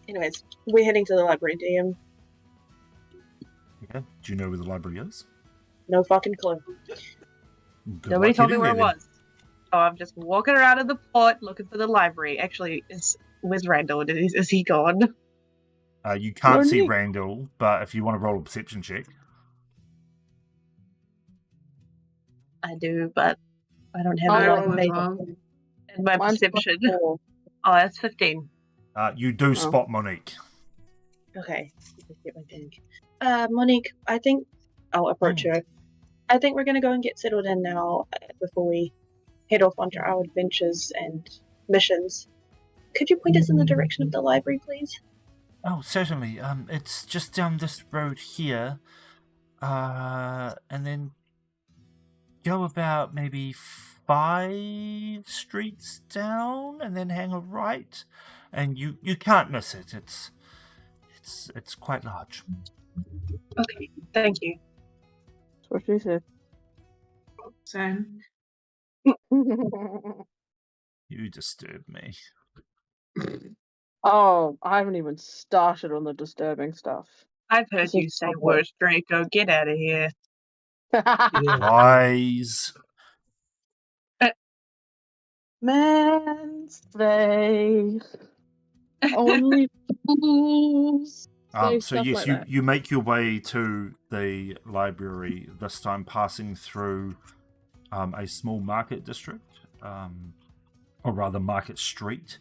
Anyways, we're heading to the library, DM. Yeah. Do you know where the library is? No fucking clue. Good Nobody luck told me getting where it there, then. was. So I'm just walking around in the port looking for the library. Actually, where's Randall? Is he gone? You can't see Monique. Randall, but if you want to roll a perception check. I do, but I don't have Oh, a lot roll of as faith well. in my Mine's perception. +4. Oh, that's 15. You do spot Monique. Okay. Let me think. Monique, I think I'll approach her. I think we're gonna go and get settled in now before we head off onto our adventures and missions. Could you point us in the direction of the library, please? Oh, certainly. It's just down this road here. And then go about maybe 5 streets down, and then hang a right, and you can't miss it. It's quite large. Okay, thank you. That's what she said. Same. You disturb me. Oh, I haven't even started on the disturbing stuff. I've heard This you is say not words, Draco. Get out of here. Yeah. Lies. Mansplay. Only fools say So stuff yes, like you that. you make your way to the library. This time, passing through a small market district, or rather, market street.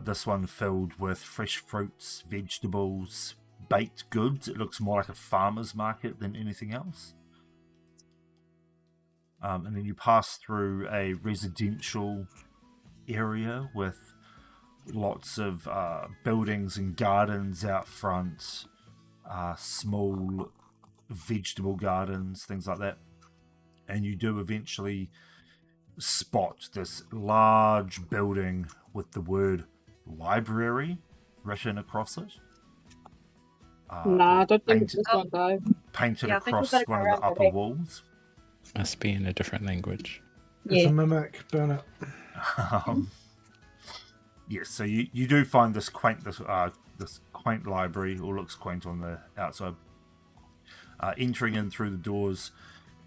This one filled with fresh fruits, vegetables, baked goods. It looks more like a farmer's market than anything else. And then you pass through a residential area with lots of buildings and gardens out front, small vegetable gardens, things like that. And you do eventually spot this large building with the word library written across it. Nah, I don't think it's painted, this one, though. painted Yeah, I think we across better go one of the around, upper okay? walls. Must be in a different language. It's Yeah. a mimic. Burn it. Yes, so you do find this quaint library, or looks quaint on the outside. Entering in through the doors,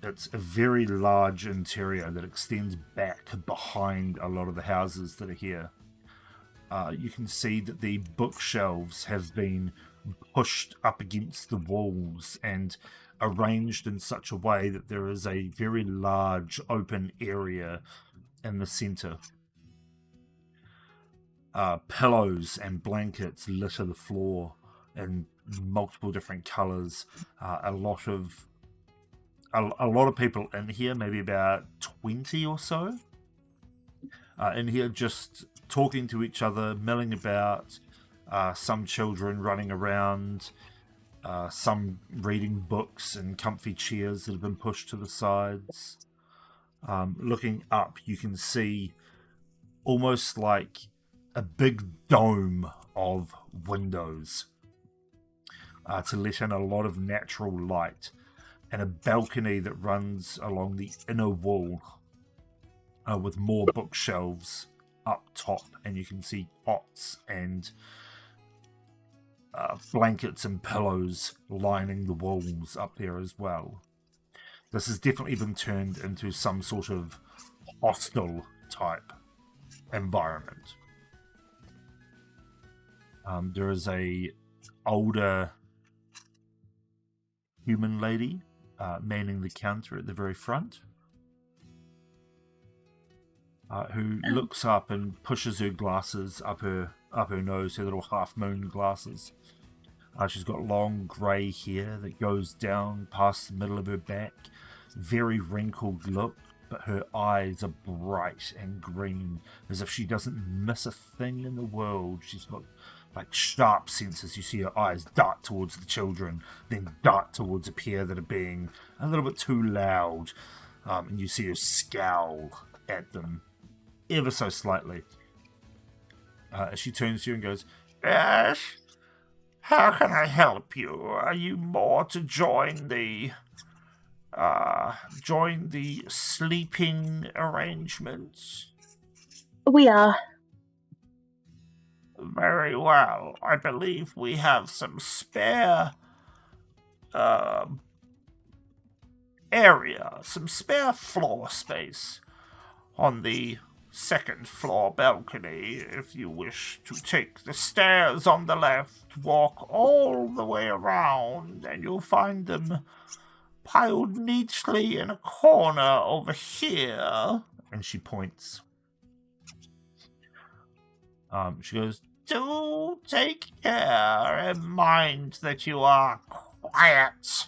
it's a very large interior that extends back behind a lot of the houses that are here. You can see that the bookshelves have been pushed up against the walls and arranged in such a way that there is a very large open area in the center. Pillows and blankets litter the floor in multiple different colors. A lot of people in here, maybe about 20 or so, in here just talking to each other, milling about. Some children running around, some reading books in comfy chairs that have been pushed to the sides. Looking up, you can see almost like a big dome of windows to let in a lot of natural light, and a balcony that runs along the inner wall with more bookshelves up top, and you can see pots and blankets and pillows lining the walls up there as well. This has definitely been turned into some sort of hostel type environment. There is a older human lady manning the counter at the very front. who looks up and pushes her glasses up her nose, her little half moon glasses. She's got long grey hair that goes down past the middle of her back. Very wrinkled look, but her eyes are bright and green, as if she doesn't miss a thing in the world. She's got like sharp senses. You see her eyes dart towards the children, then dart towards a pair that are being a little bit too loud, and you see her scowl at them ever so slightly. As she turns to you and goes, "Yes? How can I help you? Are you more to join the sleeping arrangements?" We are. Very well. I believe we have some spare some spare floor space on the second floor balcony. If you wish to take the stairs on the left, walk all the way around, and you'll find them piled neatly in a corner over here. And she points. She goes, "Do take care and mind that you are quiet."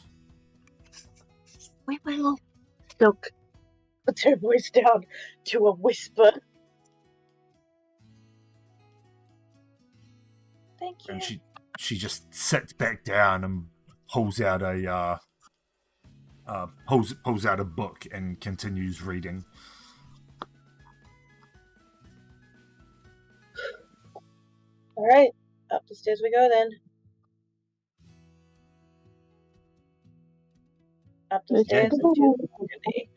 We will. Silk puts her voice down to a whisper. Thank you. And she just sits back down and pulls out a pulls out a book and continues reading. All right, up the stairs we go then. Up the stairs into the balcony.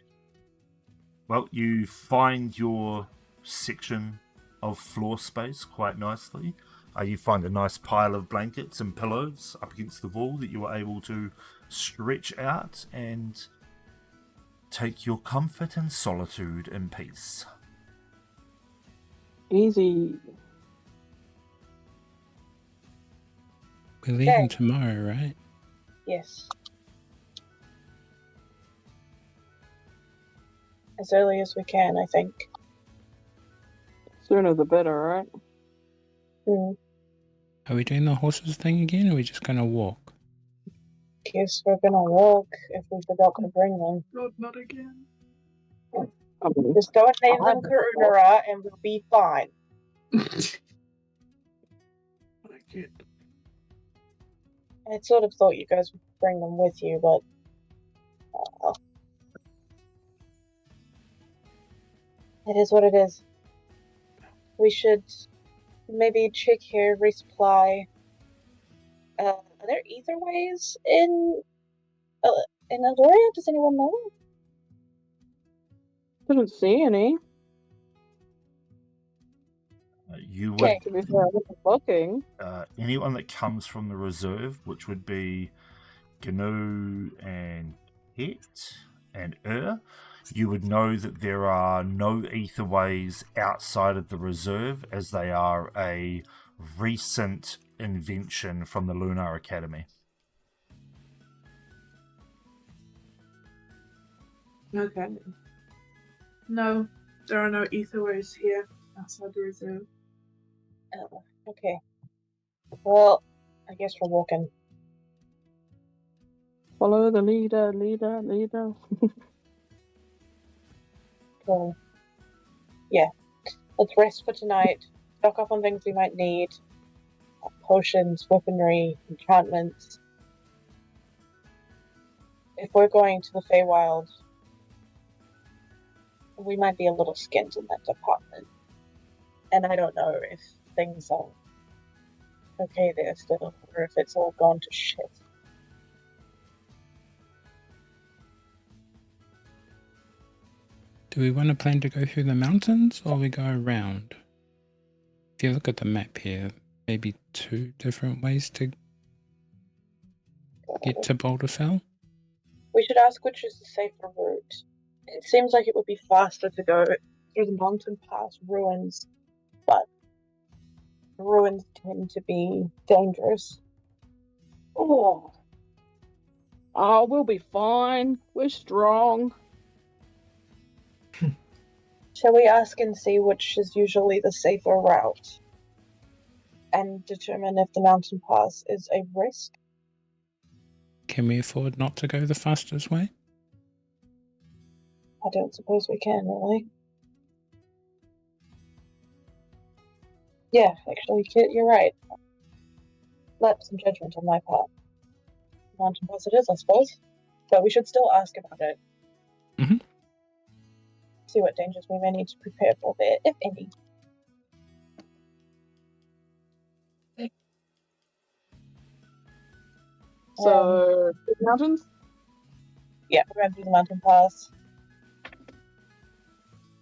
Well, you find your section of floor space quite nicely. You find a nice pile of blankets and pillows up against the wall that you are able to stretch out and take your comfort and solitude in peace. Easy. We're leaving tomorrow, right? Yes. As early as we can, I think. Sooner the better, right? Mm. Are we doing the horses thing again, or are we just going to walk? Guess we're gonna walk if we forgot to bring them. Not again. Just go and name them Karunara and we'll be fine. I sort of thought you guys would bring them with you, but it is what it is. We should maybe check here, resupply. Are there etherways in Eldoria? Does anyone know? Didn't see any. You would, Okay. To be fair, I wasn't looking. anyone that comes from the reserve, which would be Gnu and Het and you would know that there are no etherways outside of the reserve, as they are a recent invention from the Lunar Academy. Okay. No, there are no etherways here outside the reserve. Oh, okay. Well, I guess we're walking. Follow the leader. Cool. Yeah. Let's rest for tonight. Stock up on things we might need. Potions, weaponry, enchantments. If we're going to the Feywild, we might be a little skint in that department. And I don't know if things are okay there still, or if it's all gone to shit. Do we want to plan to go through the mountains, or we go around? If you look at the map here, maybe 2 different ways to get to Boulderfell. We should ask which is the safer route. It seems like it would be faster to go through the mountain past ruins, but ruins tend to be dangerous. Oh, we'll be fine. We're strong. Shall we ask and see which is usually the safer route? And determine if the mountain pass is a risk? Can we afford not to go the fastest way? I don't suppose we can, really. Yeah, actually, Kit, you're right. Lapse in judgment on my part. Mountain pass it is, I suppose. But we should still ask about it. Mhm. See what dangers we may need to prepare for there, if any. So, mountains? Yeah, we're going through the mountain pass.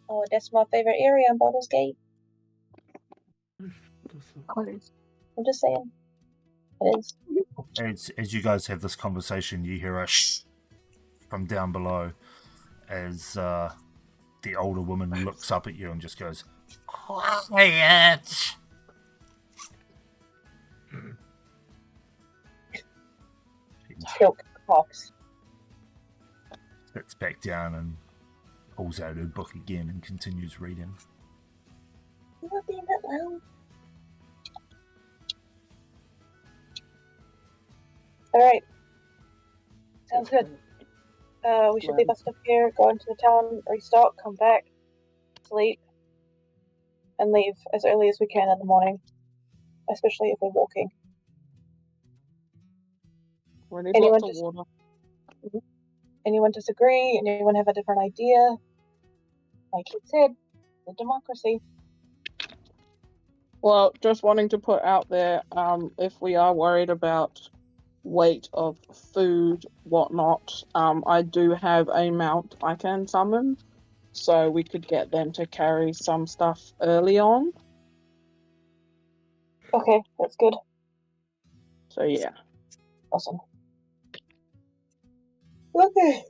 Oh, that's my favorite area in Baldur's Gate. I'm just saying. It is. As you guys have this conversation, you hear a shh from down below as the older woman looks up at you and just goes, "Quiet!" Silk coughs. Sits back down and pulls out her book again and continues reading. You not being that loud. Alright. Sounds good. We should leave our stuff here, go into the town, restock, come back, sleep, and leave as early as we can in the morning. Especially if we're walking. We need lots of water. Anyone disagree? Anyone have a different idea? Like you said, the democracy. Well, just wanting to put out there, if we are worried about weight of food, whatnot, I do have a mount I can summon, so we could get them to carry some stuff early on. Okay, that's good. So yeah. Awesome. Okay.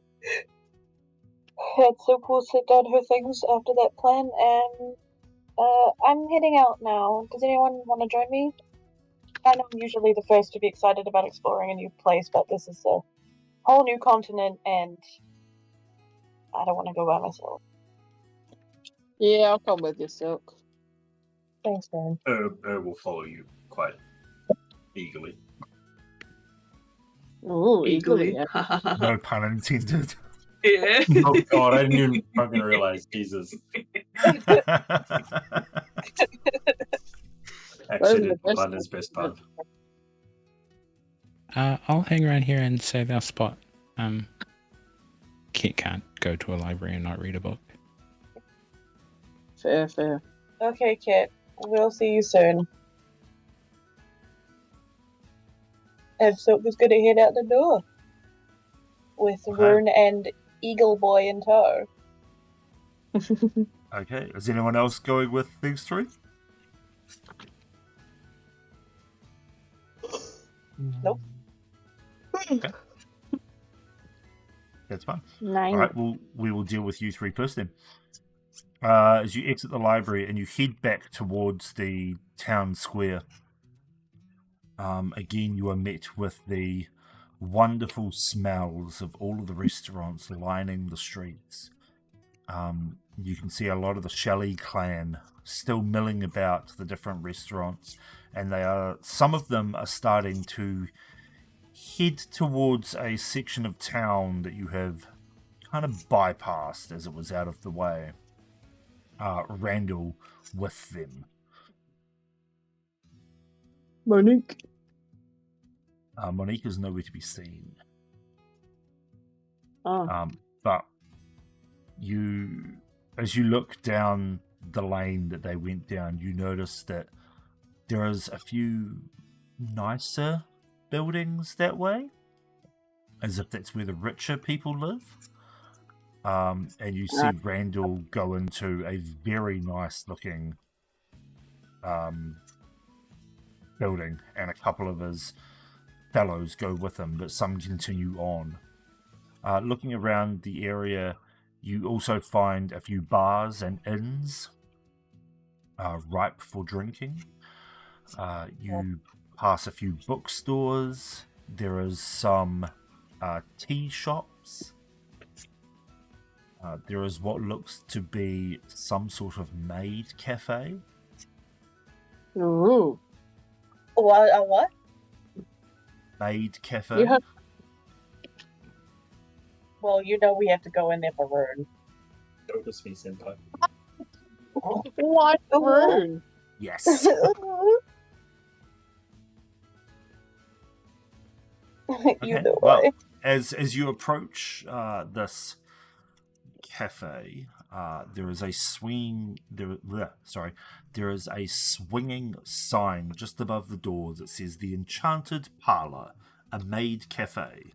Had Silk sit down her things after that plan, and I'm heading out now. Does anyone want to join me? I know I'm usually the first to be excited about exploring a new place, but this is a whole new continent, and I don't want to go by myself. Yeah, I'll come with you, Silk. Thanks, man. Will follow you quite eagerly. Ooh, eagerly. No pun intended. Yeah. Oh god, I didn't even fucking realize. Jesus. Accidental pun is best pun. I'll hang around here and save our spot. Kit can't go to a library and not read a book. Fair, fair. Okay, Kit. We'll see you soon. And Silk is going to head out the door. With Rune and Eagle Boy in tow. Okay, is anyone else going with these three? Nope. Okay. That's fine. Nine. All right, well, we will deal with you three first then. As you exit the library and you head back towards the town square, again, you are met with the wonderful smells of all of the restaurants lining the streets. You can see a lot of the Shelley clan still milling about the different restaurants, and some of them are starting to head towards a section of town that you have kind of bypassed as it was out of the way. Randall with them. Monique. Monique is nowhere to be seen. Oh. But as you look down the lane that they went down, you notice that there is a few nicer buildings that way, as if that's where the richer people live. And you see Randall go into a very nice looking building, and a couple of his fellows go with him, but some continue on. Looking around the area, you also find a few bars and inns ripe for drinking. You pass a few bookstores. There is some tea shops. There is what looks to be some sort of maid cafe. Ooh. What? Maid cafe. You heard Well, we have to go in there for Rune. Notice me, senpai. what room? Yes. Either Well, way. as you approach this cafe, there is a there is a swinging sign just above the door that says "The Enchanted Parlor, a maid cafe."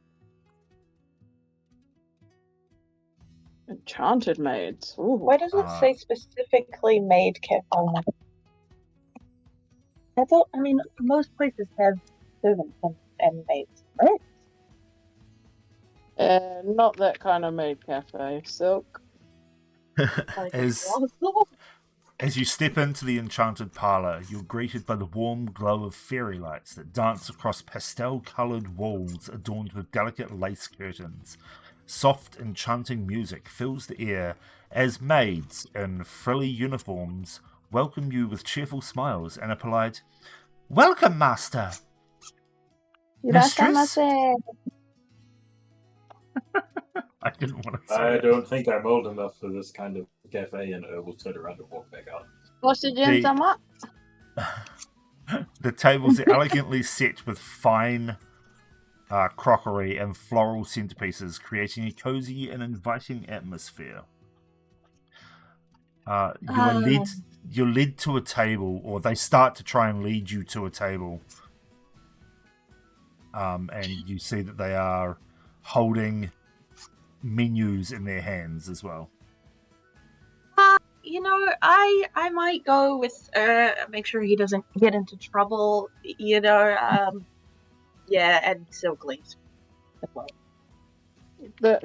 Enchanted maids. Ooh. Why does it say specifically maid cafe? Most places have servants and maids, right? Not that kind of maid cafe. Silk. As you step into the Enchanted Parlor, you're greeted by the warm glow of fairy lights that dance across pastel-colored walls adorned with delicate lace curtains. Soft, enchanting music fills the air as maids in frilly uniforms welcome you with cheerful smiles and a polite, "Welcome, master! Mistress?" I didn't want to say I it. don't think I'm old enough for this kind of cafe, and will turn around and walk back out. The tables are elegantly set with fine crockery and floral centerpieces, creating a cozy and inviting atmosphere. You're led to a table, or they start to try and lead you to a table. And you see that they are holding menus in their hands as well. I might go with make sure he doesn't get into trouble. And Silk leaves as well.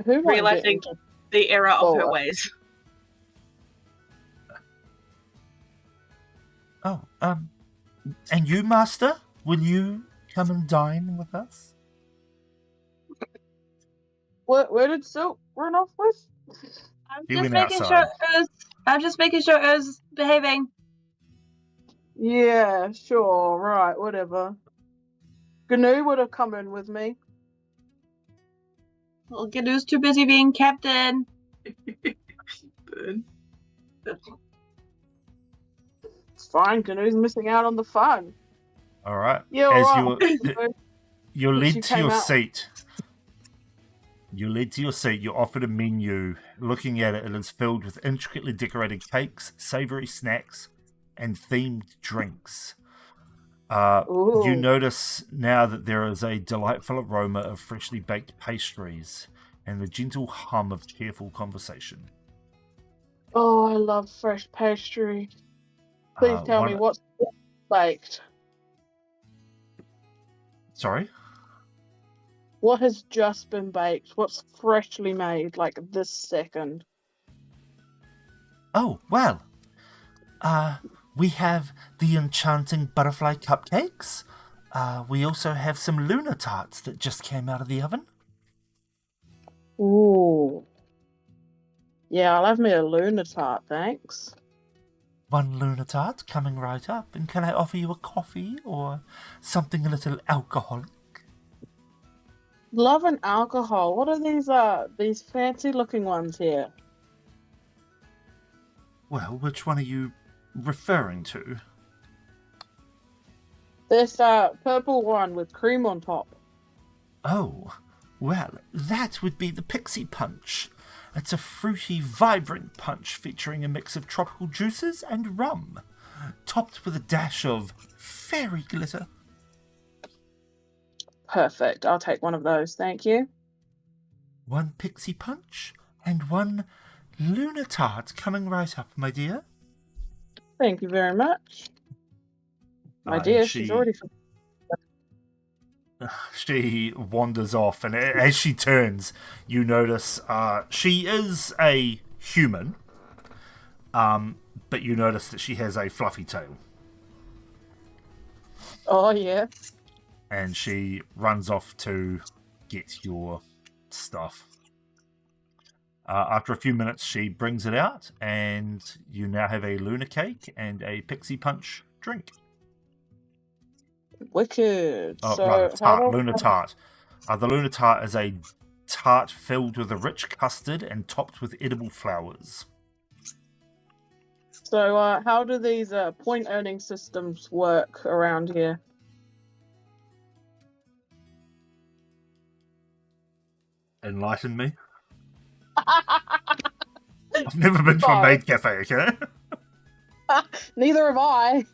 Who Realizing the error of her ways. Oh, and you, master, will you come and dine with us? Where did Silk run off with? I'm He just went outside. making sure Ur's behaving. Yeah, sure, right, whatever. Gnu would have come in with me. Well, Gnu's too busy being captain. It's fine, Gnu's missing out on the fun. All right. Yeah, As you're led to your out. seat. You're led to your seat. You're offered a menu. Looking at it, it is filled with intricately decorated cakes, savory snacks, and themed drinks. You notice now that there is a delightful aroma of freshly baked pastries and the gentle hum of cheerful conversation. Oh, I love fresh pastry. Please tell me what's baked. Sorry? What has just been baked? What's freshly made, like this second? Oh, well. We have the enchanting butterfly cupcakes. We also have some Luna tarts that just came out of the oven. Ooh. Yeah, I'll have me a Luna tart, thanks. One Luna tart coming right up. And can I offer you a coffee or something a little alcoholic? Love and alcohol. What are these fancy looking ones here? Well, which one are you referring to? This purple one with cream on top. Oh, well, that would be the Pixie Punch. It's a fruity, vibrant punch featuring a mix of tropical juices and rum, topped with a dash of fairy glitter. Perfect. I'll take one of those, thank you. One Pixie Punch and one Luna Tart coming right up, my dear. Thank you very much. My dear, she's already... She wanders off, and as she turns, you notice she is a human, but you notice that she has a fluffy tail. Oh, yeah. And she runs off to get your stuff. After a few minutes, she brings it out, and you now have a Lunar Cake and a Pixie Punch drink. Wicked. Oh, So rather, how tart. do Lunar Tart. The Lunar Tart is a tart filled with a rich custard and topped with edible flowers. So how do these point earning systems work around here? Enlighten me. I've never been to a No. maid cafe, okay? Neither have I.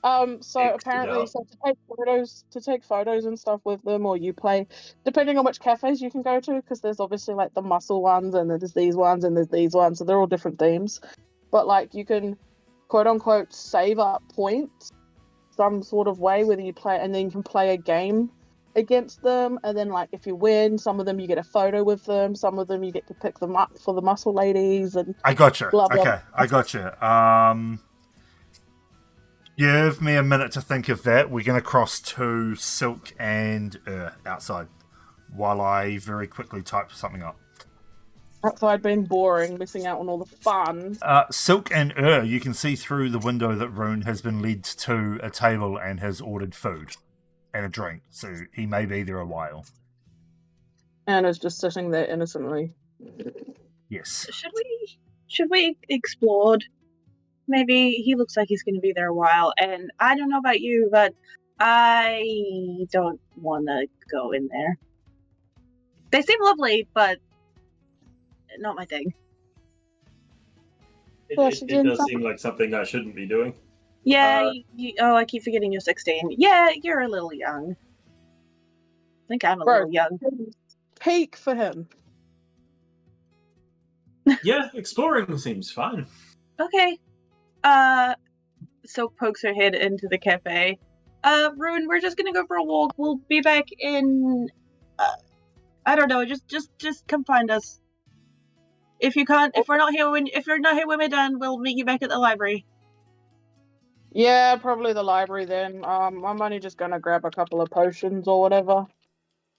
So Extra apparently, out. so to take photos and stuff with them, or you play, depending on which cafes you can go to, because there's obviously like the muscle ones, and then there's these ones, and there's these ones, so they're all different themes. But like you can, quote unquote, save up points some sort of way, whether you play, and then you can play a game against them, and then like if you win, some of them you get a photo with them, some of them you get to pick them up for the muscle ladies, and I gotcha. blah, blah, Okay, I gotcha. Give me a minute to think of that. We're going to cross to Silk and outside while I very quickly type something up. outside being boring, missing out on all the fun. Silk and you can see through the window that Rune has been led to a table and has ordered food and a drink, so he may be there a while. Anna's just sitting there innocently. Yes. Should we explore? Maybe he looks like he's going to be there a while, and I don't know about you, but I don't want to go in there. They seem lovely, but not my thing. It does seem like something I shouldn't be doing. Yeah, I keep forgetting you're 16. Yeah, you're a little young. I think I'm a little young. Peak for him. Yeah, exploring seems fine. Okay. Silk pokes her head into the cafe. Rune, we're just gonna go for a walk. We'll be back in. I don't know. Just come find us. If you're not here when we're done, we'll meet you back at the library. Yeah, probably the library then. I'm only just gonna grab a couple of potions or whatever.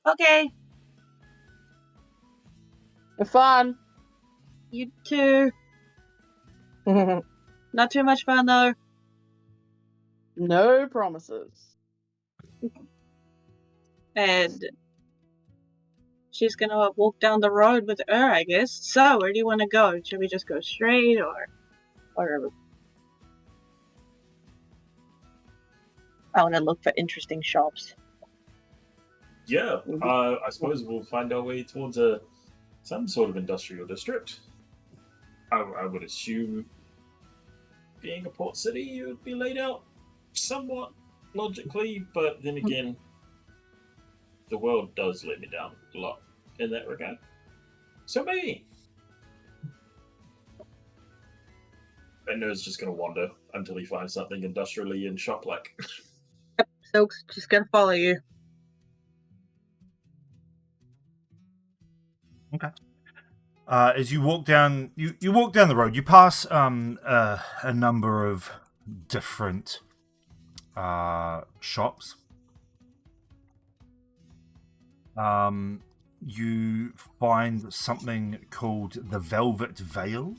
Okay. Have fun. You too. Not too much fun though. No promises. And she's gonna walk down the road with her, I guess. So, where do you want to go? Should we just go straight, or I want to look for interesting shops. Yeah, I suppose we'll find our way towards some sort of industrial district. I would assume, being a port city, you would be laid out somewhat logically, but then again, the world does let me down a lot in that regard. So maybe. Benno's just going to wander until he finds something industrially and shop-like. Yep, Silk's just gonna follow you. Okay. As you walk down, you walk down the road. You pass a number of different shops. You find something called the Velvet Veil,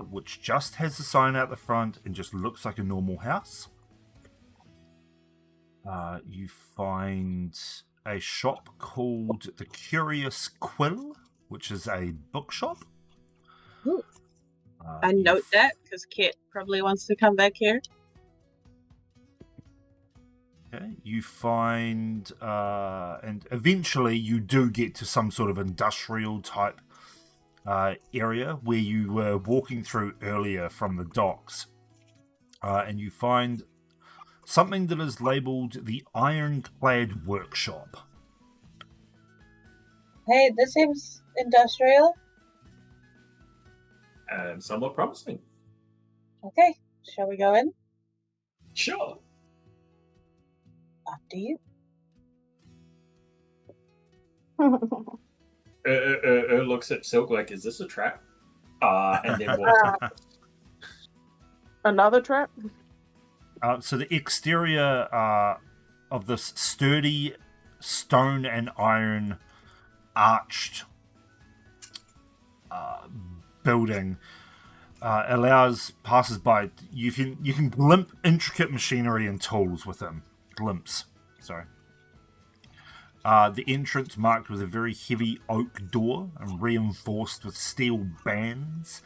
which just has a sign out the front and just looks like a normal house. You find a shop called the Curious Quill, which is a bookshop. Ooh. I note that because Kit probably wants to come back here. Okay. You find, and eventually you do get to some sort of industrial type area where you were walking through earlier from the docks, and you find something that is labeled the Ironclad Workshop. Hey, this seems industrial. And somewhat promising. Okay, shall we go in? Sure. After you. Looks at Silk like, is this a trap? And then walks. Another trap? So the exterior of this sturdy stone and iron arched building allows passers-by. You can glimpse intricate machinery and tools within. Glimpse, sorry. The entrance marked with a very heavy oak door and reinforced with steel bands,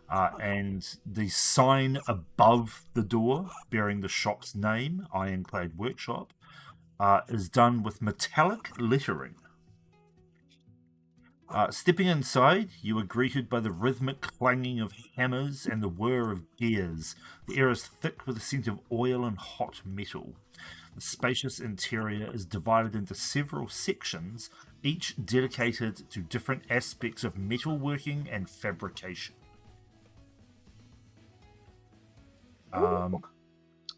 and the sign above the door bearing the shop's name, Ironclad Workshop, is done with metallic lettering. Stepping inside, you are greeted by the rhythmic clanging of hammers and the whir of gears. The air is thick with the scent of oil and hot metal. The spacious interior is divided into several sections, each dedicated to different aspects of metalworking and fabrication.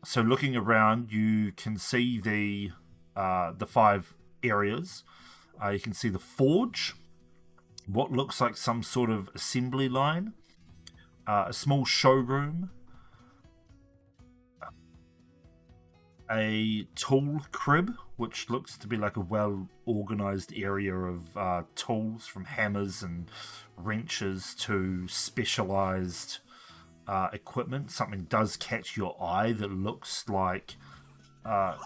So looking around, you can see the 5 areas. You can see the forge, what looks like some sort of assembly line, a small showroom, a tool crib, which looks to be like a well-organized area of tools, from hammers and wrenches to specialized equipment. Something does catch your eye that looks like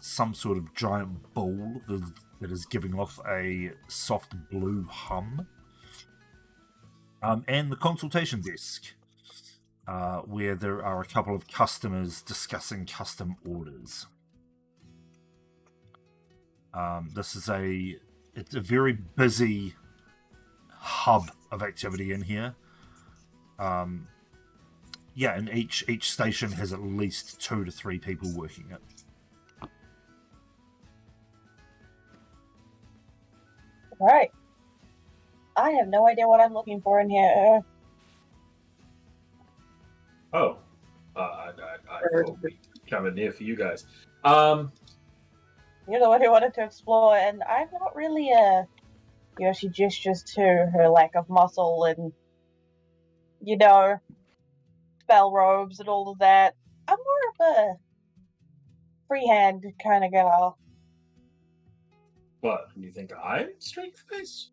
some sort of giant ball that is giving off a soft blue hum. And the consultation desk, where there are a couple of customers discussing custom orders. This is it's a very busy hub of activity in here. And each station has at least 2 to 3 people working it. All right. I have no idea what I'm looking for in here. Oh, I thought we'd come in here for you guys. You're the one who wanted to explore, and I'm not really she gestures to her lack of muscle and, spell robes and all of that. I'm more of a freehand kind of gal. What, you think I'm strength-based?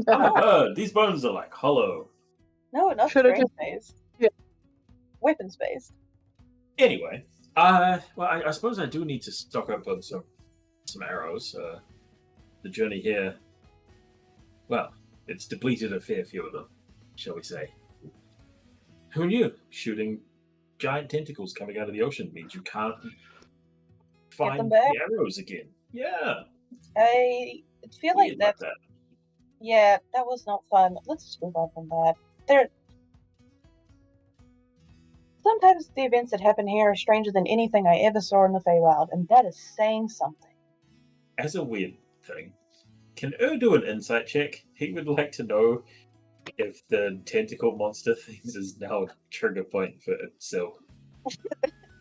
I'm a bird. These bones are like hollow. No, not strength-based. Yeah. Weapons-based. Anyway, I suppose I do need to stock up on some arrows. The journey here, well, it's depleted a fair few of them, shall we say. Who knew? Shooting giant tentacles coming out of the ocean means you can't find the arrows again. Yeah. I feel like that's... that. Yeah, that was not fun. Let's just move on from that. Sometimes the events that happen here are stranger than anything I ever saw in the Feywild, and that is saying something. As a weird thing, can do an insight check? He would like to know if the tentacle monster things is now a trigger point for itself.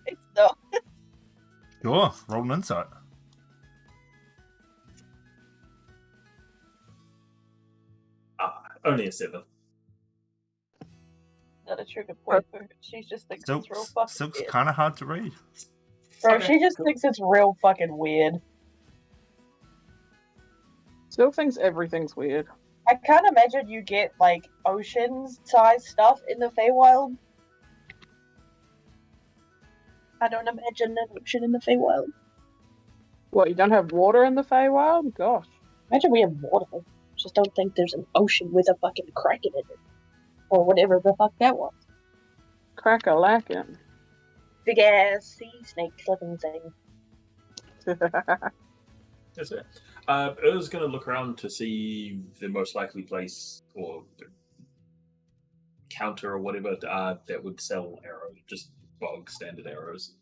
It's not. Sure, roll an insight. Only a 7. Not a trigger point for her. She just thinks it's real fucking Silk's weird. kind of hard to read. Bro, she just thinks it's real fucking weird. Still thinks everything's weird. I can't imagine you get, like, ocean-sized stuff in the Feywild. I don't imagine an ocean in the Feywild. What, you don't have water in the Feywild? Gosh. Imagine we have water. Just don't think there's an ocean with a fucking kraken in it. Or whatever the fuck that was. Crack-a-lackin'. Big ass sea snake looking thing. That's it. Er's going to look around to see the most likely place or the counter or whatever that would sell arrows, just bog standard arrows.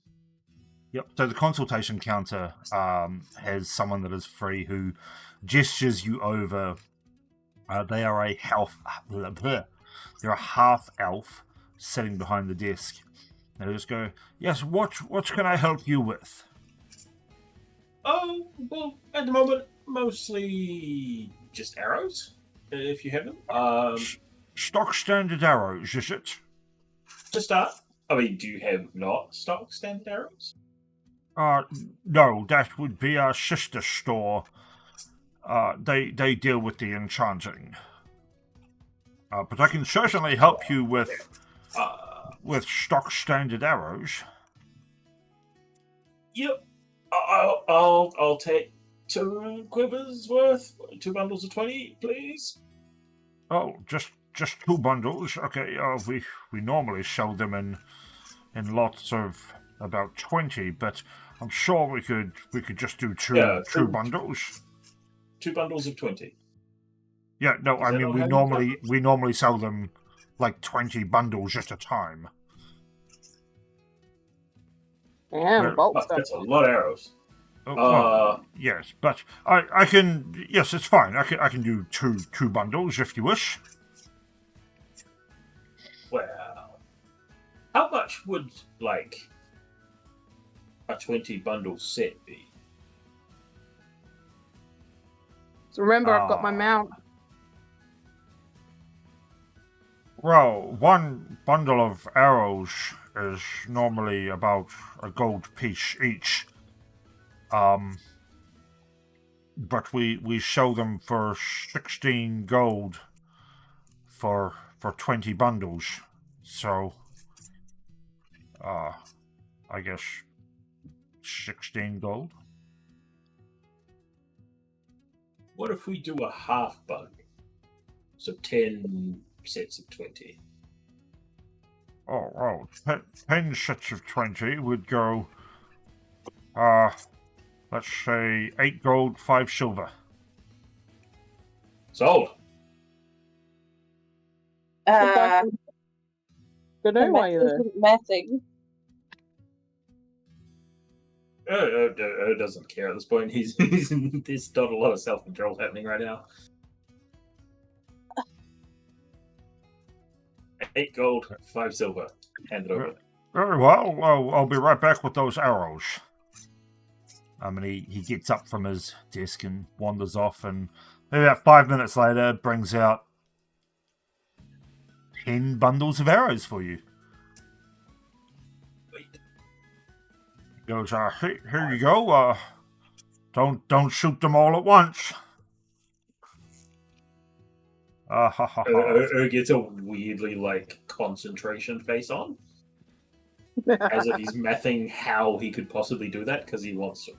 Yep. So the consultation counter has someone that is free who gestures you over. They are a they're a half elf sitting behind the desk. They just go, "Yes, what can I help you with?" Oh, well, at the moment, mostly just arrows, if you have them. Stock standard arrows, is it? To start, I mean, do you have not stock standard arrows? No, that would be our sister store. They deal with the enchanting. But I can certainly help you with stock standard arrows. Yep. I'll take 2 quivers worth, 2 bundles of 20, please. Oh, just 2 bundles. Okay. We normally sell them in lots of about 20, but I'm sure we could just do two bundles. 2 bundles of 20. Yeah, no, Is I that mean not how you we normally sell them like 20 bundles at a time. Damn, bulk That's a lot of arrows. Well, yes, but I can. Yes, it's fine. I can do two bundles if you wish. Well, how much would like a 20 bundle set be? So remember, I've got my mount. Well, 1 bundle of arrows is normally about a gold piece each. But we sell them for 16 gold for 20 bundles. So, I guess 16 gold. What if we do a half bundle? So 10 sets of 20. Oh, 10 sets of 20 would go, let's say 8 gold, 5 silver. Sold. Don't know why you're there. Mathing. Doesn't care at this point. There's not a lot of self-control happening right now. 8 gold, 5 silver. Hand it over. Very well. I'll be right back with those arrows. He gets up from his desk and wanders off, and maybe about 5 minutes later brings out 10 bundles of arrows for you. He goes, here you go. Don't shoot them all at once. Gets a weirdly concentration face on, as if he's mathing how he could possibly do that because he wants to.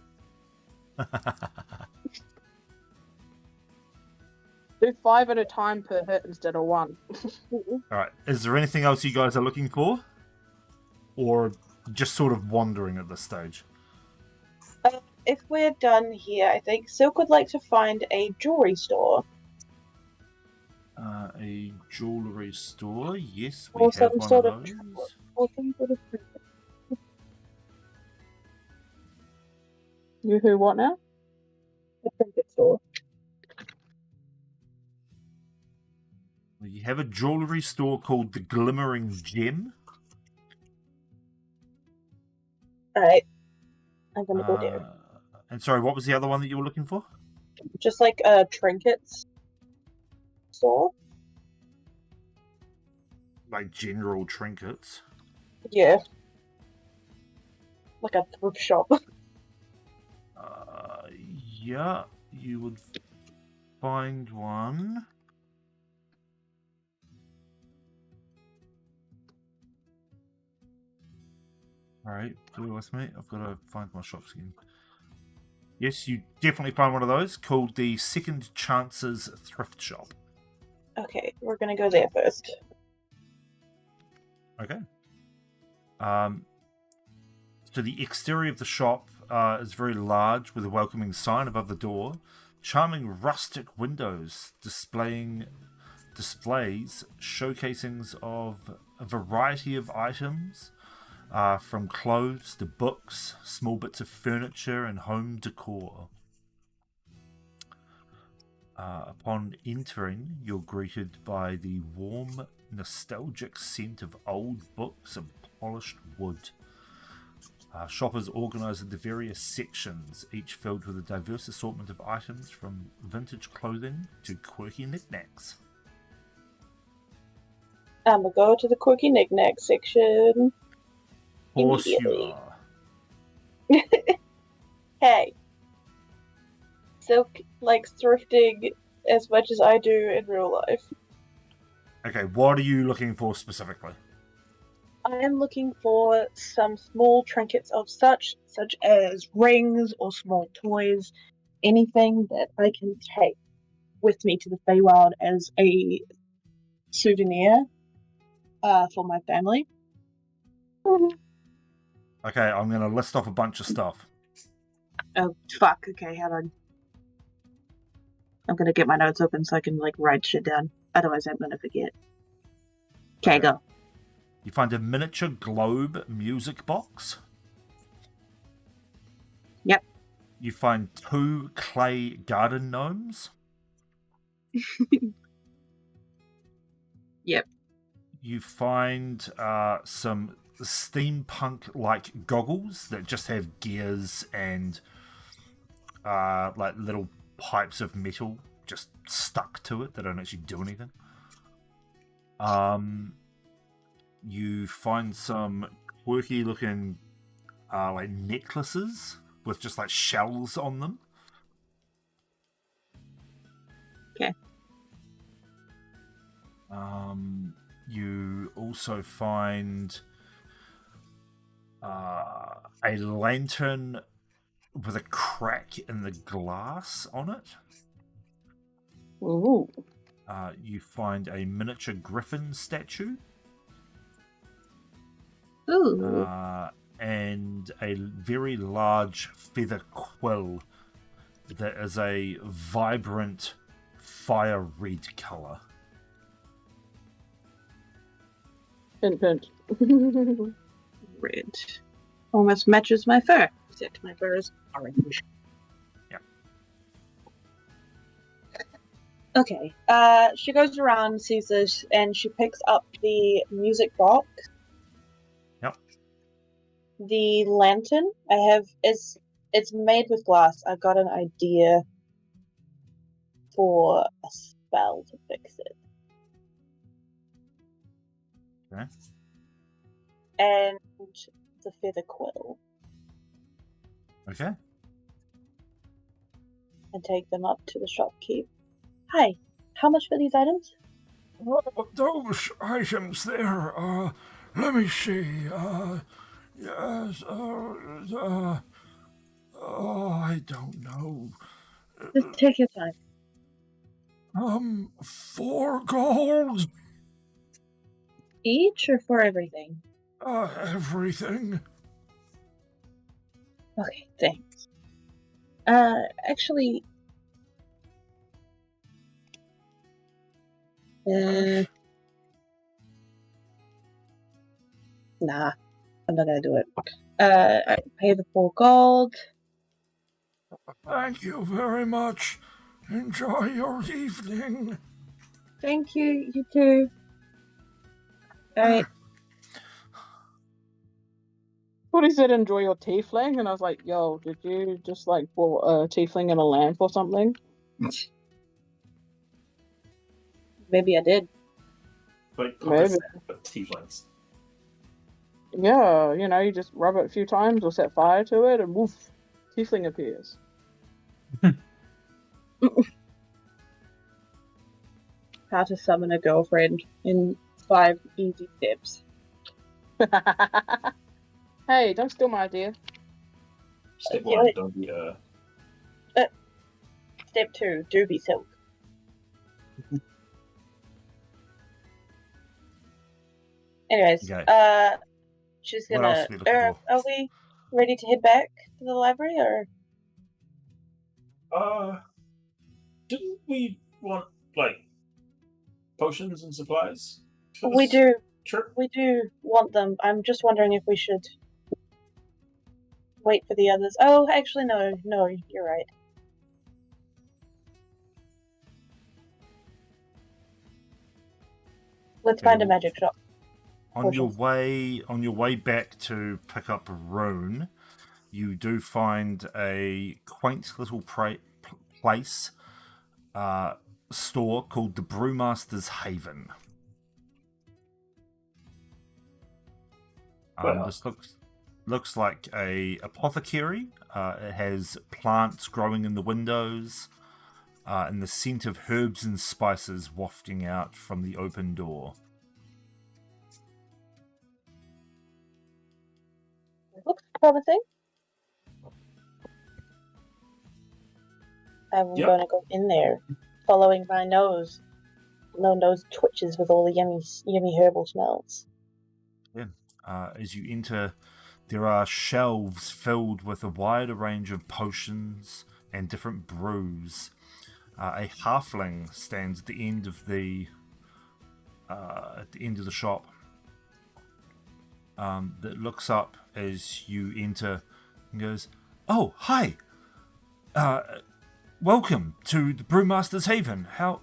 Do 5 at a time per hit instead of 1. All right. Is there anything else you guys are looking for, or just sort of wandering at this stage? If we're done here, I think Silk would like to find a jewelry store. A jewelry store. Yes, we Or have some one sort of of those. or some sort of You who what now? a trinket store. We have a jewelry store called the Glimmering Gem. Alright. I'm gonna go there. And sorry, what was the other one that you were looking for? Just like a trinkets store. Like general trinkets. Yeah. Like a thrift shop. Yeah, you would find one. Alright, bear with me. I've got to find my shops again. Yes, you definitely find one of those called the Second Chances Thrift Shop. Okay, we're gonna go there first. Okay. So the exterior of the shop is very large with a welcoming sign above the door. Charming rustic windows displays showcasings of a variety of items, from clothes to books, small bits of furniture and home decor. Upon entering, you're greeted by the warm, nostalgic scent of old books and polished wood. Shoppers organise into various sections, each filled with a diverse assortment of items from vintage clothing to quirky knickknacks. I'm gonna go to the quirky knickknack section. Of course you Immediately. are. Hey. Silk likes thrifting as much as I do in real life. Okay, what are you looking for specifically? I am looking for some small trinkets of such as rings or small toys, anything that I can take with me to the Feywild as a souvenir for my family. Okay, I'm going to list off a bunch of stuff. Oh, fuck. Okay, hold on. I'm going to get my notes open so I can, write shit down. Otherwise, I'm going to forget. Okay, go. You find a miniature globe music box. Yep. You find 2 clay garden gnomes. Yep. You find some steampunk-like goggles that just have gears and little pipes of metal just stuck to it. They don't actually do anything. You find some quirky-looking necklaces with just shells on them. Okay. You also find a lantern with a crack in the glass on it. Ooh. You find a miniature griffin statue. Ooh. And a very large feather quill that is a vibrant fire red colour. Hint, hint. Red. Almost matches my fur, except my fur is orange. Yeah. Okay. She goes around, sees this, and she picks up the music box. Yep. The lantern it's made with glass. I got an idea for a spell to fix it. Okay. And the feather quill. Okay. And take them up to the shopkeep. Hi, how much for these items? Those items there, let me see, yes, I don't know. Just take your time. 4 gold? Each or for everything? Everything. Okay, thanks. Actually... Nah, I'm not gonna do it. I pay the 4 gold. Thank you very much. Enjoy your evening. Thank you, you too. Alright. Thought he said enjoy your tiefling, and I was like, yo, did you just bought a tiefling in a lamp or something? Maybe I did. Like Maybe. tieflings. Yeah, you just rub it a few times or set fire to it, and woof, tiefling appears. How to summon a girlfriend in 5 easy steps. Hey, don't steal my idea. Step 1, don't be Step 2, do be silk. Anyways, Okay. she's What gonna... else are we looking for? Are we ready to head back to the library, or...? Didn't we want, potions and supplies? We do. Sure. We do want them. I'm just wondering if we should wait for the others. Oh, actually, no, you're right. Let's find a magic shop. On your way back to pick up a rune, you do find a quaint little place store called the Brewmaster's Haven. This looks like a apothecary. It has plants growing in the windows. and the scent of herbs and spices wafting out from the open door. Looks promising. I'm going to go in there, following my nose. No nose twitches with all the yummy herbal smells. Yeah. As you enter, there are shelves filled with a wider range of potions and different brews. A halfling stands at the end of the shop. That looks up as you enter and goes, "Oh, hi! Welcome to the Brewmaster's Haven. How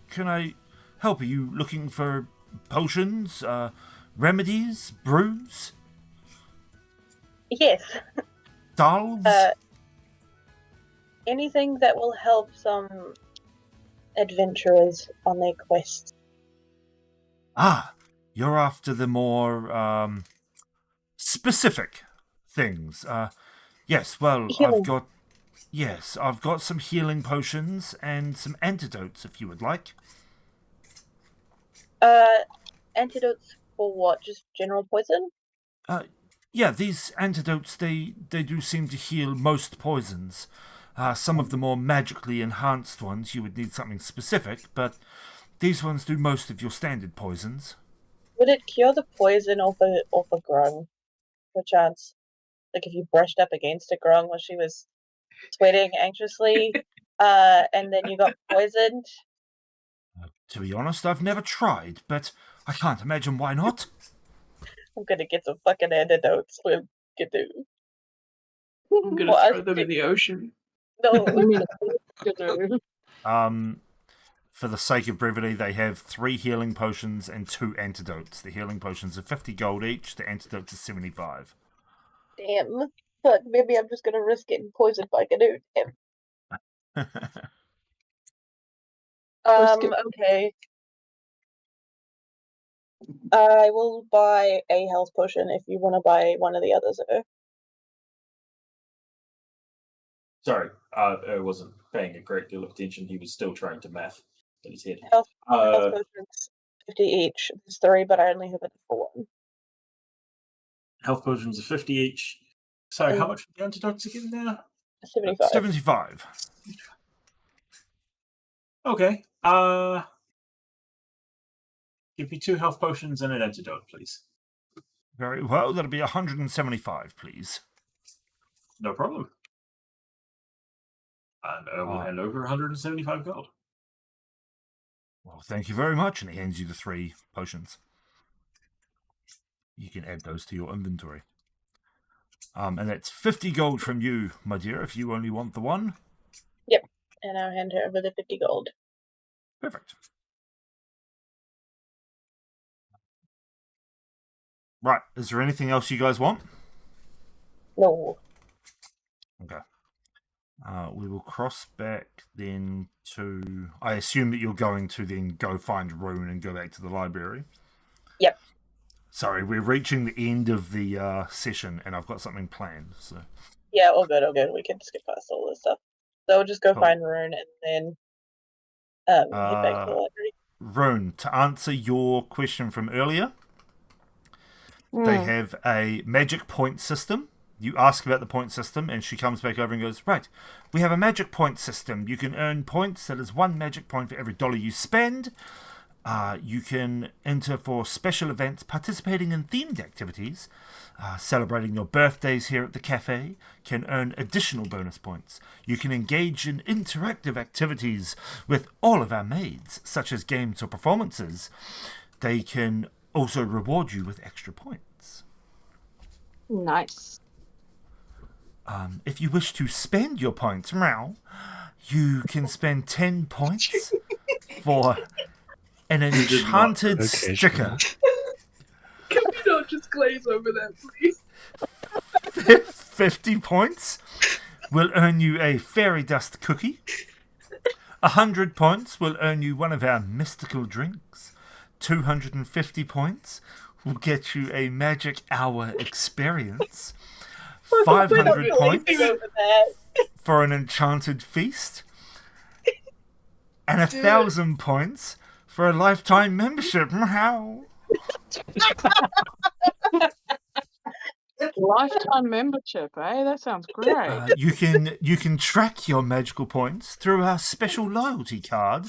can I help? Are you looking for potions, remedies, brews, Yes. dolls?" Anything that will help some adventurers on their quest. Ah, you're after the more specific things. Yes, well, Healing. I've got some healing potions and some antidotes if you would like. Antidotes for what? Just general poison? Yeah, these antidotes, they do seem to heal most poisons. Some of the more magically enhanced ones, you would need something specific, but these ones do most of your standard poisons. Would it cure the poison off a grung, perchance? Like if you brushed up against a grung when she was sweating anxiously, and then you got poisoned? To be honest, I've never tried, but I can't imagine why not. I'm gonna get some fucking antidotes with Gadoo. I'm gonna throw them in the ocean. No. For the sake of brevity, they have 3 healing potions and 2 antidotes. The healing potions are 50 gold each, the antidotes are 75. Damn. But maybe I'm just gonna risk getting poisoned by Gadoo. Damn. Okay. I will buy a health potion if you want to buy one of the others. Sorry, I wasn't paying a great deal of attention. He was still trying to math in his head. Health potions, 50 each. There's 3, but I only have it for 1. Health potions are 50 each. Sorry, how much for the antidotes again now? 75. 75. Okay. Give me 2 health potions and an antidote, please. Very well, that'll be 175, please. No problem. And I will hand over 175 gold. Well, thank you very much, and he hands you the 3 potions. You can add those to your inventory. And that's 50 gold from you, my dear, if you only want the 1. Yep, and I'll hand her over the 50 gold. Perfect. Right, is there anything else you guys want? No. Okay. We will cross back then to... I assume that you're going to then go find Rune and go back to the library. Yep. Sorry, we're reaching the end of the session, and I've got something planned. So. Yeah, all good. We can skip past all this stuff. So we'll just go find Rune and then head back to the library. Rune, to answer your question from earlier, they have a magic point system. You ask about the point system, and she comes back over and goes, right, we have a magic point system. You can earn points. That is 1 magic point for every $1 you spend. You can enter for special events, participating in themed activities, celebrating your birthdays here at the cafe, can earn additional bonus points. You can engage in interactive activities with all of our maids, such as games or performances. They can also reward you with extra points. Nice. If you wish to spend your points, you can spend 10 points for an enchanted sticker. Can we not just glaze over that, please? 50 points will earn you a fairy dust cookie. 100 points will earn you one of our mystical drinks. 250 points will get you a magic hour experience. 500 points for an enchanted feast. and 1,000 points for a lifetime membership. Meow. Lifetime membership, eh? That sounds great. You can track your magical points through our special loyalty card,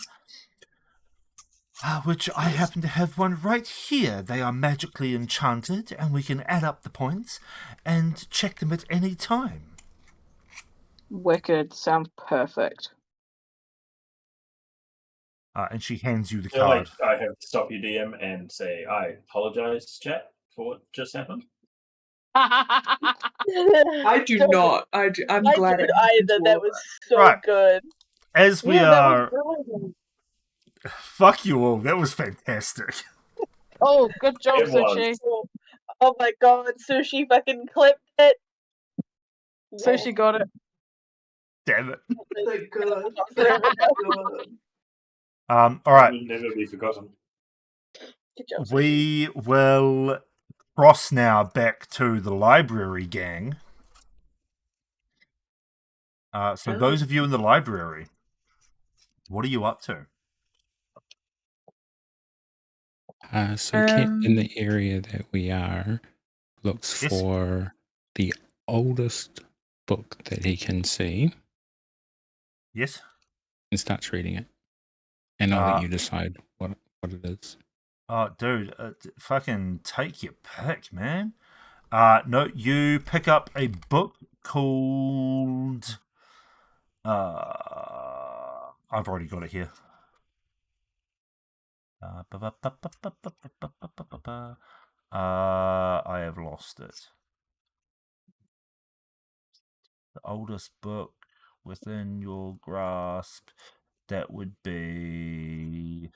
which I happen to have one right here. They are magically enchanted, and we can add up the points and check them at any time. Wicked. Sounds perfect. And she hands you the So, card. I have to stop your DM and say, I apologize, chat, for what just happened. I do not. I'm I glad don't it happened either. to That all was of us. so Right. good. As we Yeah, that are... was brilliant. Fuck you all, that was fantastic. Oh, good job, It was. Sushi. Oh my god, Sushi fucking clipped it. Sushi got it. Damn it. Thank God. Forever. Thank God. All right. It will never be forgotten. Good job, Sushi. We will cross now back to the library gang. So those of you in the library, what are you up to? So Kent, in the area that we are, looks Yes. for the oldest book that he can see Yes? and starts reading it. And I'll let you decide what it is. Oh, dude, fucking take your pick, man. No, you pick up a book called... I've already got it here. I have lost it. The oldest book within your grasp, that would be...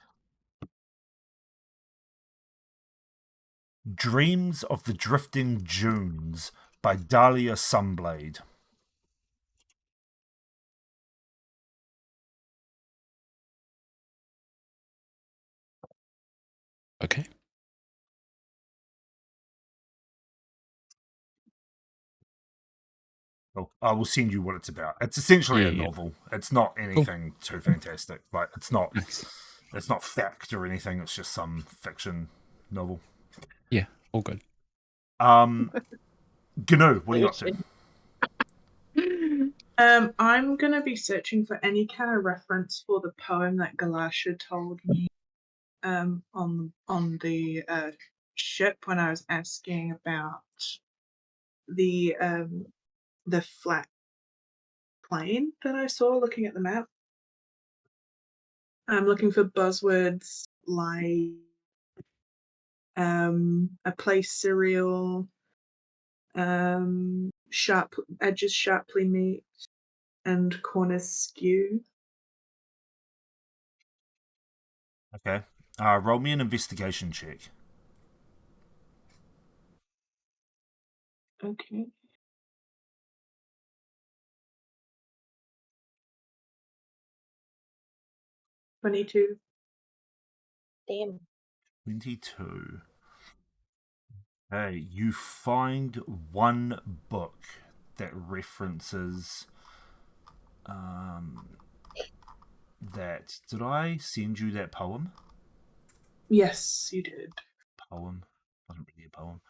Dreams of the Drifting Dunes by Dahlia Sunblade. Okay. Well, I will send you what it's about. It's essentially a Yeah. novel. It's not anything too fantastic. Like it's not fact or anything. It's just some fiction novel. Yeah, all good. GNU, what are you up to? I'm gonna be searching for any kind of reference for the poem that Galasha told me on the ship when I was asking about the flat plane that I saw looking at the map. I'm looking for buzzwords like a place cereal, sharp edges sharply meet, and corners skew. Okay. Roll me an investigation check. Okay. $22. Damn. 22. Hey, you find one book that references that. Did I send you that poem? Yes, you did. Poem? Wasn't really a poem.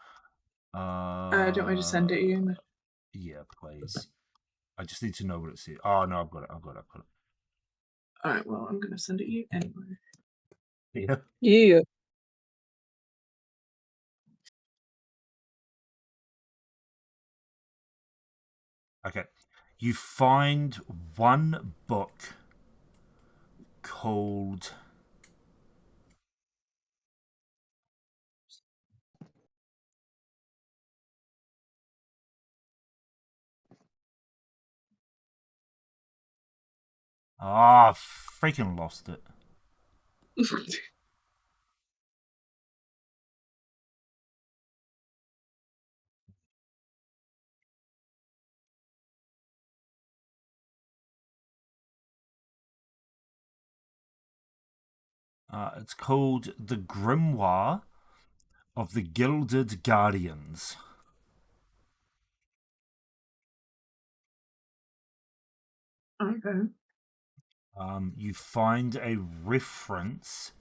Don't want me to send it you? Yeah, please. I just need to know what it says. Oh no, I've got it. Alright, well, I'm gonna send it you anyway. Yeah. Yeah. Okay. You find one book called freaking lost it. It's called The Grimoire of the Gilded Guardians. Okay. You find a reference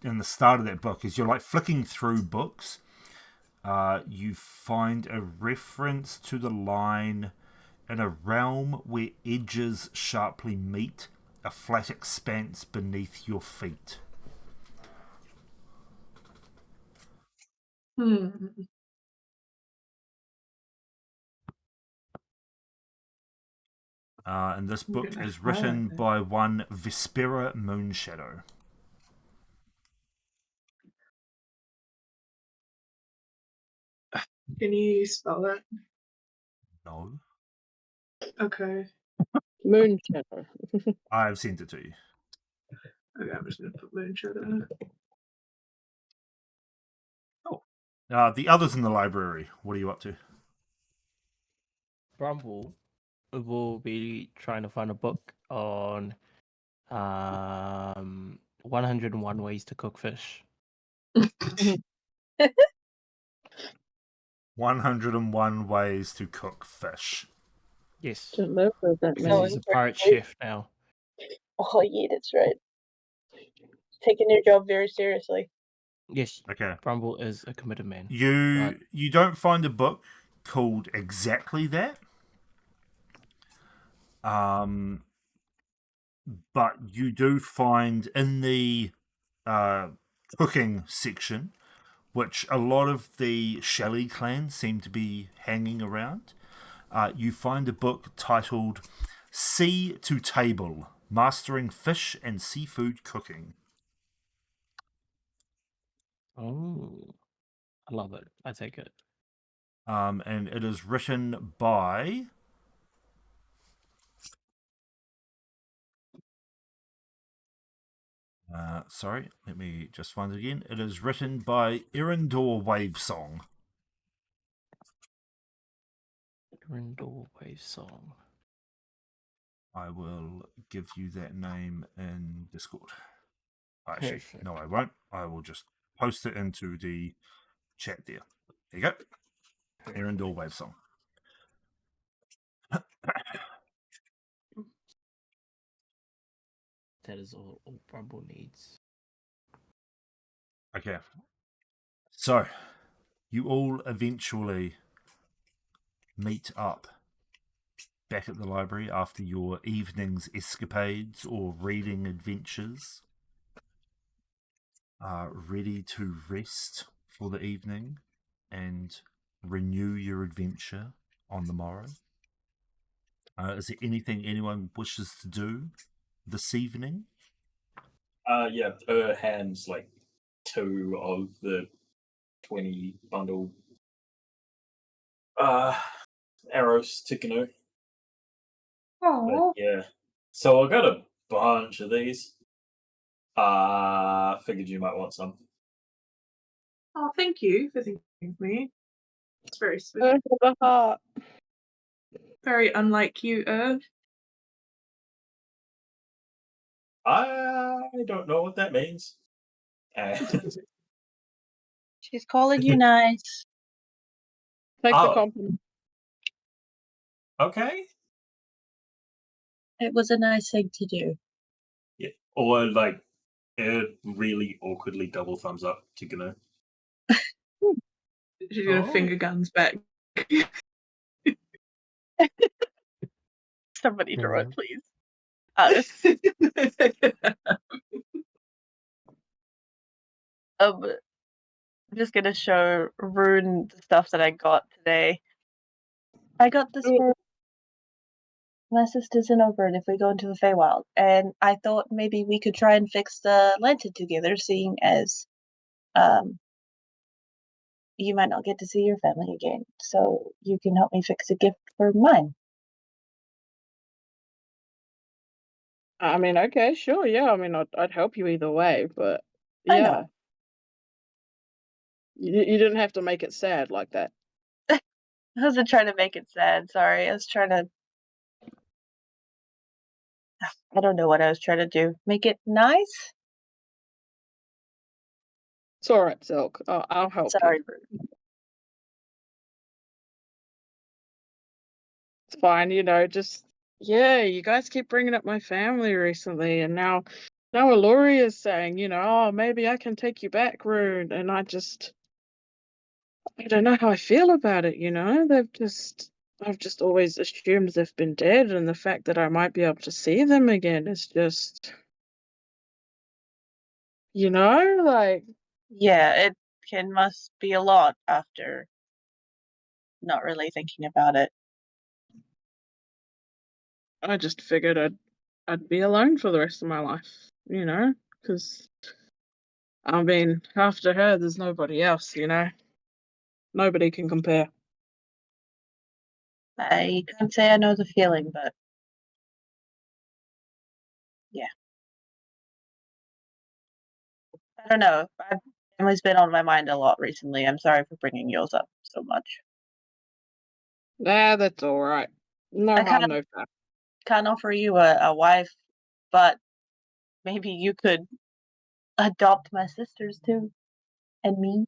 in the start of that book. As you're like flicking through books, you find a reference to the line, "In a realm where edges sharply meet, a flat expanse beneath your feet." And this book is written by one Vespera Moonshadow. Can you spell that? No, Okay. Moonshadow. I've sent it to you. Okay, I'm just gonna put Moonshadow. The others in the library, what are you up to? Brumble will be trying to find a book on 101 ways to cook fish. 101 ways to cook fish. Yes, Don't know what that because he's means. a pirate chef now. Oh, yeah, that's right. Taking your job very seriously. Yes, Okay. Brumble is a committed man. You don't find a book called exactly that. But you do find in the cooking section, which a lot of the Shelley clan seem to be hanging around, you find a book titled "Sea to Table: Mastering Fish and Seafood Cooking." Oh, I love it. I take it. And it is written by sorry, let me just find it again. It is written by Erindor Wavesong. Erindor Wavesong. I will give you that name in Discord. Actually, Perfect. no, I won't. I will just post it into the chat there. There you go. Erindor Wavesong. That is all Brumble needs. Okay. So, you all eventually meet up back at the library after your evening's escapades or reading adventures. Ready to rest for the evening and renew your adventure on the morrow. Is there anything anyone wishes to do this evening? Yeah, hands like 2 of the 20 bundle arrows to Canoe. But yeah. So I got a bunch of these. Figured you might want some. Oh, thank you for thinking of me. It's very sweet. Earth of the heart. Very unlike you, Irv. I don't know what that means. And She's calling you nice. Take the Oh. compliment. okay. It was a nice thing to do. Yeah. Or like really awkwardly double thumbs up to Canoe. She's gonna finger guns back. Somebody draw it, Mhm. please. I'm just gonna show Rune the stuff that I got today. I got this for my sister's in Oberyn if we go into the Feywild, and I thought maybe we could try and fix the lantern together, seeing as you might not get to see your family again. So you can help me fix a gift for mine. I mean, okay, sure, yeah. I mean, I'd help you either way, but I yeah, know. you didn't have to make it sad like that. I wasn't trying to make it sad, sorry. I was trying to I don't know what I was trying to do. Make it nice? It's all right, Silk. I'll help Sorry, you. Rune. It's fine, you know. Just Yeah, you guys keep bringing up my family recently, and now Alori is saying, oh, maybe I can take you back, Rune, and I don't know how I feel about it, I've just always assumed they've been dead, and the fact that I might be able to see them again is just, like, Yeah, it must be a lot after not really thinking about it. I just figured I'd be alone for the rest of my life, because I mean, after her, there's nobody else, Nobody can compare. I can't say I know the feeling, but yeah. I don't know. Family's been on my mind a lot recently. I'm sorry for bringing yours up so much. Nah, that's all right. No I harm, no foul. can't offer you a wife, but maybe you could adopt my sisters too, and me.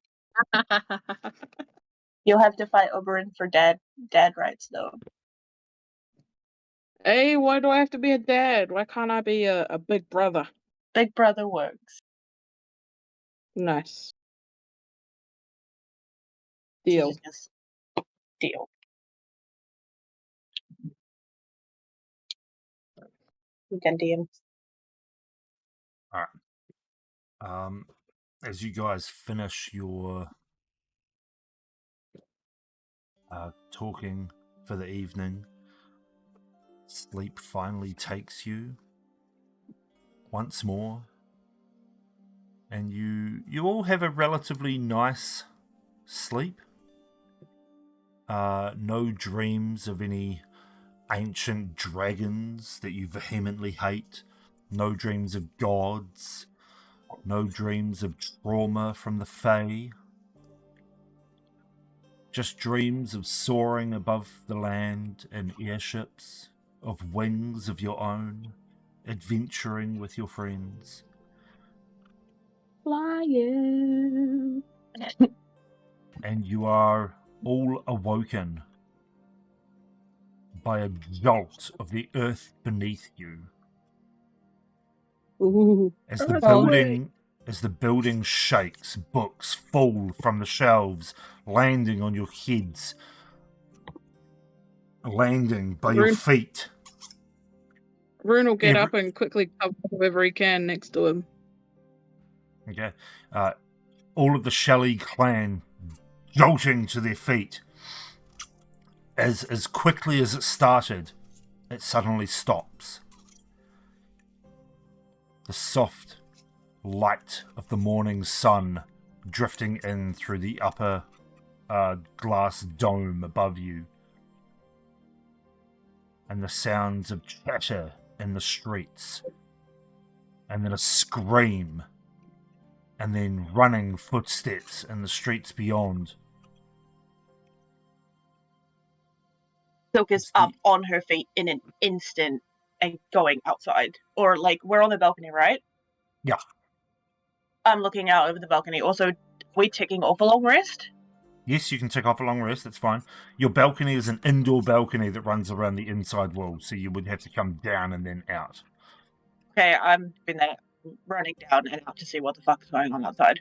You'll have to fight Oberyn for dad rights though. Hey, why do I have to be a dad? Why can't I be a big brother? Big brother works. Nice. Deal. Deal. You can DM. All right. As you guys finish your talking for the evening, sleep finally takes you once more, and you all have a relatively nice sleep. No dreams of any ancient dragons that you vehemently hate. No dreams of gods. No dreams of trauma from the Fae. Just dreams of soaring above the land in airships, of wings of your own, adventuring with your friends. Flying. And you are all awoken by a jolt of the earth beneath you. Ooh. As the building shakes, books fall from the shelves, landing on your heads, landing by your feet. Rune will get up and quickly cover whoever he can next to him. Okay. All of the Shelley clan jolting to their feet. As quickly as it started, it suddenly stops. The soft light of the morning sun drifting in through the upper glass dome above you, and the sounds of chatter in the streets, and then a scream, and then running footsteps in the streets beyond. Silk is up on her feet in an instant and going outside. Or, like, we're on the balcony, right? Yeah. I'm looking out over the balcony. Also, are we taking off a long rest? Yes, you can take off a long rest, that's fine. Your balcony is an indoor balcony that runs around the inside wall, so you would have to come down and then out. Okay, I'm been there running down and out to see what the fuck is going on outside.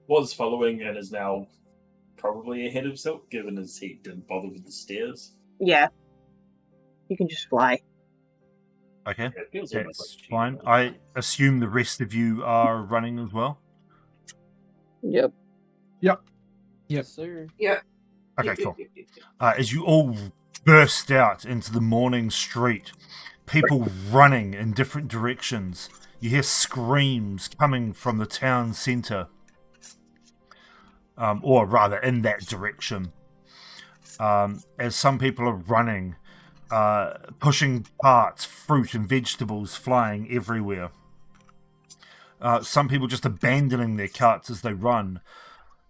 Was following and is now probably ahead of Silk, given his he didn't bother with the stairs. Yeah. You can just fly. Okay, Yeah, that's fine. I assume the rest of you are running as well? Yep. Yes, sir. Yeah. Okay, cool. As you all burst out into the morning street, people running in different directions, you hear screams coming from the town centre. Or rather, in that direction. As some people are running, pushing carts, fruit and vegetables flying everywhere. Some people just abandoning their carts as they run.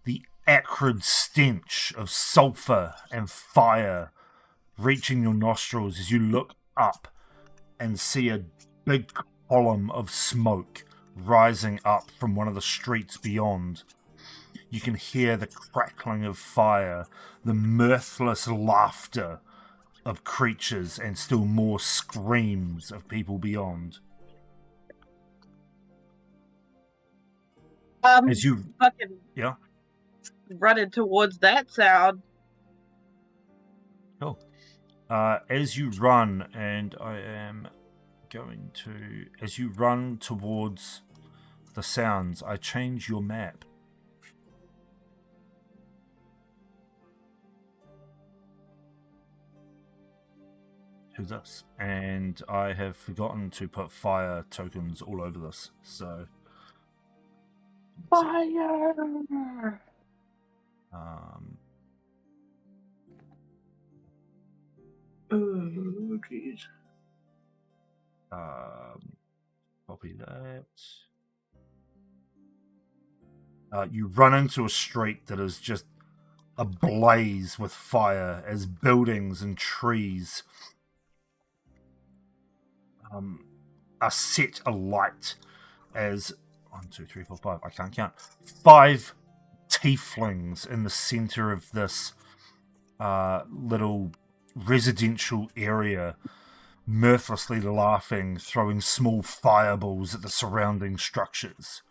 The acrid stench of sulfur and fire reaching your nostrils as you look up and see a big column of smoke rising up from one of the streets beyond. You can hear the crackling of fire, the mirthless laughter of creatures, and still more screams of people beyond. As you fucking yeah, running towards that sound. cool. As you run, and I am going to, as you run towards the sounds, I change your map. To this, and I have forgotten to put fire tokens all over this, so Fire! Oh, jeez. Copy that. You run into a street that is just ablaze with fire as buildings and trees are set alight as 1, 2, 3, 4, 5. I can't count. 5 tieflings in the center of this little residential area, mirthlessly laughing, throwing small fireballs at the surrounding structures.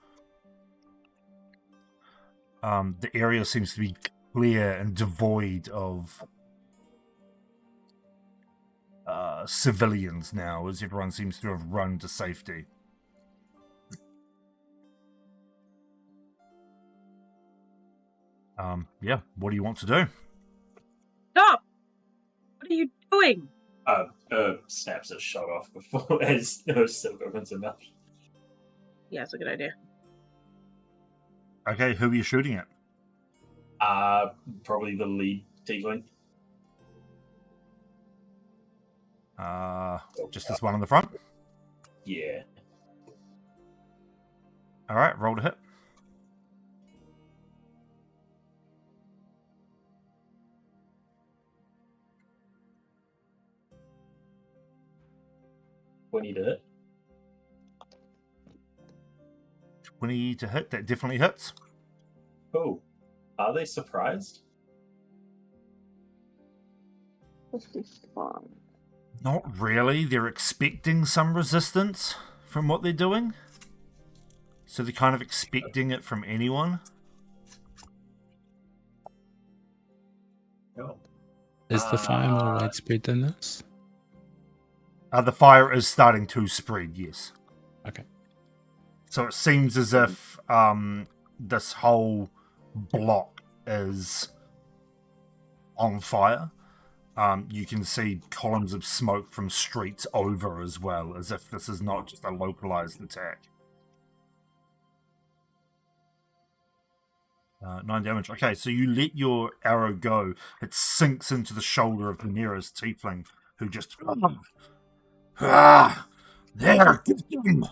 The area seems to be clear and devoid of civilians now, as everyone seems to have run to safety. Yeah, what do you want to do? Stop! What are you doing? Snaps a shot off before as Silk opens her mouth. Yeah, it's a good idea. Okay, who are you shooting at? Probably the lead tiefling. Just this one on the front? Yeah. Alright, roll to hit. We need to hit. 20 to hit, that definitely hits. Oh. Are they surprised? This is fun. Not really, they're expecting some resistance from what they're doing. So they're kind of expecting it from anyone. No. Is the fire more widespread than this? The fire is starting to spread, yes. Okay. So it seems as if this whole block is on fire. You can see columns of smoke from streets over as well, as if this is not just a localized attack. 9 damage. Okay, so you let your arrow go. It sinks into the shoulder of the nearest tiefling, who just... There! Get him!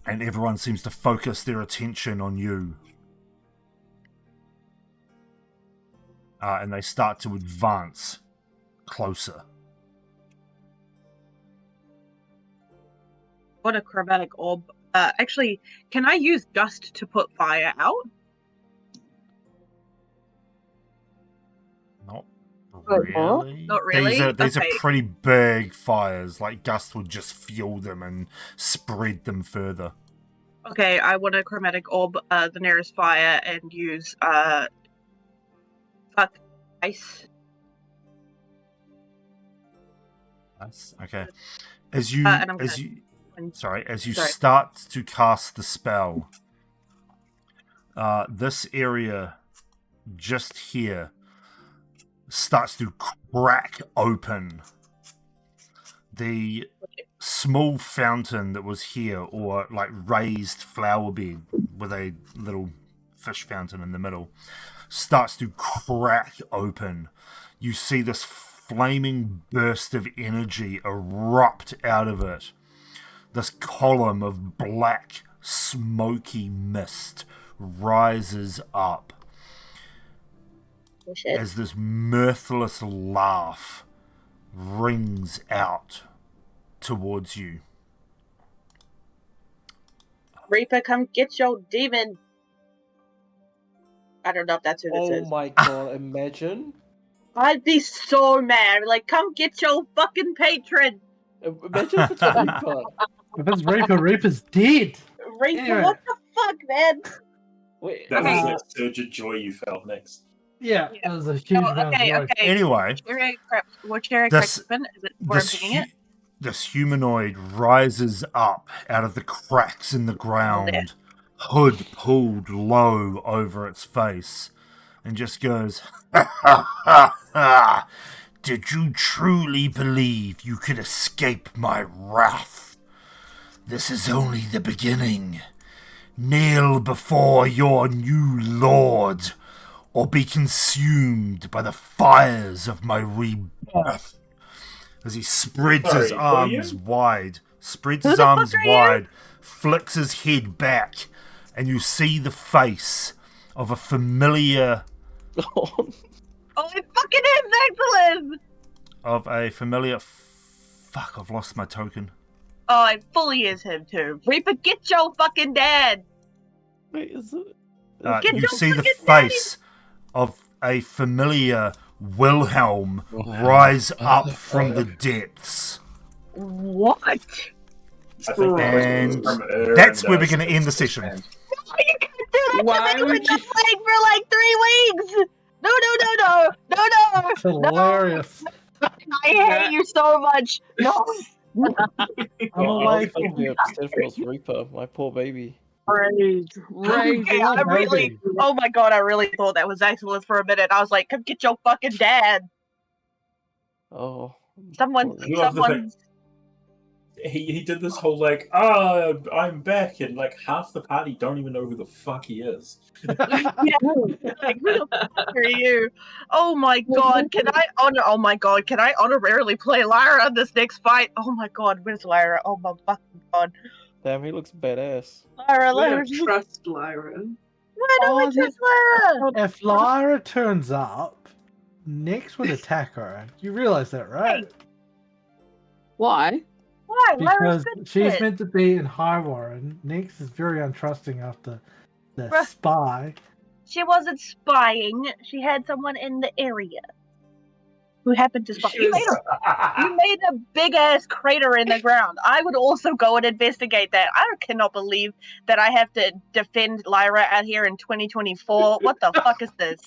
And everyone seems to focus their attention on you. And they start to advance closer. What a chromatic orb. Actually, can I use Gust to put fire out? Not Wait, what? really. Not really? These Okay. are pretty big fires. Like, Gust would just fuel them and spread them further. Okay, I want to chromatic orb the nearest fire and use ice. Nice. Okay. As you And I'm as gonna- you as you Sorry. start to cast the spell, this area just here starts to crack open. The small fountain that was here, or like raised flower bed with a little fish fountain in the middle, starts to crack open. You see this flaming burst of energy erupt out of it. This column of black, smoky mist rises up as this mirthless laugh rings out towards you. Reaper, come get your demon. I don't know if that's who this Oh is. my god, imagine. I'd be so mad. Like, come get your fucking patron. Imagine if it's a Reaper. If it's Reaper, Reaper's dead. Reaper, Anyway. what the fuck, man? Wait, That Okay. was that surge of joy you felt next. Yeah, Yeah. that was a huge amount Okay, of joy. okay. Anyway, What cherry this- crepin? Is it where I'm picking it? This humanoid rises up out of the cracks in the ground, hood pulled low over its face, and just goes, "Ha ha ha ha! Did you truly believe you could escape my wrath? This is only the beginning. Kneel before your new lord, or be consumed by the fires of my rebirth." As he spreads his Sorry, who are you? arms wide, flicks his head back, and you see the face of a familiar... Oh, it fucking is excellent! Fuck, I've lost my token. Oh, it fully is him too. Reaper, get your fucking dad! wait, is it? Get You your see the fucking face of a familiar Wilhelm rise up from the depths. What? I think And from that's where we're going to end the session. You can't do that Why to me would with you- the plague for like 3 weeks! No. It's hilarious. I hate you so much. No. I'm Well, I away was gonna from be upset if it was Reaper, my poor baby. Rage. Okay, I really, Maybe. oh my god, I really thought that was excellent for a minute. I was like, come get your fucking dad. Oh. Someone, You love the someone. He did this whole like, I'm back, and like half the party don't even know who the fuck he is. Yeah, like, who the fuck are you? Oh my god, can I honorarily play Lyra in this next fight? Oh my god, where's Lyra? Oh my fucking god. Damn, he looks badass. Lyra, I Lyra. don't trust Lyra. Why do I trust Lyra? If Lyra turns up, Nyx would attack her. You realize that, right? Why? Why? Lyra's Because good she's shit. meant to be in High Warren. Nyx is very untrusting after the Bruh. spy. She wasn't spying. She had someone in the area who happened to spy. She You was- made a big ass crater in the ground. I would also go and investigate that. I cannot believe that I have to defend Lyra out here in 2024. What the fuck is this?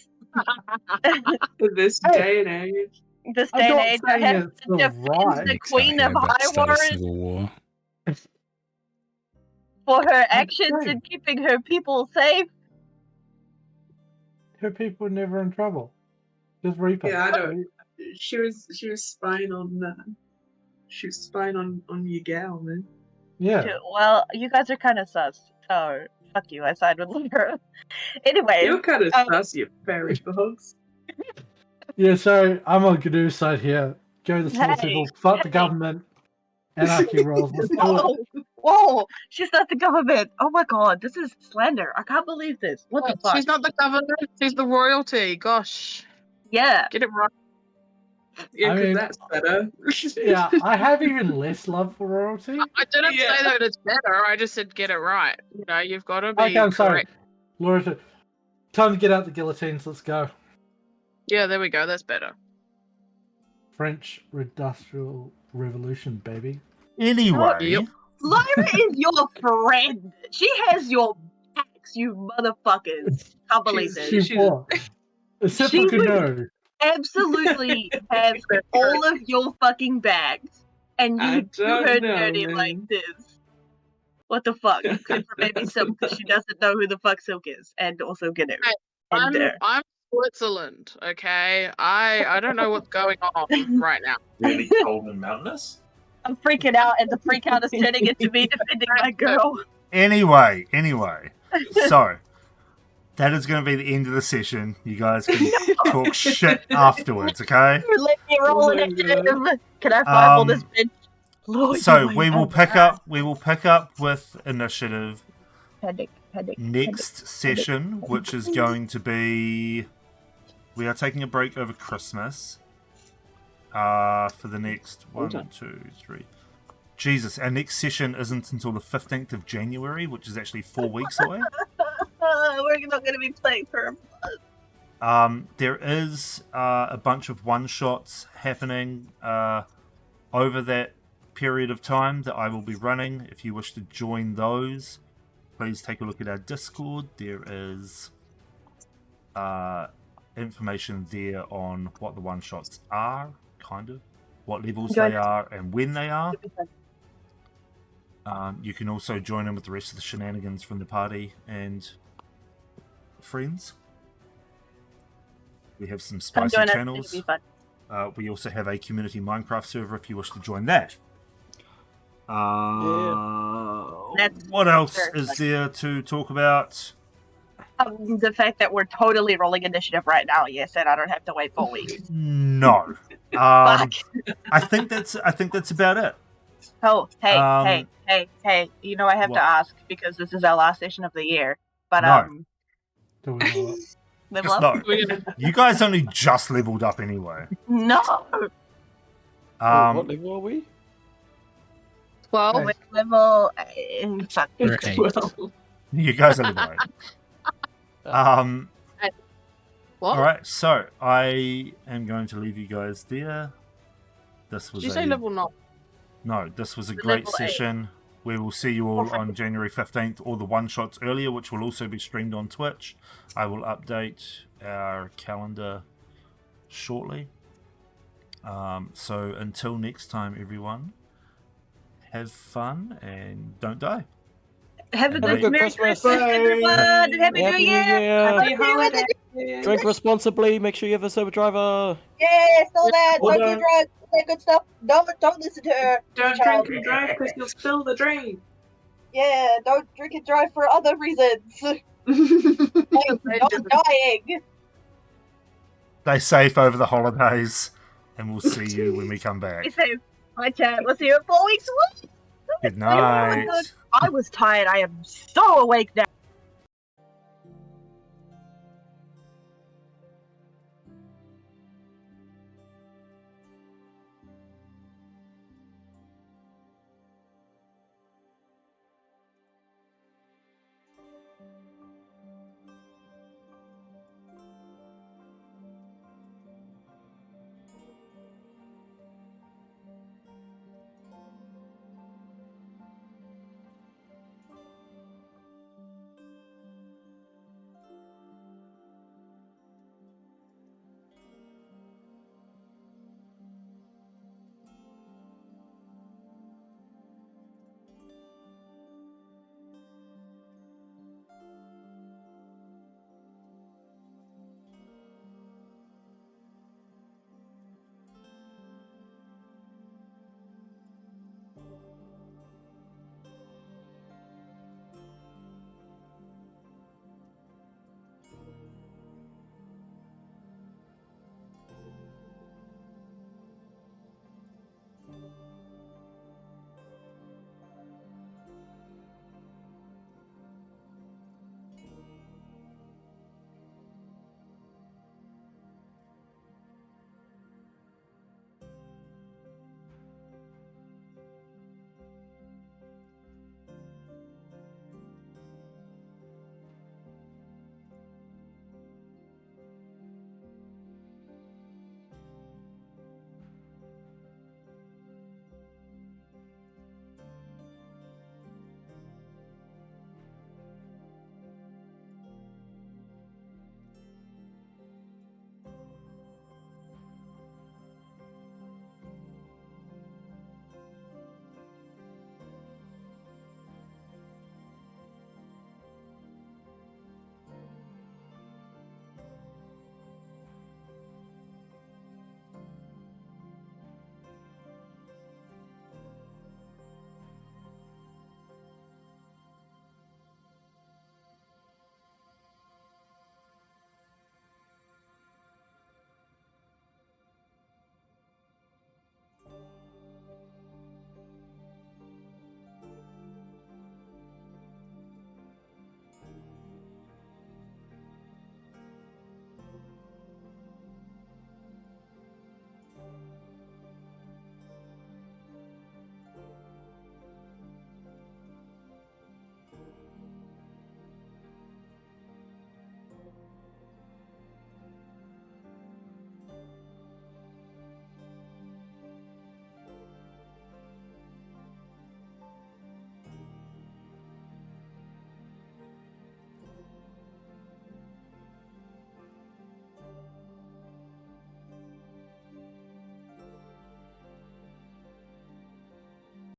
For this day and age. This I'm day and not age, I saying have it's to the defend right. the Nick's Queen out of here about to High start a Warren civil war. for her actions saying. and keeping her people safe. Her people are never in trouble. Just Reaper. Yeah, I don't. She was spying on. She was spying on your gal, man. Yeah. Well, you guys are kind of sus. So fuck you. I side with Lyra. Anyways, You're kind of um, sus, you fairy fox. Yeah, so I'm on Gnu's side here. Go the small Hey, people, fuck the hey. government, anarchy rules. Let's do it. Whoa, whoa! She's not the government. Oh my god, this is slander. I can't believe this. What the fuck? She's not the government, she's the royalty. Gosh. Yeah. Get it right. Yeah, I because mean, that's better. Yeah, I have even less love for royalty. I didn't Yeah. say that it's better, I just said get it right. You know, you've got to be Okay, I'm sorry. correct. Laura, time to get out the guillotines. Let's go. Yeah, there we go, that's better. French Industrial Revolution, baby. Anyway, Yep. Lyra is your friend. She has your backs, you motherfuckers. Can't believe She's- this. She was. Except She for would- Gnu. Absolutely have all of your fucking bags, and I you do don't her know, dirty man. like this. What the fuck? Except for maybe Silk, because she doesn't know who the fuck Silk is, and also Gnu. And I'm Switzerland, okay? I don't know what's going on right now. Really cold and mountainous? I'm freaking out, and the freak out is turning into me defending my girl. anyway. So, that is going to be the end of the session. You guys can talk shit afterwards, okay? Let me roll Oh an my initiative. Can I fireball this bitch? Lord, So you we might will have pick that. up. We will pick up with initiative Panic. next session, which is going to be. We are taking a break over Christmas. For the next 1, 2, 3. Jesus, our next session isn't until the 15th of January, which is actually 4 weeks away. We're not going to be playing for There is a bunch of one-shots happening over that period of time that I will be running. If you wish to join those, please take a look at our Discord. There is information there on what the one-shots are, kind of, what levels they are, and when they are. You can also join in with the rest of the shenanigans from the party and friends. We have some spicy channels. We also have a community Minecraft server if you wish to join that. What else is there to talk about? The fact that we're totally rolling initiative right now, yes, and I don't have to wait 4 weeks. No. I think that's about it. Oh, hey. You know I have to ask because this is our last session of the year. But no. level up? No. You guys only just leveled up anyway. No. What level are we? 12. We're level. We're 8. You guys are level 8. What? All right, so I am going to leave you guys there. This was Did you say level 9? No, this was a great level 8. session. We will see you all on January 15th, or the one-shots earlier, which will also be streamed on Twitch. I will update our calendar shortly. So until next time, everyone, have fun and don't die. Have a good Merry Christmas, Christmas. everyone, and Happy New Year. Happy holidays. Drink responsibly. Make sure you have a sober driver. Yes, all that. Well Don't do done. drugs. All that good stuff. Don't listen to her. Don't child. drink and drive because you'll spill the drink. Yeah, don't drink and drive for other reasons. Like not dying. Stay safe over the holidays, and we'll see you when we come back. Be safe. Bye, chat. We'll see you in 4 weeks. Good night. I was tired. I am so awake now.